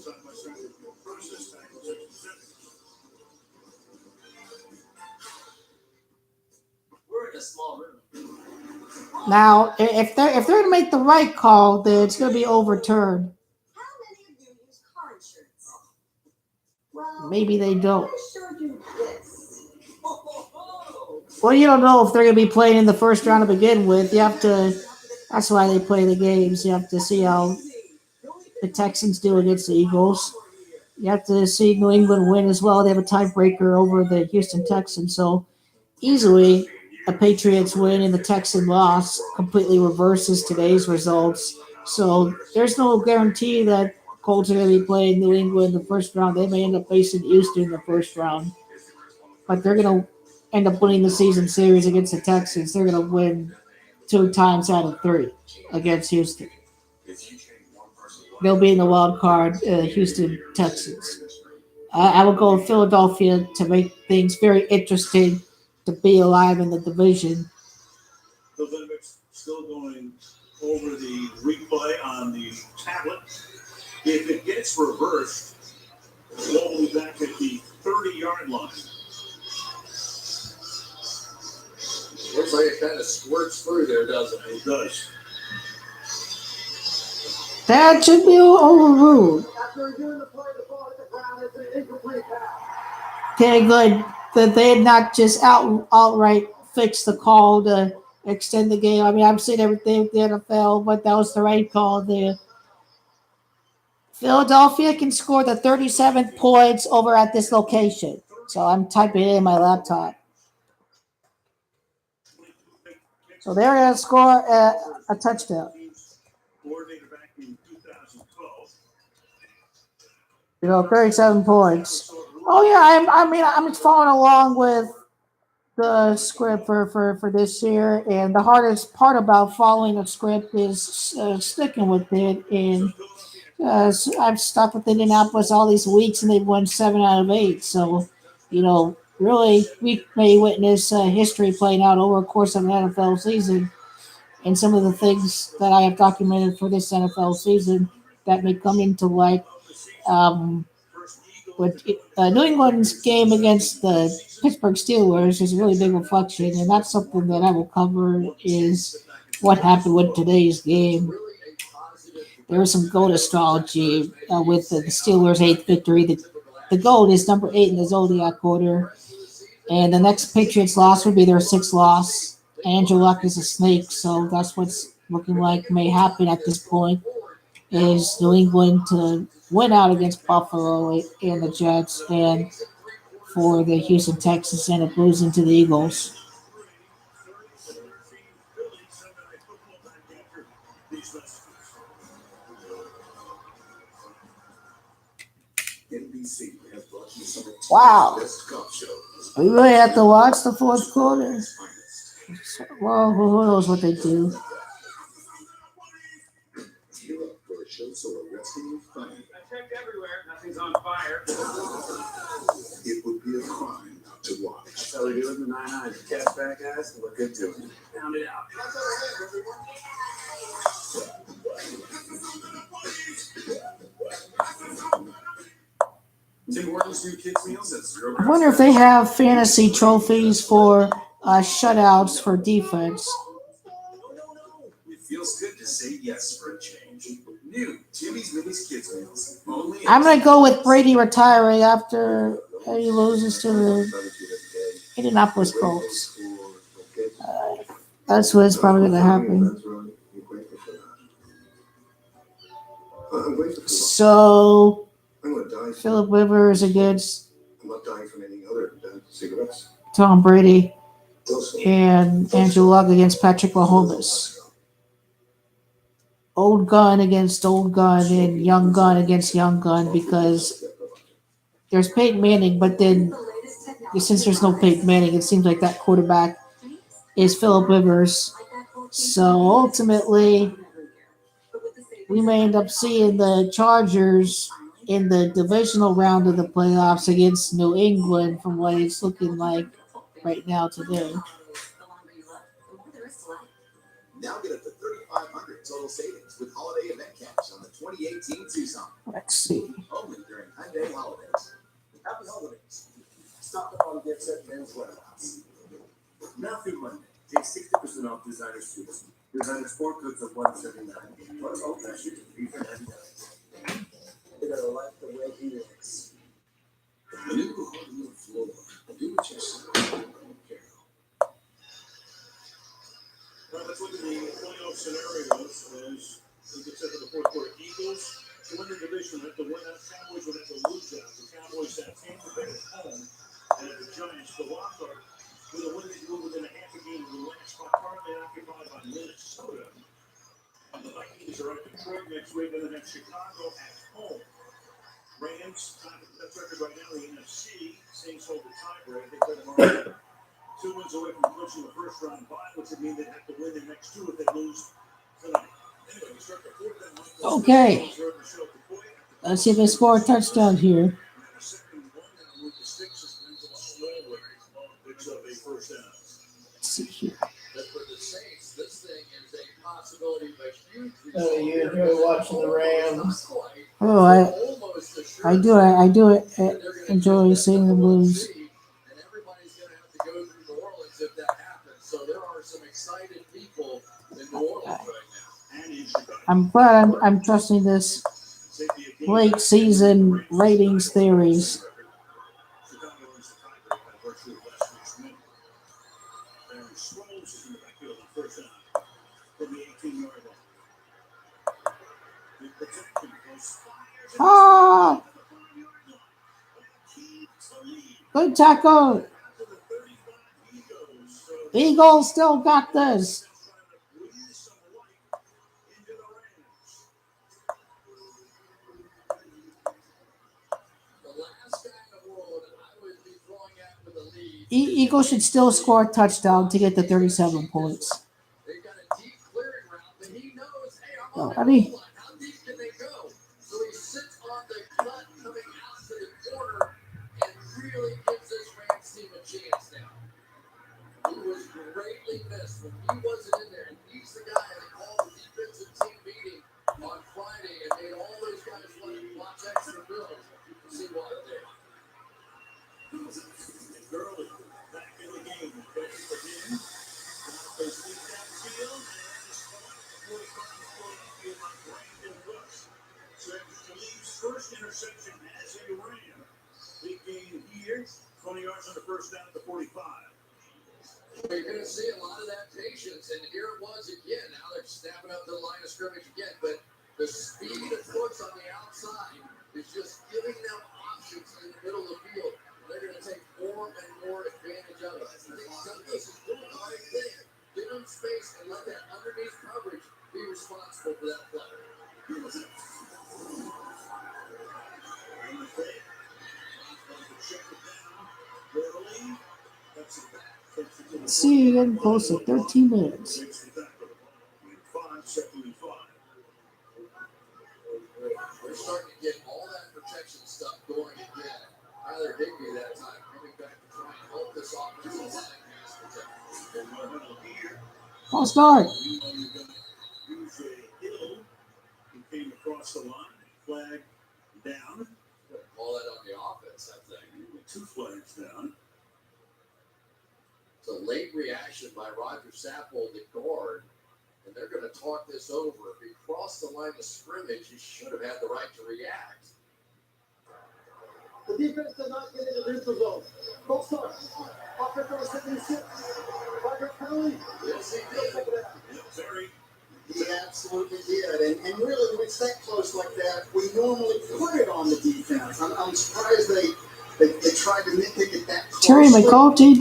We're in a small room. Now, if they're going to make the right call, then it's going to be overturned. How many of you use car insurance? Well, Maybe they don't. I showed you this. Well, you don't know if they're going to be playing in the first round to begin with. You have to. That's why they play the games. You have to see how the Texans do against the Eagles. You have to see New England win as well. They have a tiebreaker over the Houston Texans. So easily, a Patriots win and the Texan loss completely reverses today's results. So there's no guarantee that Colts are going to be playing New England in the first round. They may end up facing Houston in the first round. But they're going to end up winning the season series against the Texans. They're going to win 2 times out of 3 against Houston. They'll be in the wild card, Houston Texans. I will go with Philadelphia to make things very interesting to be alive in the division. the limits still going over the replay on the tablet. If it gets reversed, we'll be back at the 30-yard line. Looks like it kind of squirts through there, doesn't it? It does. That should be overruled. After reviewing the play, the ball hit the ground. It's an incomplete pass. Okay, good. That they had not just outright fixed the call to extend the game. I mean, I've seen everything with the NFL, but that was the right call there. Philadelphia can score the 37 points over at this location. So I'm typing it in my laptop. So they're going to score a touchdown. Coordinated back in 2012. 37 points. Oh yeah, I'm following along with the script for this year, and the hardest part about following a script is sticking with it. And I've stuck with Indianapolis all these weeks, and they've won 7 out of 8. So, really, we may witness history playing out over the course of an NFL season. And some of the things that I have documented for this NFL season that may come into light. With New England's game against the Pittsburgh Steelers is a really big reflection, and that's something that I will cover is what happened with today's game. There was some goat astrology with the Steelers' 8th victory, the the GOAT is number 8 in the Zodiac order. And the next Patriots loss would be their 6th loss. Andrew Luck is a snake, so that's what's looking like may happen at this point. Is New England to win out against Buffalo and the Jets, and for the Houston Texans to end up losing to the Eagles. Wow. We really have to watch the fourth quarter. Well, who knows what they do. I checked everywhere. Nothing's on fire. It would be a crime not to watch. That's how we do it in the 99. Catch back guys and look good to it. Pound it out. Tim Hortons new kids meals at 0. I wonder if they have fantasy trophies for shutouts for defense. It feels good to say yes for a change. New Jimmy's Millie's Kids Meals. Only I'm going to go with Brady retiring after he loses to the Indianapolis Colts. That's what's probably going to happen. So, Philip Rivers against Tom Brady and Andrew Luck against Patrick Mahomes. Old gun against old gun and young gun against young gun, because there's Peyton Manning, but then since there's no Peyton Manning, it seems like that quarterback is Philip Rivers. So ultimately, we may end up seeing the Chargers in the divisional round of the playoffs against New England, from what it's looking like right now today. Now get up to $3,500 total savings with holiday event cash on the 2018 Tucson. Let's see. Only during Hyundai holidays. Happy holidays. Stock up on gifts at Men's Warehouse. Now through Monday, take 60% off designer suits. Designer sport goods of $179. Plus all fashion to $399. You're gonna like the way he looks. The new hardwood floor. Do what you say. Well, let's look at the playoff scenarios as we get set for the fourth quarter. Eagles to win the division have to win out. Cowboys would have to lose out. The Cowboys have Tampa Bay at home, and the Giants, the wild card, with a win they move within a half a game of the last spot, currently occupied by Minnesota. And the Vikings are at Detroit next week, and then at Chicago at home. Rams, that's record right now in the NFC. Saints hold the tiebreak. They play tomorrow. 2 wins away from clinching the first round bye, which would mean they'd have to win their next 2 if they lose tonight. Anyway, we start the fourth. Okay. Let's see if they score a touchdown here. Let's see here. You enjoy watching the Rams? Oh, I do enjoy seeing them lose. If that happens. So there are some excited people in New Orleans right now. I'm glad I'm trusting this late season ratings theories. Ah! Good tackle. Eagles still got this. Eagles should still score a touchdown to get the 37 points. Oh, honey. How deep can they go? So he sits on the cut coming out to the corner and really gives this Rams team a chance now. He was greatly missed when he wasn't in there. And he's the guy that called the defensive team meeting on Friday and made all those guys want to watch extra film to see what they Gurley back in the game. Ready for him. They sneak downfield and it's 45 by Brandon Brooks. So Khalil's first interception as a Ram. here. 20 yards on the first down at the 45. You're going to see a lot of that patience, and here it was again. Now they're snapping up the line of scrimmage again, but the speed of push on the outside is just giving them options in the middle of the field. They're going to take more and more advantage of it. I think Douglas is doing the right thing. Get them space and let that underneath coverage be responsible for that play. See you getting close to 13 minutes. They're starting to get all that protection stuff going again. Tyler Higbee that time coming back to try and help this offensive line pass protect. False start. He came across the line, flag down. All that on the offense, I think. 2 flags down. It's a late reaction by Roger Sappold, the guard, and they're going to talk this over. If he crossed the line of scrimmage, he should have had the right to react. The defense did not get into the neutral zone. False start. Offense on 76. Flag penalty. Yes, he did. Very. He absolutely did. And really, when it's that close like that, we normally put it on the defense. I'm surprised they tried to nitpick it that close. Terry McCarthy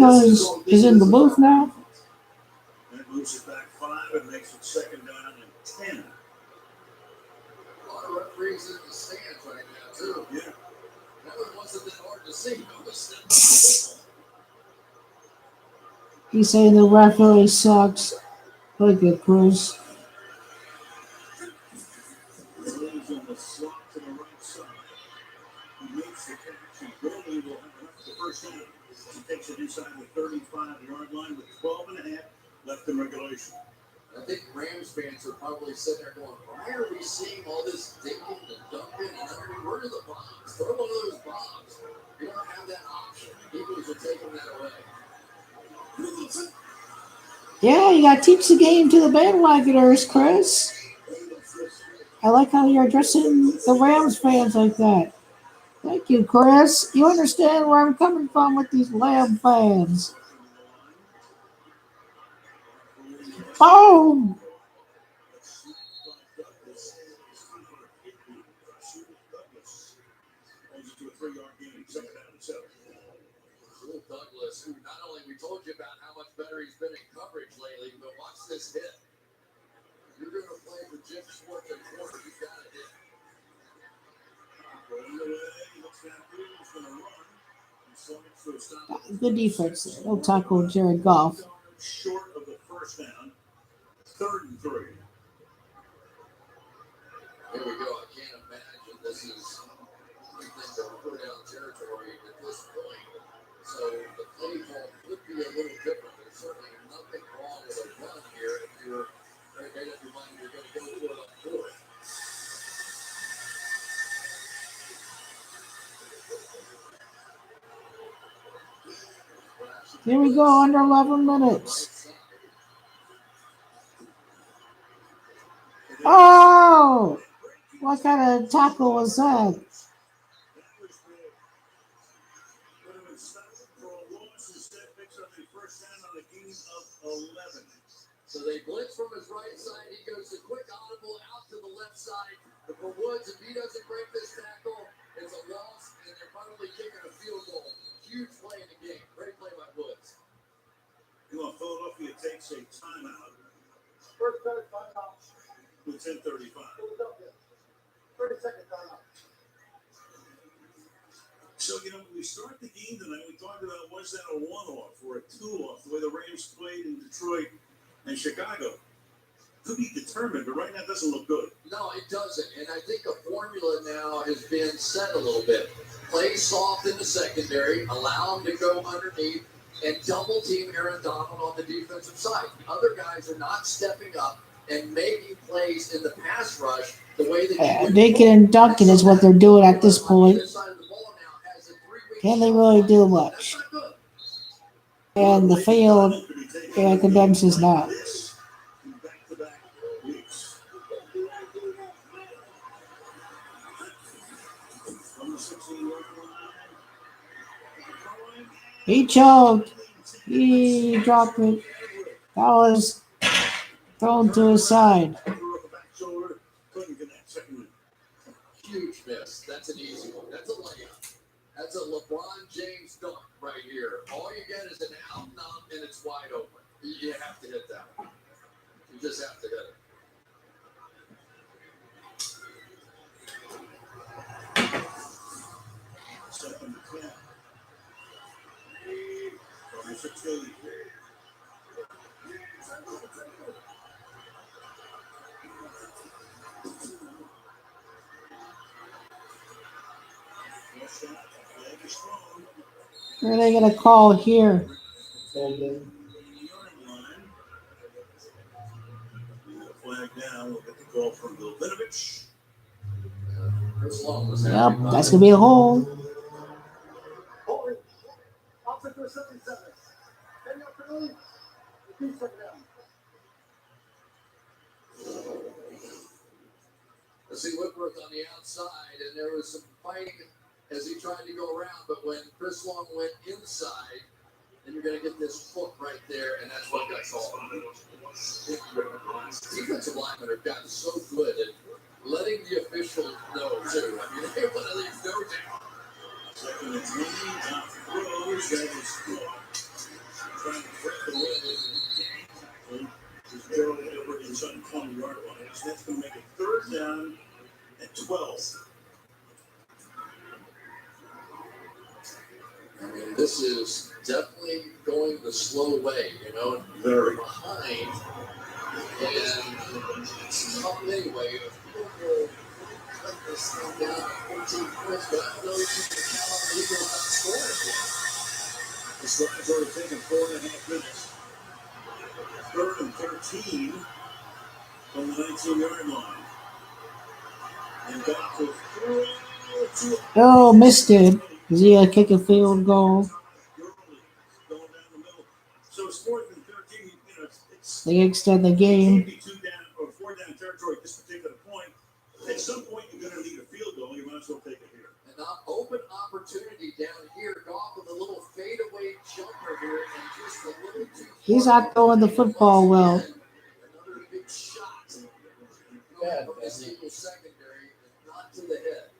is in the booth now. That moves it back 5 and makes it second down and 10. A lot of referees in the stands right now, too. Yeah. That one wasn't that hard to see. He's saying the referee sucks. What a good Cruz. Moves in the slot to the right side. He makes the catch. He barely will have enough the first down. He takes it inside the 35-yard line with 12 and a half left in regulation. I think Rams fans are probably sitting there going, why are we seeing all this dinking and dunking and underneath? Where are the bombs? Throw one of those bombs. You don't have that option. Eagles are taking that away. Yeah, you got to teach the game to the bandwagoners, Chris. I like how you're addressing the Rams fans like that. Thank you, Chris. You understand where I'm coming from with these Lamb fans. Boom! Will Douglas, who not only we told you about how much better he's been in coverage lately, but watch this hit. You're going to play for Jim Schwartz at corner. You've got to hit. Good defense there. Don't tackle Jared Goff. Short of the first down. 3rd and 3. Here we go. I can't imagine this is anything to put down territory at this point. So the play call could be a little different. There's certainly nothing wrong with a run here if you're made up your mind you're going to go for it on 4th. Here we go, under 11 minutes. Oh! What kind of tackle was that? So they blitz from his right side. He goes a quick audible out to the left side. But for Woods, if he doesn't break this tackle, it's a loss, and they're probably kicking a field goal. Huge play in the game. Great play by Woods. You know, Philadelphia takes a timeout. First timeout. With 10:35. 30-second timeout. So, you know, we start the game tonight. We talked about was that a 1-off or a 2-off, the way the Rams played in Detroit and Chicago. Could be determined, but right now it doesn't look good. No, it doesn't. And I think a formula now has been set a little bit. Play soft in the secondary, allow them to go underneath, and double team Aaron Donald on the defensive side. Other guys are not stepping up and making plays in the pass rush the way that Dinking and dunking is what they're doing at this point. Can they really do much? And the field condenses now. He choked. He dropped it. That was thrown to his side. Huge miss. That's an easy one. That's a layup. That's a LeBron James dunk right here. All you get is an out and out, and it's wide open. You have to hit that one. You just have to hit it. Second to 10. From 16. Where are they going to call here? Holding. Flag down. We'll get the call from Vilvinovich. Yep, that's going to be a hole. I see Whitworth on the outside, and there was some fighting as he tried to go around, but when Chris Long went inside, then you're going to get this hook right there, and that's what got called. Defensive linemen have gotten so good at letting the officials know, too. I mean, they want to leave no doubt. Second and 20. Now throws. That is trying to break the win. Just barely over inside the 20-yard line. So that's going to make it third down at 12. I mean, this is definitely going the slow way, you know. Very behind, and it's tough anyway. If people cut this thing down to 14 points, but I don't know if you can count on the Eagles not scoring again. This drive's already taken 4.5 minutes. Third and 13 from the 19-yard line. And Goff will throw to Oh, missed it. Is he going to kick a field goal? So it's 4th and 13. You know, it's They extend the game. can't be 2 down or 4 down territory at this particular point. At some point, you're going to need a field goal. You might as well take it here. An open opportunity down here. Goff with a little fadeaway jumper here, and just a little too. He's not throwing the football well. Another big shot. From this Eagles secondary, not to the head.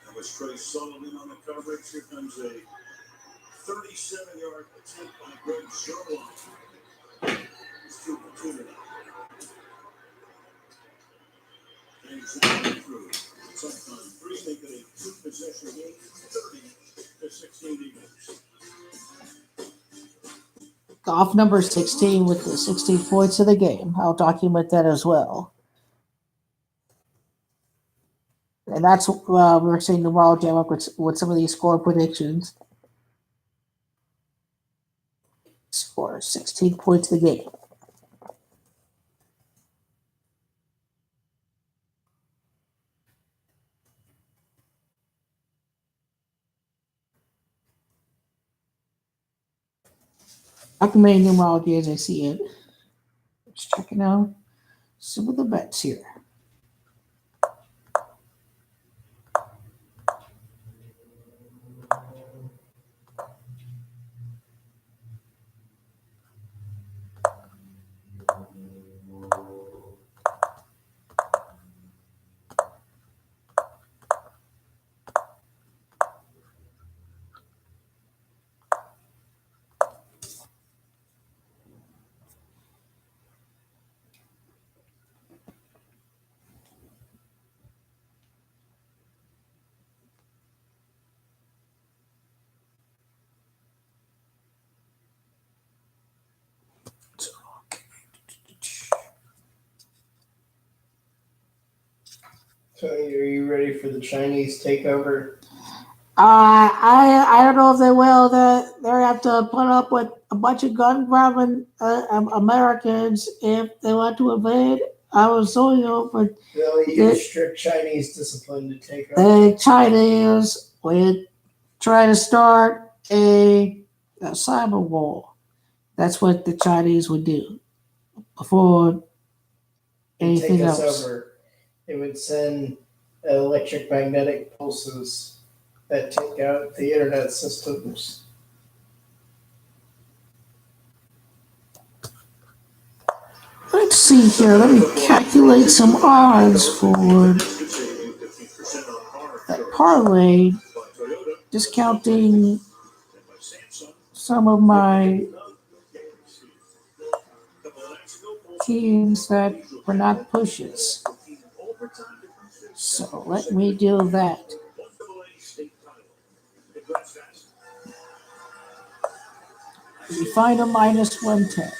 That was Trey Sullivan on the coverage. Here comes a 37-yard attempt by Greg Sherlock. It's 2 for 2 now. James Allen through. It's on 3, make it a 2-possession game, 30-16 Eagles. Goff number 16 with the 16 points of the game. I'll document that as well. And that's we're seeing tomorrow, jam up with some of these score predictions. Score 16 points of the game. Documenting numerology as I see it. Just checking out some of the bets here. Tony, are you ready for the Chinese takeover? I don't know if they will. They have to put up with a bunch of gun-grabbing Americans if they want to invade. I was so but They'll use strict Chinese discipline to take over. the Chinese would try to start a cyber war. That's what the Chinese would do before anything take us else. over. It would send electric magnetic pulses that take out the internet systems. Let's see here. Let me calculate some odds for that parlay, discounting some of my teams that were not pushes. So let me do that. We find a minus 110.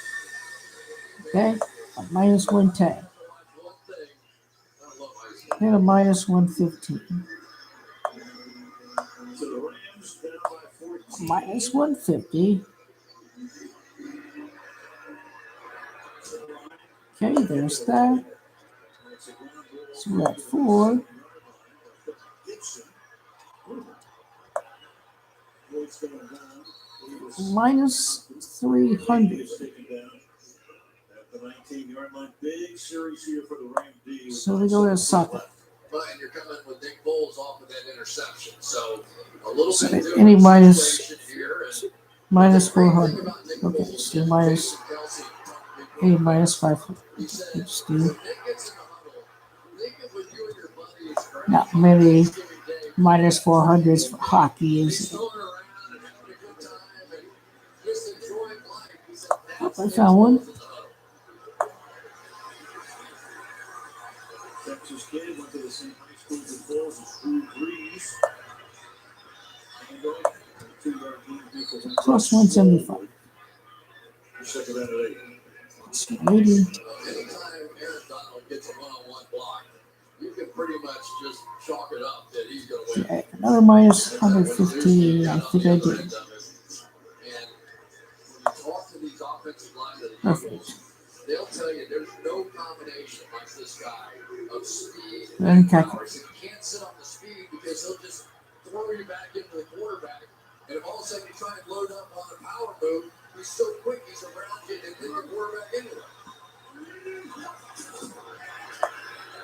Okay? A minus 110. And a minus 115. Minus 150. Okay, there's that. So we're at 4. Minus 300. So we go to soccer. But you're coming with Nick Foles off of that interception. So a little So bit any minus here. minus 400. Okay, so minus any minus 500. Let's do not many minus 400s for hockey, is it? Oh, I found one. Texas kid went to the same high school as Foles as Drew Brees. Plus 175. Second out of 8. Plus 180. Anytime Aaron Donald gets a one-on-one block, you can pretty much just chalk it up that he's going to win. Okay, another minus 150. I think I did. And when you talk to these offensive linemen, Perfect. they'll tell you there's no combination like this guy of speed Then and calculate. power. So you can't sit on the speed because he'll just throw you back into the quarterback. And if all of a sudden you try and load up on a power move, he's so quick, he's around you, and then your quarterback anyway.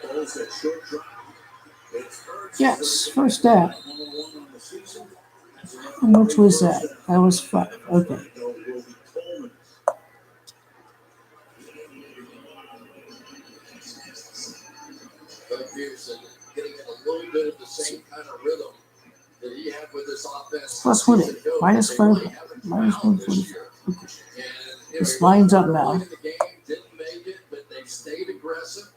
Foles that short drop. Yes, first down. How much was that? That was 5. Okay. Doug Peterson getting in a little bit of the same kind of rhythm that he had with this offense. Plus 180. Minus 5. Minus 145. Okay. This lines up now. The game didn't make it, but they stayed aggressive.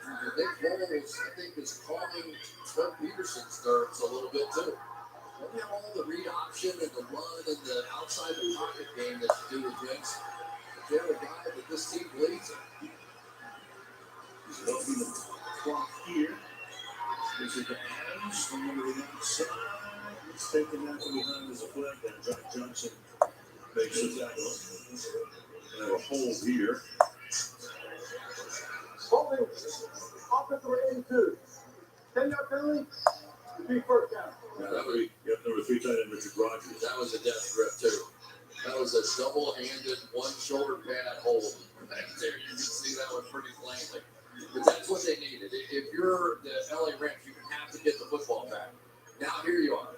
And Nick Foles, I think, is calming Doug Peterson's nerves a little bit too. Don't have all the read option and the run and the outside the pocket game that you do with Vince. But you have a guy that this team believes in. He's helping the clock here. This is the Adams from over the outside. He's taken that from behind as a flag. Then Jack Johnson makes the tackle. And have a hold here. Holding offensive rating 2. 10-yard penalty. Be first down. Number 3 tight end Richard Rodgers. That was a death grip too. That was a double-handed, one shoulder pad hold. Back there, you can see that one pretty plainly. But that's what they needed. If you're the LA Rams, you have to get the football back. Now here you are.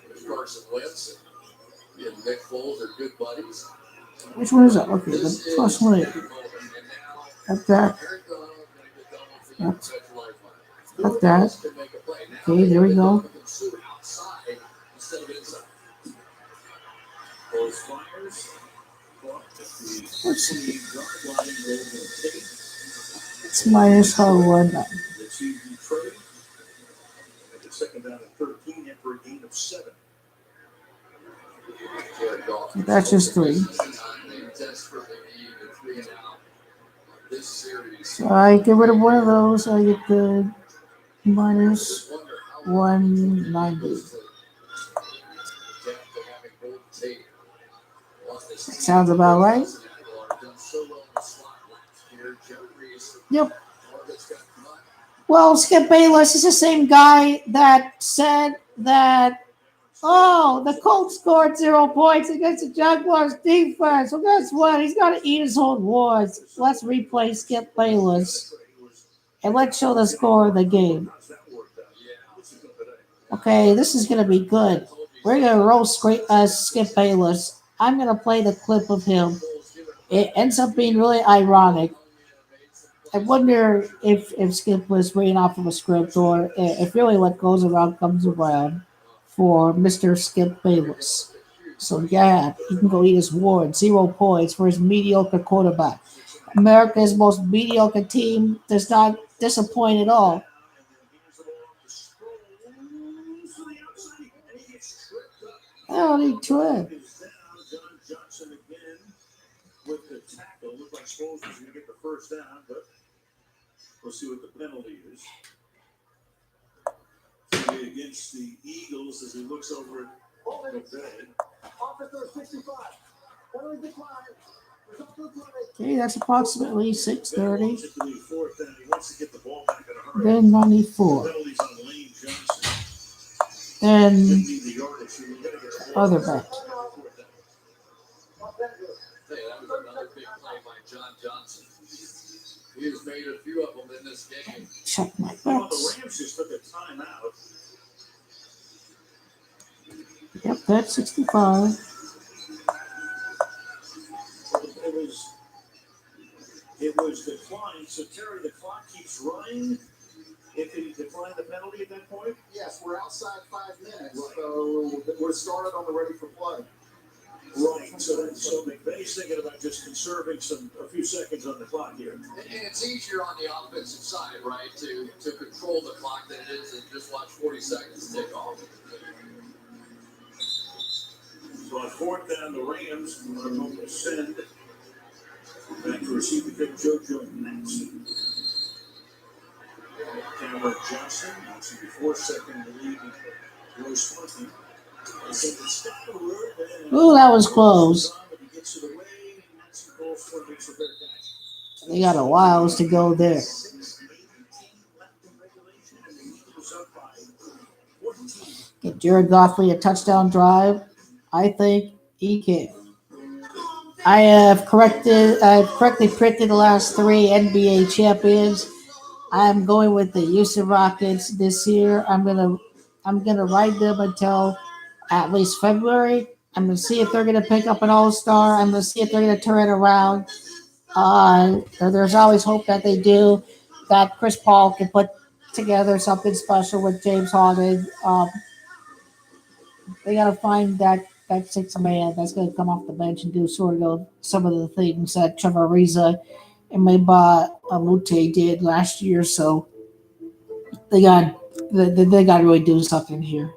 There's Carson Wentz and Nick Foles are good buddies. Which one is that? Okay, the plus 180. At that. At that. Okay, there we go. Let's see. It's minus 119. Second down and 13 after a gain of 7. That's just 3. So I get rid of one of those. I get the minus 190. Sounds about right. Yep. Well, Skip Bayless is the same guy that said that, oh, the Colts scored 0 points against the Jaguars defense. Well, guess what? He's got to eat his own words. Let's replay Skip Bayless. And let's show the score of the game. Okay, this is gonna be good. We're gonna roast Skip Bayless. I'm gonna play the clip of him. It ends up being really ironic. I wonder if Skip was reading off of a script or if really what goes around comes around for Mr. Skip Bayless. So yeah, he can go eat his ward. 0 points for his mediocre quarterback. America's most mediocre team does not disappoint at all. Howdy, Trent. John Johnson again with the tackle. Looked like Sproles was going to get the first down, but we'll see what the penalty is. Against the Eagles as he looks over at the bed. Okay, that's approximately 6:30. Then Then 94. penalties on Lane Johnson. Then 50 the yardage. So you got to get a ball other back. bet. Hey, that was another big play by John Johnson. He has made a few of them in this game. Check my Well, bets. the Rams just took a timeout. Yep, that's 65. It was declined. So Terry, the clock keeps running. If he declined the penalty at that point, Yes, we're outside 5 minutes, so we're started on the ready for play. right? So McVay's thinking about just conserving a few seconds on the clock here. And it's easier on the offensive side, right, to control the clock than it is to just watch 40 seconds tick off. So on 4th down, the Rams are going to send back to receive the kick, JoJo Matson. Cameron Johnson, before second, the lead goes 20. Ooh, that was close. They got a whiles to go there. Get Jared Goffley a touchdown drive. I think he can. I've correctly predicted the last 3 NBA champions. I'm going with the Houston Rockets this year. I'm gonna ride them until at least February. I'm gonna see if they're gonna pick up an All-Star. I'm gonna see if they're gonna turn it around. There's always hope that they do. That Chris Paul can put together something special with James Harden. They gotta find that 6th man that's gonna come off the bench and do sort of some of the things that Trevor Ariza and Mbah Moute did last year. So they got to really do something here.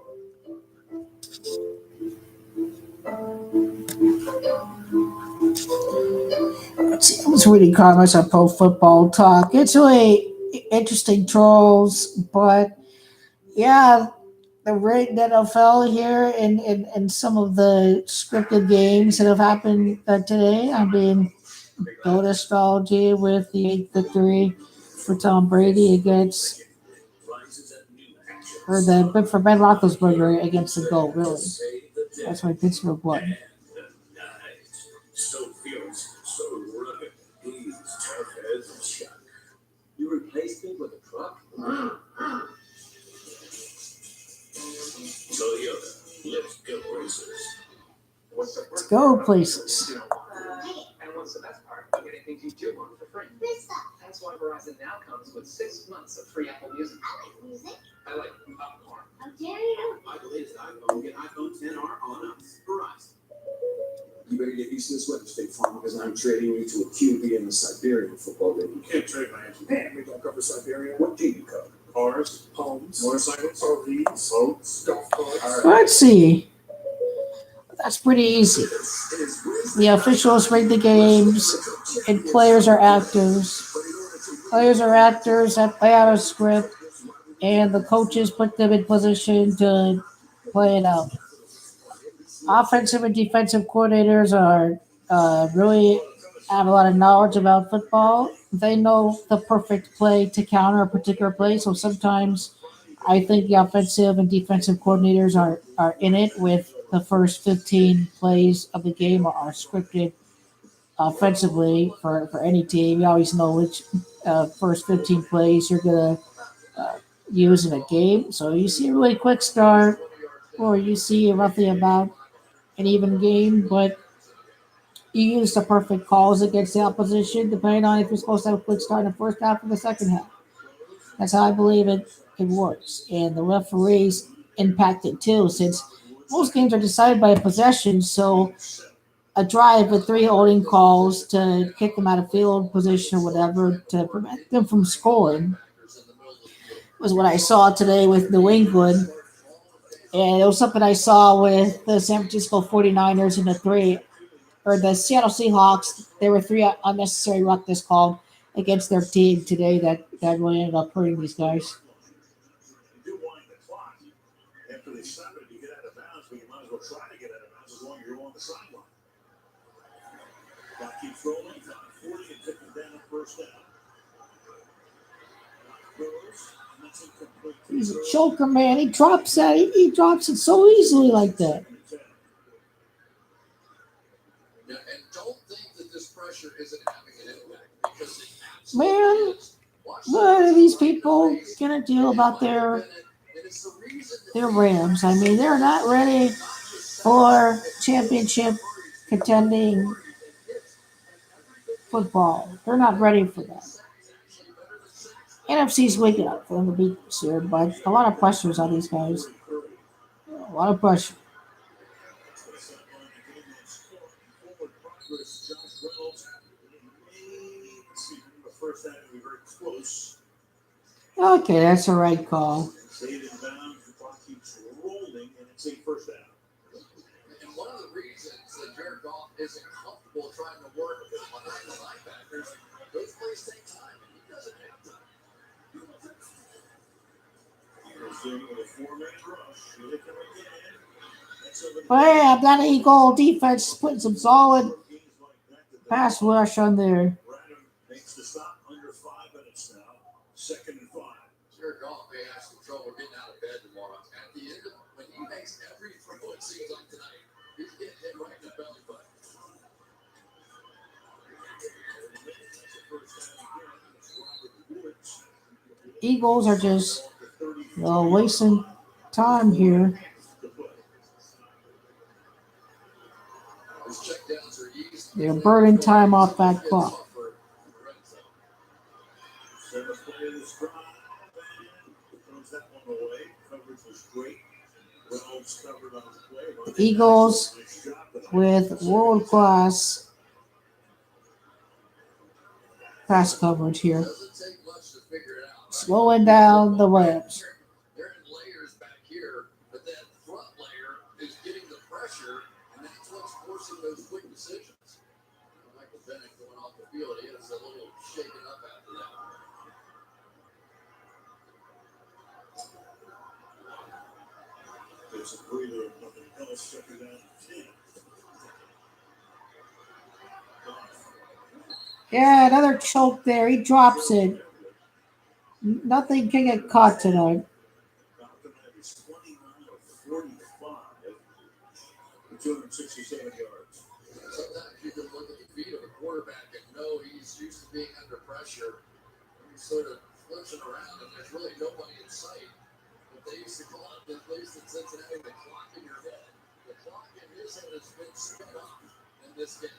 Let's see. I was reading comments on Pro Football Talk. It's really interesting trolls, but yeah, the rigged NFL here and some of the scripted games that have happened today. I mean, GOAT astrology with the 8th victory for Tom Brady against, or the for Ben Roethlisberger against the GOAT. Really, that's why Pittsburgh won. So fearless, so rugged. He's tough as a chuck. You replaced me with a truck? Toyota, let's go racers. Let's go places. And what's the best part? I'm getting things you do want for free. That's why Verizon now comes with 6 months of free Apple Music. I like music. I like popcorn. How dare you? Buy the latest iPhone, get iPhone 10R on us. Verizon. You better get used to this weather, State Farm, because I'm trading you to a QB in the Siberian football league. You can't trade my answer. Man, we don't cover Siberia. What do you cover? Cars, Homes, motorcycles, RVs, boats, golf carts. Let's see. That's pretty easy. The officials rate the games, and players are actors. Players are actors that play out a script, and the coaches put them in position to play it out. Offensive and defensive coordinators are really have a lot of knowledge about football. They know the perfect play to counter a particular play. So sometimes I think the offensive and defensive coordinators are in it with the first 15 plays of the game are scripted offensively for any team. You always know which first 15 plays you're going to used in a game. So you see a really quick start, or you see roughly about an even game, but you use the perfect calls against the opposition, depending on if you're supposed to have a quick start in the first half or the second half. That's how I believe it works. And the referees impact it too, since most games are decided by a possession. So a drive with 3 holding calls to kick them out of field position or whatever to prevent them from scoring was what I saw today with New England. And it was something I saw with the San Francisco 49ers in the Seattle Seahawks. There were 3 unnecessary roughness called against their team today that really ended up hurting these guys. You do wind the clock. After they stop it, you get out of bounds, but you might as well try to get out of bounds as long as you're on the sideline. Clock keeps rolling. 40 and taking down first down. He's a choker, man. He drops that. He drops it so easily like that. Yeah, and don't think that this pressure isn't having an impact because it Man, what are these people gonna do about their Rams? I mean, they're not ready for championship contending football. They're not ready for that. NFC's waking up for them to beat this year, but a lot of pressure is on these guys. A lot of pressure. First down will be very close. Okay, that's the right call. Stayed in bounds, the clock keeps rolling, and it's a first down. And one of the reasons that Jared Goff isn't comfortable trying to work behind the linebackers, those plays take time, and he doesn't have time. He's in with a 4-man rush. Here they come again. Bam! That Eagle defense putting some solid pass rush on there. Makes the stop under 5 minutes now. 2nd and 5. Jared Goff may have some trouble getting out of bed tomorrow. At the end of when he makes every throw, it seems like tonight, he's getting hit right in the belly button. Eagles are just wasting time here. His checkdowns are easy. They're burning time off that clock. Seventh play of this drive, and throws that one away. Coverage was great. Reynolds covered on the play. The Eagles with world-class pass coverage here. Slowing down the Rams. They're in layers back here, but that front layer is getting the pressure, and that's what's forcing those quick decisions. Michael Bennett going off the field, he is a little shaken up after that. There's a breather, nothing else. Second down 10. Yeah, another choke there. He drops it. Nothing can get caught tonight. Falcon is 29 of 45 for 267 yards. Sometimes you can look at the feet of a quarterback and know he's used to being under pressure. He's sort of flinching around, and there's really nobody in sight. But they used to call it, at least in Cincinnati, the clock in your head. The clock in his head has been sped up in this game.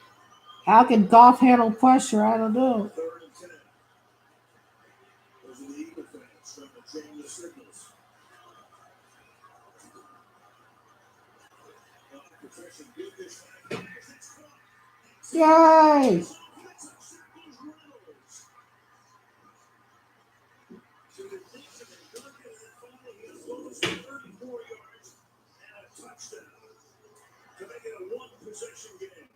How can Goff handle pressure? I don't know. 3rd and 10. Those are the Eagle fans trying to change the signals. Protection good this time. Yay! To make it a one-possession game.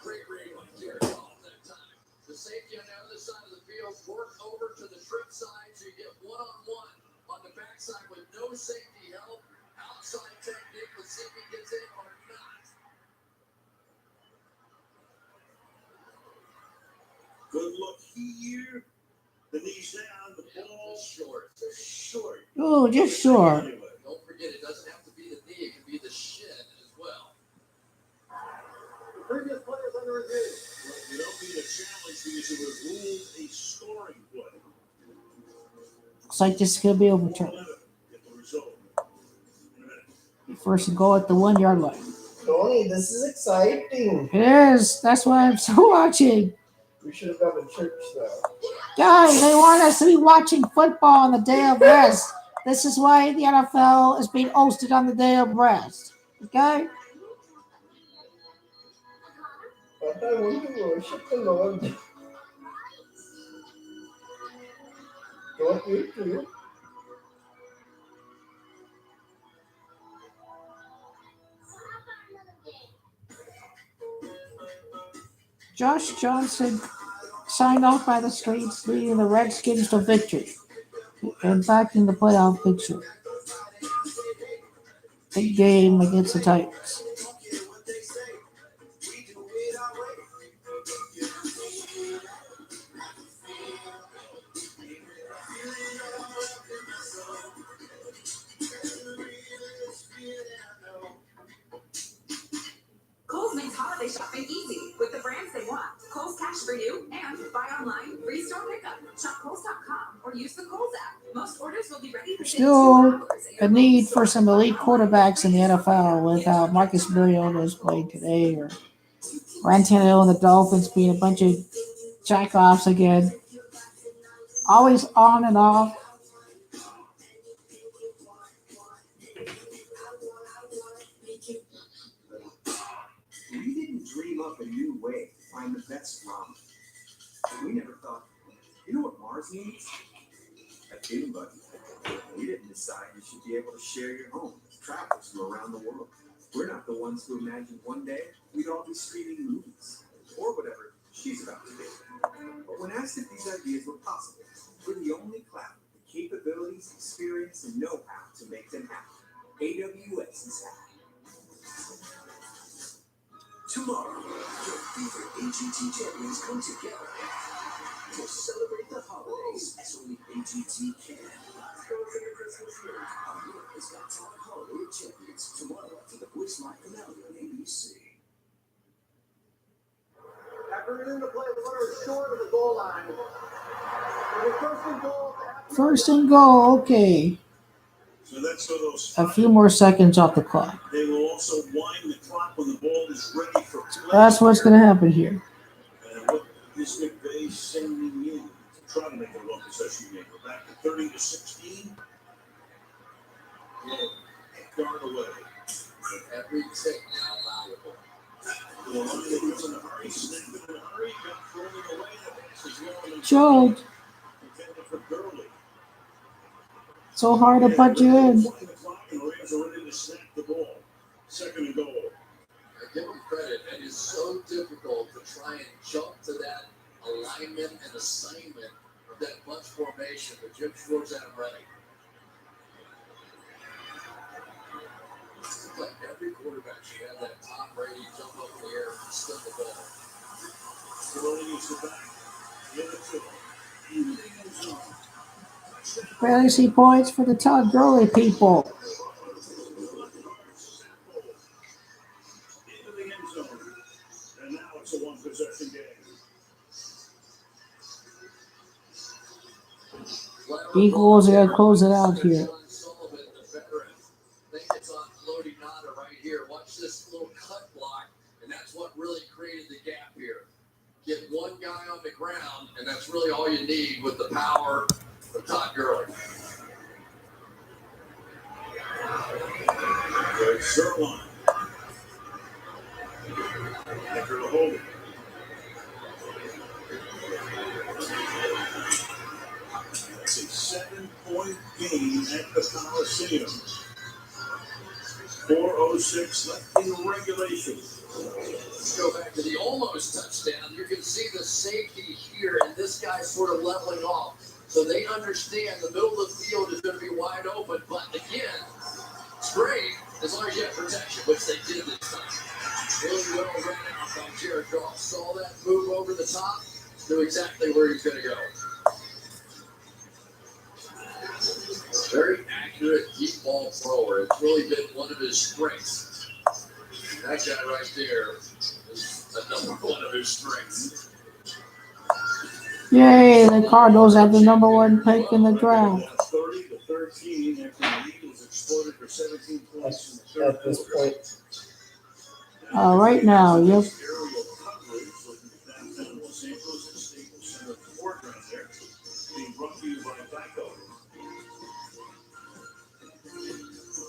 Great read by Jared Goff that time. The safety on the other side of the field worked over to the trip side so you get one-on-one on the backside with no safety help. Outside technique, let's see if he gets in or not. Good look here. The knees down, the ball short. Short. Oh, just short. Don't forget, it doesn't have to be the knee, it can be the shin as well. Previous players under review. You don't need a challenge because it was ruled a scoring play. Looks like this is going to be overturned. Get the result. First and goal at the 1 yard line. Tony, this is exciting. It is. That's why I'm still watching. We should have gone to church, though. Guys, they want us to be watching football on the day of rest. This is why the NFL is being hosted on the day of rest. Okay? But I want to worship the Lord. Don't you too? Josh Johnson signed off by the streets, leading the Redskins to victory and back in the playoff picture. Big game against the Titans. Kohl's makes holiday shopping easy with the brands they want. Kohl's Cash for you and buy online, free store pickup. Shop Kohl's.com or use the Kohl's app. Most orders will be ready There's within 2 still hours. a need for some elite quarterbacks in the NFL with how Marcus Mariota is playing today, or Ryan Tannehill and the Dolphins being a bunch of jack-offs again. Always on and off. We didn't dream up a new way to find the best ramen. We never thought, you know what Mars needs? A dune buggy. We didn't decide you should be able to share your home with travelers from around the world. We're not the ones who imagined one day we'd all be streaming movies, or whatever she's about to do. But when asked if these ideas were possible, we're the only cloud with the capabilities, experience, and know-how to make them happen. AWS is happy. Tomorrow, your favorite AGT champions come together to celebrate the holidays as only AGT can. America's Got Talent Holiday Champions tomorrow after the Voice Live finale on ABC. After getting the play, the runner is short of the goal line. First and goal, okay. So that's for those A few more seconds off the clock. They will also wind the clock when the ball is ready for play. That's what's going to happen here. And what is McVay sending in to try to make a one possession game? We're back to 30-16. Guard away. Every tick now valuable. The line that was in a hurry, snapped in a hurry, got thrown away. The pass is long and Joe, intended for Gurley. so hard to put you in. And the Rams are ready to snap the ball. Second and goal. I give him credit. It is so difficult to try and jump to that alignment and assignment of that bunch formation, but Jim Schwartz had him ready. It's like every quarterback should have that Tom Brady jump up in the air and spin the ball. Gurley is the back. Give it to him. In the end zone. Fantasy points for the Todd Gurley people. Into the end zone. And now it's a one possession game. Eagles are going to close it out here. Sullivan, the veteran, think it's on Lodi Nada right here. Watch this little cut block, and that's what really created the gap here. Get one guy on the ground, and that's really all you need with the power of Todd Gurley. Greg Zerline. After the hold. It's a 7-point game at the Coliseum. 4:06 left in regulation. Let's go back to the almost touchdown. You can see the safety here, and this guy's sort of leveling off. So they understand the middle of the field is going to be wide open. But again, it's great as long as you have protection, which they did this time. Really well ran out by Jared Goff. Saw that move over the top, knew exactly where he's going to go. Very accurate deep ball thrower. It's really been one of his strengths. That guy right there is another one of his strengths. Yay, the Cardinals have the number 1 pick in the draft. 30-13 after the Eagles exploded for 17 points in the third At this quarter. point, Right now, yep. Aerial coverage looking at downtown Los Angeles and Staples Center foreground there. Being brought to you by Geico.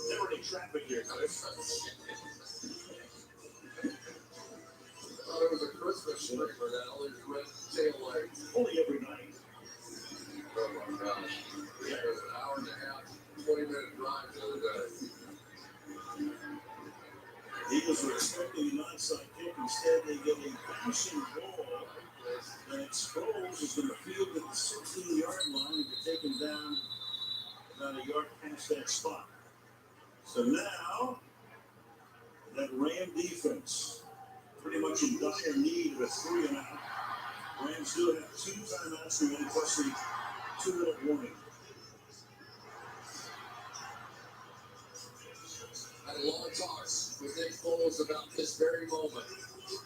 Never any traffic here, Chris. I thought it was a Christmas tree for that, all these red tail lights. Only every night. Oh my gosh. Yeah, it was an hour and a half, 20-minute drive the other day. Eagles were expecting an onside kick. Instead, they get a bouncing ball that exposes from the field at the 16-yard line and get taken down about a yard past that spot. So now, that Ram defense pretty much in dire need of a 3-and-out. Rams do have 2 timeouts remaining plus the 2-minute warning. I had a long talk with Nick Foles about this very moment.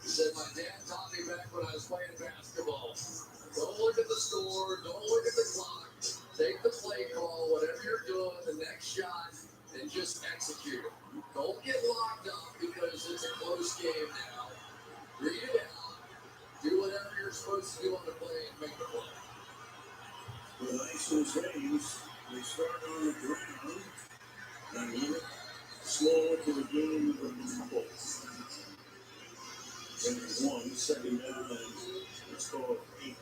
He said, my dad taught me back when I was playing basketball. Don't look at the score, don't look at the clock. Take the play call, whatever you're doing, the next shot, and just execute it. Don't get locked up because it's a close game now. Read it out. Do whatever you're supposed to do on the play and make the play. The Iceland's Rays, they start on the ground. And limit slow to the game of the couple. And 1 second down, and it's called 8.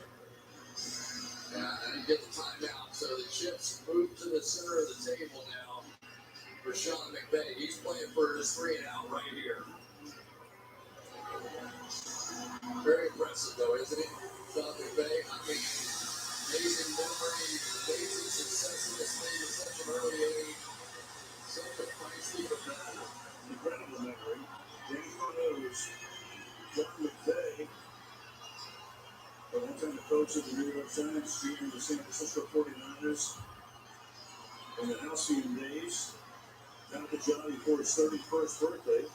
And get the timeout. So the chips move to the center of the table now for Sean McVay. He's playing for his 3-and-out right here. Very impressive, though, isn't he? Sean McVay, I mean, amazing memory, amazing success in this league at such an early age. Such a feisty competitor. Incredible memory. James Carlos, John McVay, the one-time coach of the New York Giants, GM of the San Francisco 49ers, in the halcyon days, got the job before his 31st birthday,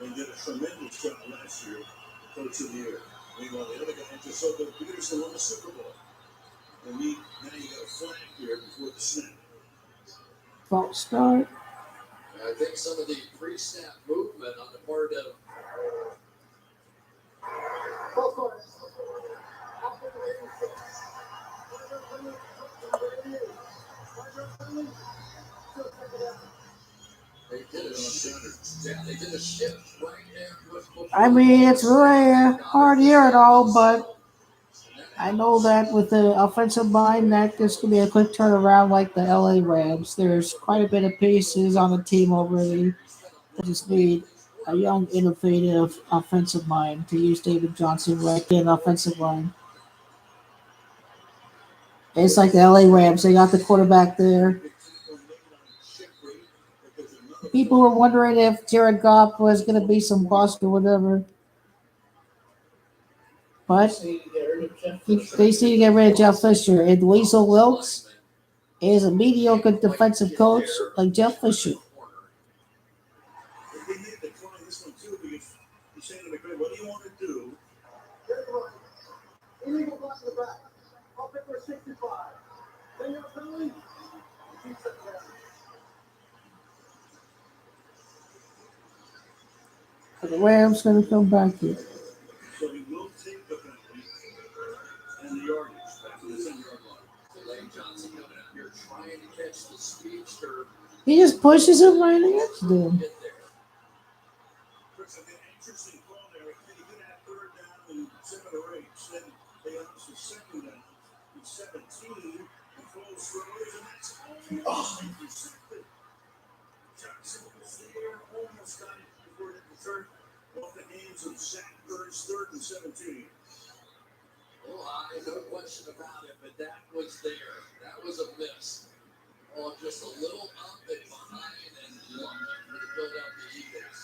and did a tremendous job last year, Coach of the Year. Meanwhile, the other guy just so good, Peterson won the Super Bowl. And now you got a flag here before the snap. False start. I think some of the pre-snap movement on the part of they did a shift right there. I mean, it's really a hard year at all, but I know that with the offensive line, that this could be a quick turnaround like the LA Rams. There's quite a bit of pieces on the team already. They just need a young, innovative offensive mind to use David Johnson right in offensive line. It's like the LA Rams. They got the quarterback there. People were wondering if Jared Goff was going to be some bust or whatever. But they need to get rid of Jeff Fisher. And Weasel Wilkes is a mediocre defensive coach like Jeff Fisher. They need to try this one too because he's saying to McVay, what do you want to do? Illegal block in the back. I'll pick for 65. Then you're penalty. Keep that down. The Rams going to come back here. So he will take the penalty and the yardage back to the 10-yard line. Lane Johnson coming out here trying to catch the speedster. He just pushes him right against him. Chris, an interesting call there. He did have 3rd down and 7 or 8. Then they announced the 2nd down and 17. And Foles throws, and that's almost intercepted. Johnson was there, almost got it before it returned off the hands of Zach Ertz, 3rd and 17. Oh, no question about it, but that was there. That was a miss. Oh, just a little up and behind and lucky to build up the Eagles.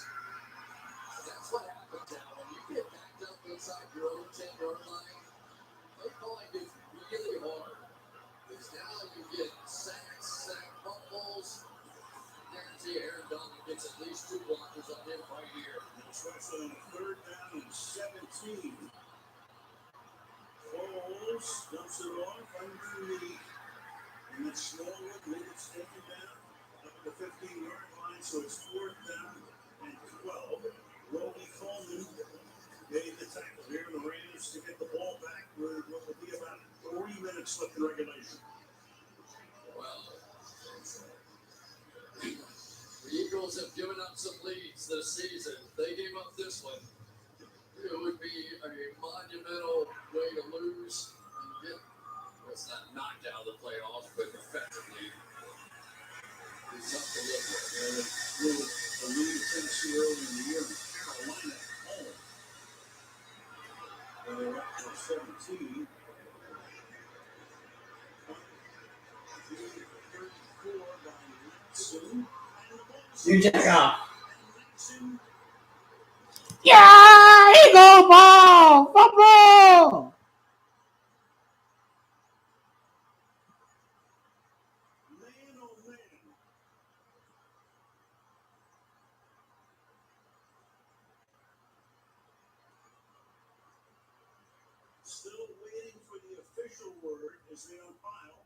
That's what happens now. When you get backed up inside your own 10-yard line, play calling is really hard. Because now you get sacks, sack fumbles. Guarantee Aaron Donald gets at least 2 blockers on him right here. Especially on 3rd down and 17. underneath. And then Smallwood made it taken down up to the 15-yard line, so it's 4th down and 12. Roby Coleman made the tackle here in the Rams to get the ball back with what will be about 3 minutes left in regulation. Well, the Eagles have given up some leads this season. If they gave up this one, it would be a monumental way to lose and get, well, it's not knocked out of the playoffs, but effectively do something to live with. With a lead of Tennessee early in the year, and Carolina at home. They're up to 17. 34 by Lansing. You check out. Yeah, Eagle ball, fumble. Man, oh man. Still waiting for the official word as they umpire.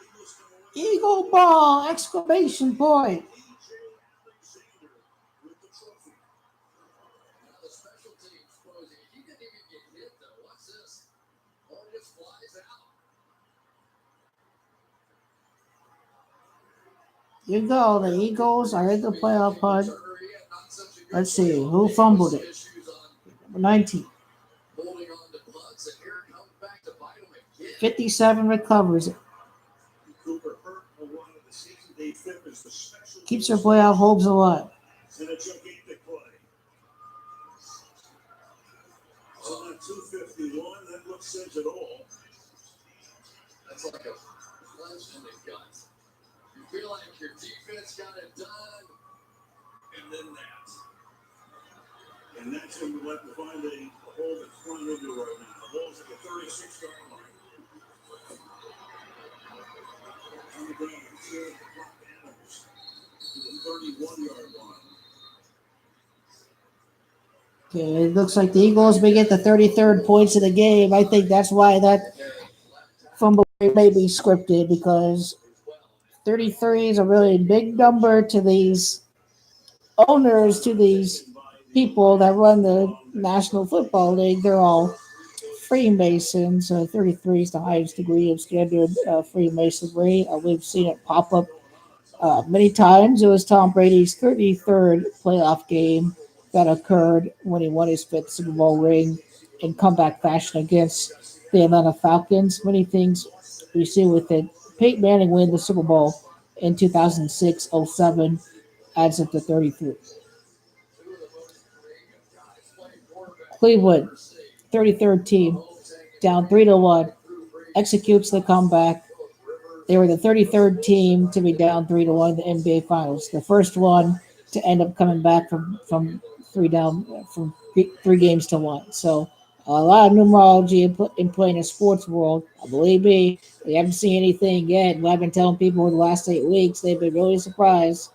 Eagles come away. Eagle ball, exclamation point. Alexander with the trophy. Now the special teams closing. He didn't even get hit though. What's this? Ball just flies out. Here you go. The Eagles are in the playoff hunt. Let's see who fumbled it. Number 19. Holding on to punts, and here it comes back to bite him again. 57 recovers it. Cooper hurt a lot of the season. Dave Fipp is the special Keeps their playoff hopes alive. and a gigantic play. So on 251, that looks says it all. That's like a punch in the gut. You feel like your defense got it done, and then that. And that's when we have to find a hole that's running into right now. The ball's at the 36-yard line. On the ground, here, Brock Adams to the 31-yard line. Okay, it looks like the Eagles may get the 33rd points of the game. I think that's why that fumble may be scripted, because 33 is a really big number to these owners, to these people that run the National Football League. They're all Freemasons. 33 is the highest degree of standard Freemasonry. We've seen it pop up many times. It was Tom Brady's 33rd playoff game that occurred when he won his 5th Super Bowl ring in comeback fashion against the Atlanta Falcons. Many things we see with it. Peyton Manning win the Super Bowl in 2006-07 adds up to 33. Cleveland, 33rd team, down 3-1, executes the comeback. They were the 33rd team to be down 3-1 in the NBA Finals. The first one to end up coming back from 3 games to 1. So a lot of numerology in playing a sports world. Believe me, we haven't seen anything yet. I've been telling people over the last 8 weeks, they've been really surprised.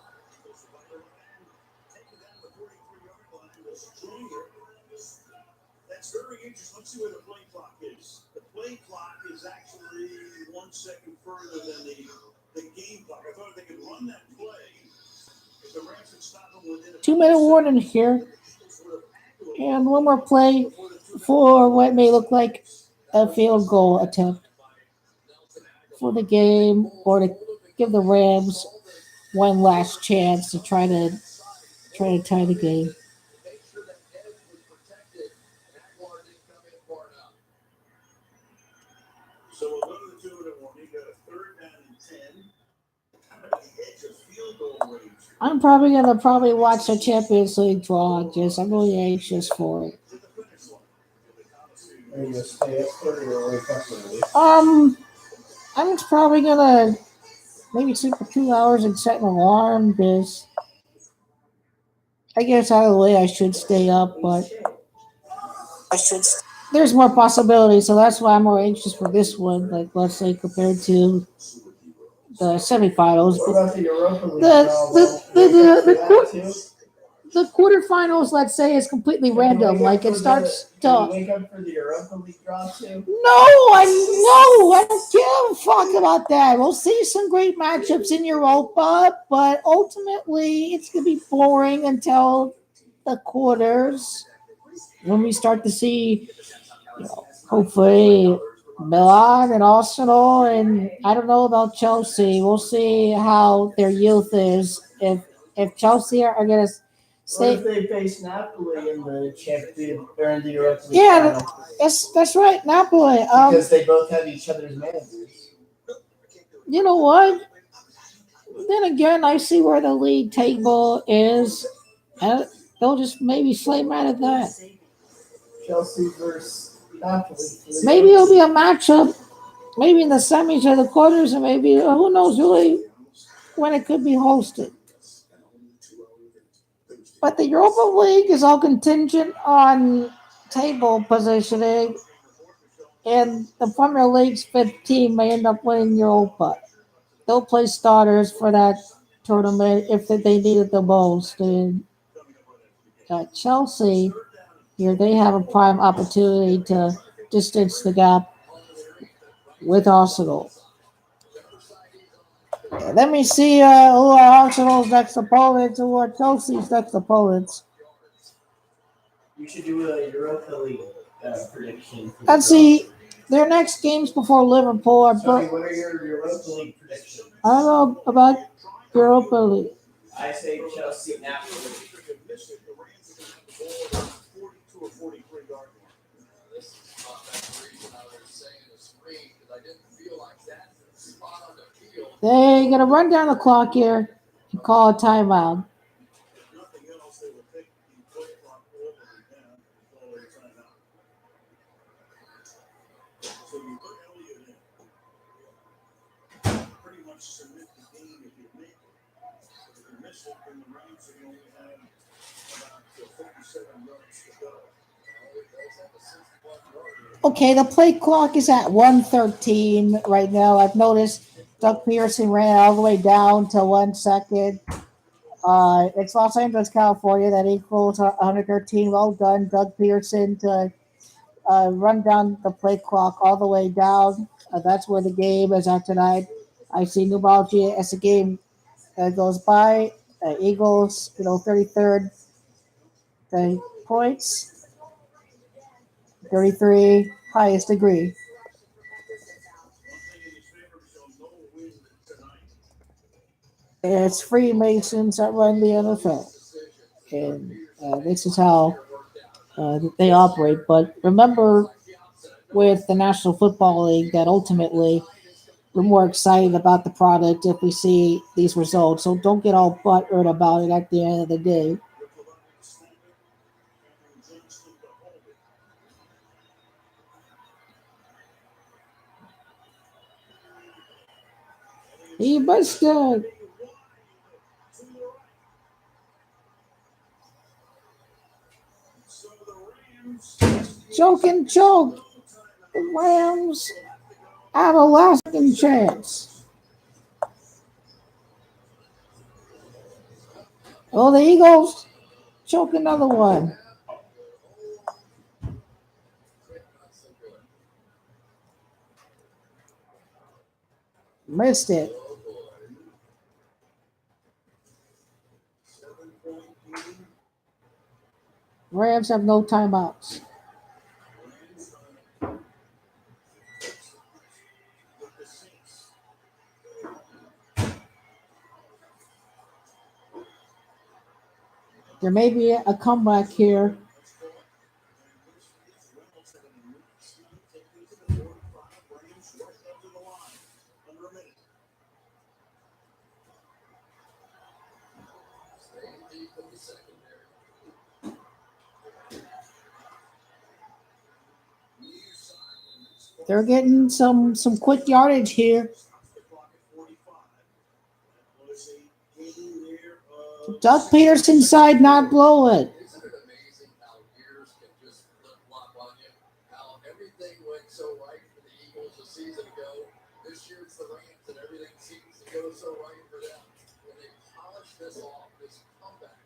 That's very interesting. Let's see where the play clock is. The play clock is actually 1 second further than the game clock. I thought they could run that play if the Rams could stop them within a 2-minute warning here. And one more play for what may look like a field goal attempt for the game, or to give the Rams one last chance to try to tie the game. So we'll go to the 2-minute warning. You got a 3rd down and 10. How about the edge of field goal range? I'm probably gonna watch the Champions League draw. I'm really anxious for it. Are you gonna stay up early or wake up early? I'm probably gonna maybe sleep for 2 hours and set an alarm, because I guess out of the way I should stay up, but there's more possibilities, so that's why I'm more anxious for this one. Like, let's say compared to the semifinals. What about the Europa League? the quarterfinals, let's say, is completely random. Like it starts Can you to. wake up for the Europa League draw too? I don't give a fuck about that. We'll see some great matchups in Europa, but ultimately it's gonna be boring until the quarters when we start to see, hopefully Milan and Arsenal, and I don't know about Chelsea. We'll see how their youth is. If Chelsea are gonna What stay. if they face Napoli in the champion or in the Europa League Yeah, final? that's right, Napoli. Because they both have each other's managers. You know what? Then again, I see where the league table is, and they'll just maybe flame out of that. Chelsea versus Napoli. Maybe it'll be a matchup, maybe in the semis or the quarters, and maybe who knows really when it could be hosted. But the Europa League is all contingent on table positioning, and the Premier League's fifth team may end up winning Europa. They'll play starters for that tournament if they need it the most. And Chelsea, here they have a prime opportunity to distance the gap with Arsenal. Let me see who are Arsenal's next opponents, who are Chelsea's next opponents. You should do a Europa League prediction. Let's see their next games before Liverpool are. Tony, what are your Europa League predictions? I don't know about Europa League. I say Chelsea, Napoli. They're gonna run down the clock here and call a timeout. Okay, the play clock is at 1:13 right now. I've noticed Doug Pearson ran all the way down to 1 second. It's Los Angeles, California. That equals 113. Well done, Doug Pearson, to run down the play clock all the way down. That's where the game is at tonight. I see numerology as the game goes by. Eagles, 33rd points. 33, highest degree. It's Freemasons that run the NFL. And this is how they operate. But remember, with the National Football League, that ultimately we're more excited about the product if we see these results. So don't get all butthurt about it at the end of the day. He busted. Choke and choke. The Rams have a lasting chance. Oh, the Eagles choke another one. Missed it. Rams have no timeouts. There may be a comeback here. They're getting some quick yardage here. Doug Peterson side, not blow it. Isn't it amazing how years can just flip-flop on you? How everything went so right for the Eagles a season ago. This year it's the Rams, and everything seems to go so right for them. When they polish this off, this comeback.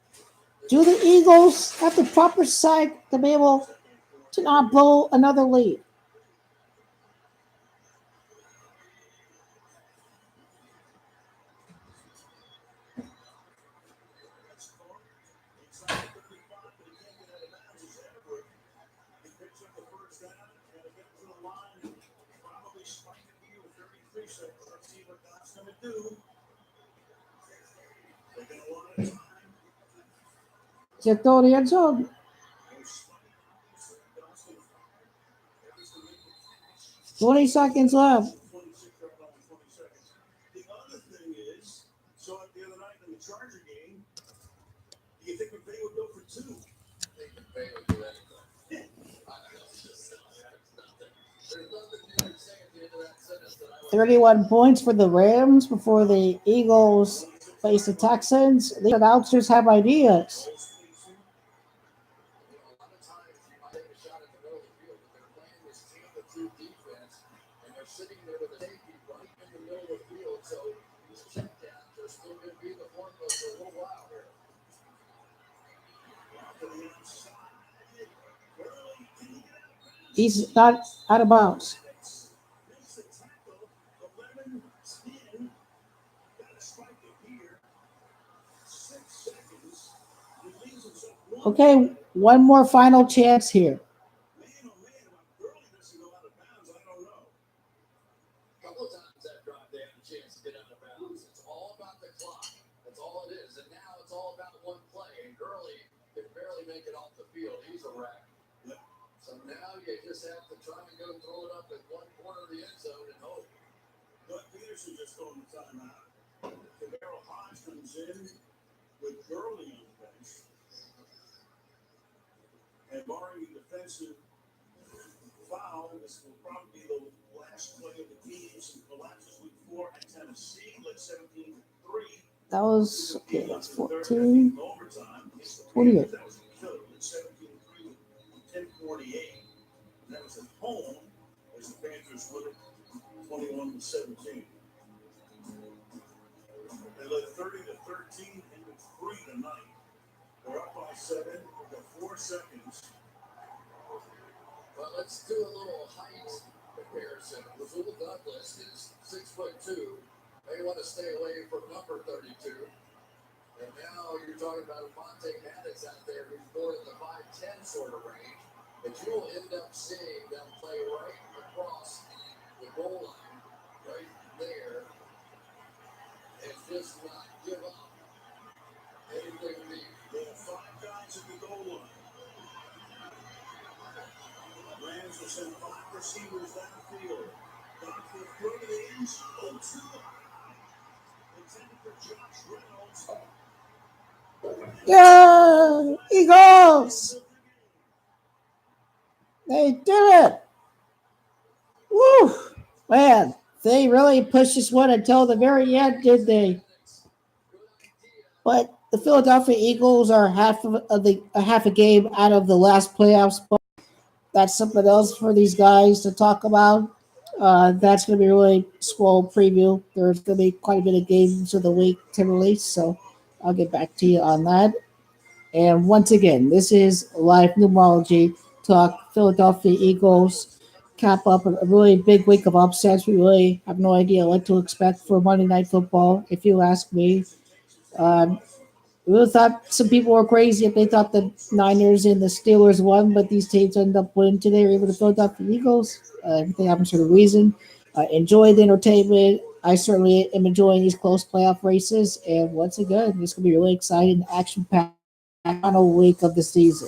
Do the Eagles have the proper psych to be able to not blow another lead? Se throw the end zone. 20 seconds left. The other thing is, so the other night in the Charger game, do you think McVay would go for 2? I think McVay would do anything. There's nothing you can say at the end of that sentence that I would 31 points for the Rams before the Eagles face the Texans. The announcers have ideas. sitting there with a safety right in the middle of the field, so these checkdowns are still going to be the formula for a little while here. He's not out of bounds. Okay, one more final chance here. Make it off the field. He's a wreck. Yep. So now you just have to try and go throw it up at one corner of the end zone and hope. But Peterson just throwing the timeout. Camaro Hodge comes in with Gurley on the bench. And barring a defensive foul, this will probably be the last play of the game. Some collapses week 4 at Tennessee, led 17-3. That was okay. That's 14. 28. 17-3 with 10:48. That was at home as the Panthers won it 21-17. They led 30-13 into 3 tonight. They're up by 7. We've got 4 seconds. Well, let's do a little height comparison. Rasul Douglas is 6'2". They want to stay away from number 32. And now you're talking about Monte Maddox out there who's more in the 5'10" sort of range. But you'll end up seeing them play right across the goal line, right there, and just not give up anything to be. There are 5 guys at the goal line. Rams will send 5 receivers downfield. Downfield throw to the end zone, too high. Intended for Josh Reynolds. Yeah, Eagles! They did it! Woo! Man, they really pushed this one until the very end, did they? But the Philadelphia Eagles are half a game out of the last playoff spot. That's something else for these guys to talk about. That's going to be really small preview. There's going to be quite a bit of games of the week to release, so I'll get back to you on that. And once again, this is Live Numerology Talk. Philadelphia Eagles cap up a really big week of upsets. We really have no idea what to expect for Monday Night Football, if you ask me. We really thought some people were crazy if they thought the Niners and the Steelers won, but these teams ended up winning today, or even the Philadelphia Eagles. Everything happens for a reason. Enjoy the entertainment. I certainly am enjoying these close playoff races. And once again, this is going to be really exciting, action-packed final week of the season.